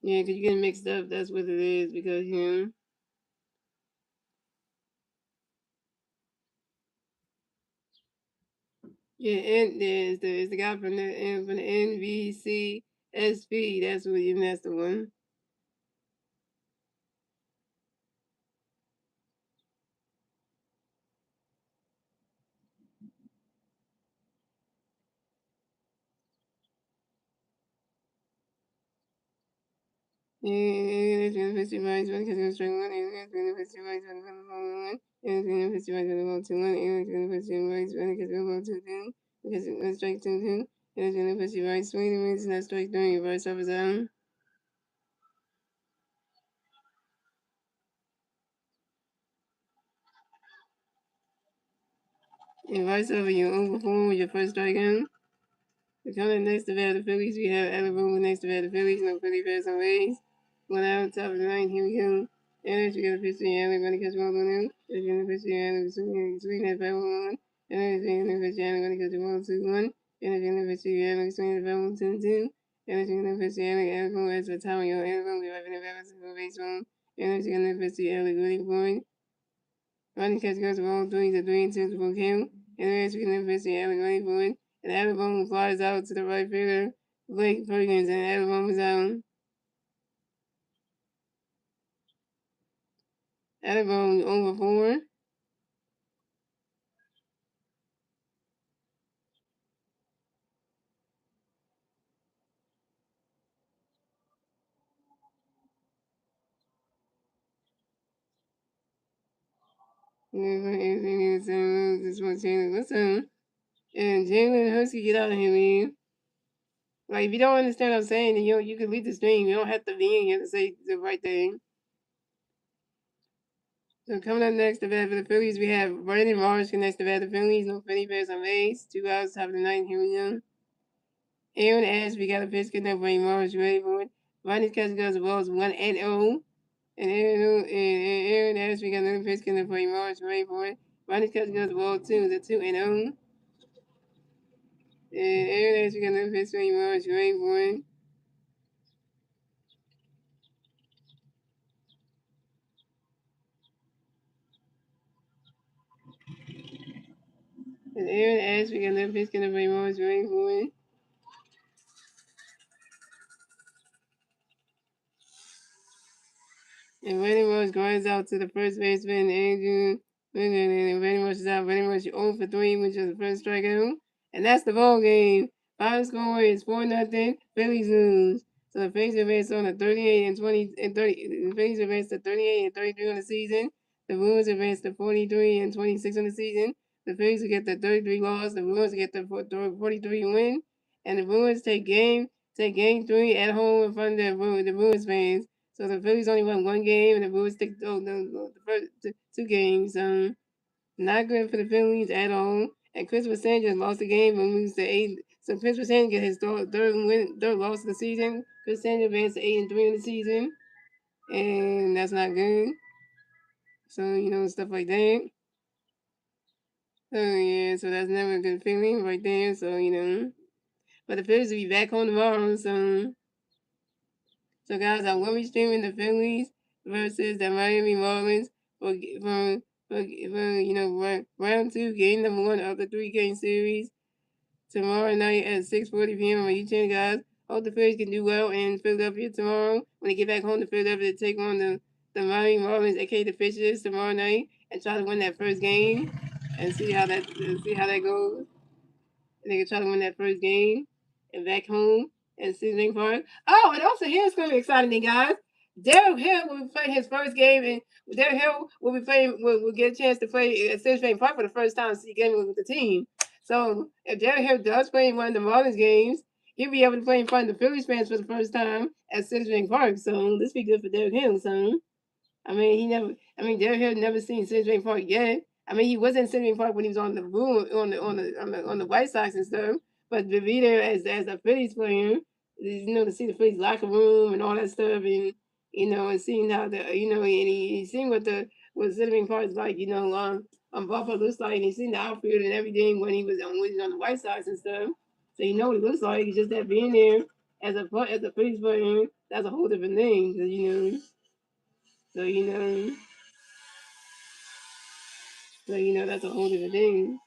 yeah, because you getting mixed up. That's what it is because yeah, and there's the guy from the NBCSP. That's what that's the one. It's going to festivize one because it's strong one. It's going to festivize one for the phone one. It's going to festivize one about 2-1. It's going to festivize one because we're about 2-2. Because it's strike 2-2. It's going to festivize 20 minutes and that's strike 3. Reverse up his own. And vice over your own before with your first strike in. The coming next to the Phillies, we have Alabama next to the Phillies, no Philly fans on ways. One out, top of the line, here we go. And we got a pitch to Allen, gonna catch ball on him. There's gonna pitch to Allen, swing that ball on. And there's gonna pitch to Allen, gonna catch the ball 2-1. And there's gonna pitch to Allen, swing the ball 2-2. And there's gonna pitch to Allen, Allen as for time, yo, Allen, we're having a balance for base one. And there's gonna pitch to Allen, good point. Running catch goes the ball 3-3 to full count. And there's gonna pitch to Allen, going for it. And Alabama flies out to the right fielder, Blake Perkins, and Alabama's out. Alabama over 4. This one, Jalen. Listen, and Jalen Hurts get out of here, man. Like, if you don't understand what I'm saying, then you can leave the stream. You don't have to be in here to say the right thing. So coming up next, the bat for the Phillies, we have Brandon Marsh next to bat the Phillies. No Philly fans on base. 2 outs, top of the ninth. Here we go. Aaron Ashby got a pitch getting up Brandon Marsh ready for it. Ronnie's catch goes the balls 1-0. And Aaron Ashby got another pitch getting up Brandon Marsh ready for it. Ronnie's catch goes the ball 2. The 2-0. And Aaron Ashby got another pitch Brandon Marsh ready for it. And Aaron Ashby got another pitch getting up Brandon Marsh ready for it. And Randy Moss grinds out to the first baseman, Andrew. And Randy Moss is out. Randy Moss 0 for 3, which is the first strikeout. And that's the ball game. Final score is 4-0. Phillies lose. So the Phillies advance on the 38 and 20 and 30. The Phillies advance to 38 and 33 on the season. The Brewers advance to 43 and 26 on the season. The Phillies will get the 33 loss. The Brewers will get the 43 win. And the Brewers take game 3 at home in front of the Brewers fans. So the Phillies only won 1 game, and the Brewers took the first 2 games. Not good for the Phillies at all. And Christopher Sanchez lost the game and moves to 8. So Christopher Sanchez get his third loss of the season. Chris Sanchez advanced to 8-3 in the season, and that's not good. So stuff like that. So yeah, so that's never a good feeling right there. So but the Phillies will be back home tomorrow. So guys, I will be streaming the Phillies versus the Miami Marlins for round 2, game number 1 of the 3-game series tomorrow night at 6:40 p.m. on my YouTube, guys. Hope the Phillies can do well in Philadelphia tomorrow when they get back home to Philadelphia to take on the Miami Marlins, aka the Fishes, tomorrow night, and try to win that first game and see how that goes. And they can try to win that first game and back home and Citizen Park. Oh, and also here's going to be exciting, guys. Daryl Hill will be playing his first game, and Daryl Hill will be playing. Will get a chance to play at Citizen Park for the first time since he came with the team. So if Daryl Hill does play in one of the Marlins games, he'll be able to play in front of the Phillies fans for the first time at Citizen Park. So this be good for Daryl Hill. So I mean, Derek Hill never seen Central Park yet. I mean, he was in Central Park when he was on the Blue on the White Sox and stuff. But to be there as a Phillies player, to see the Phillies locker room and all that stuff, and seeing how and he seen what Central Park is like, Buffalo looks like, and he seen the outfield and everything when he was on the White Sox and stuff. So you know what he looks like. It's just that being there as a Phillies player, that's a whole different thing, so that's a whole different thing.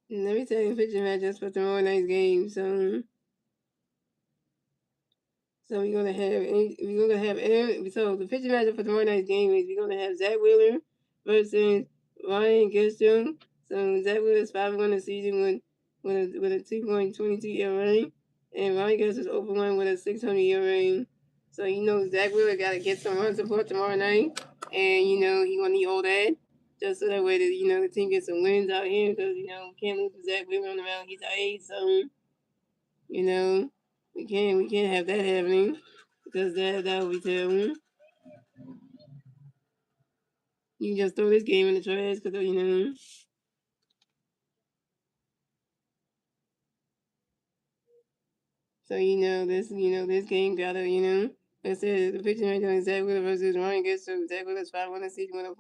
Let me tell you a picture match just for tomorrow night's game. So So so the pitching matchup for tomorrow night's game is we're gonna have Zach Wheeler versus Ryan Gestrom. So Zach Wheeler's 5-1 this season with a 2.22 ERA, and Ryan Gestrom's over 1 with a 600 ERA. So Zach Wheeler gotta get some run support tomorrow night, and he gonna need all that just so that way that the team gets some wins out here because we can't lose to Zach Wheeler on the mound. He's our age, so you know, we can't have that happening because that would be terrible. You can just throw this game in the trash because So this game gotta like I said the pitching right now is Zach Wheeler versus Ryan Gestrom. Zach Wheeler's 5-1 this season with a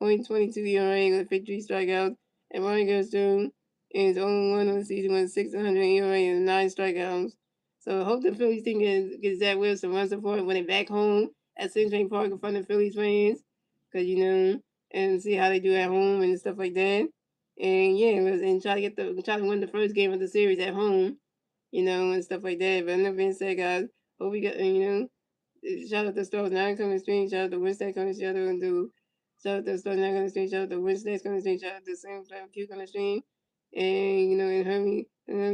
.22 ERA with 53 strikeouts, and Ryan Gestrom is 0-1 on the season with 600 ERA and 9 strikeouts. So I hope the Phillies team get Zach Wheeler some run support when they back home at Central Park in front of Phillies fans, because and see how they do at home and stuff like that. And yeah, and try to win the first game of the series at home and stuff like that. But that being said, guys, hope we got, shout out to Stars 9 coming stream, shout out to Wednesday coming, shout out to Stars 9 coming stream, shout out to Wednesday's coming stream, shout out to Sam Cloud Q coming stream, and Hermie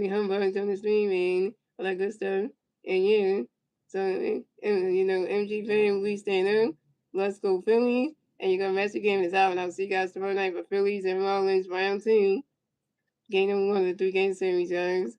Humbug coming stream, and all that good stuff. And yeah, so, MG fan, we stand up. Let's go Phillies. And you're going to master game is out, and I'll see you guys tomorrow night for Phillies and Marlins round 2. Game number 1 of the 3-game series, guys.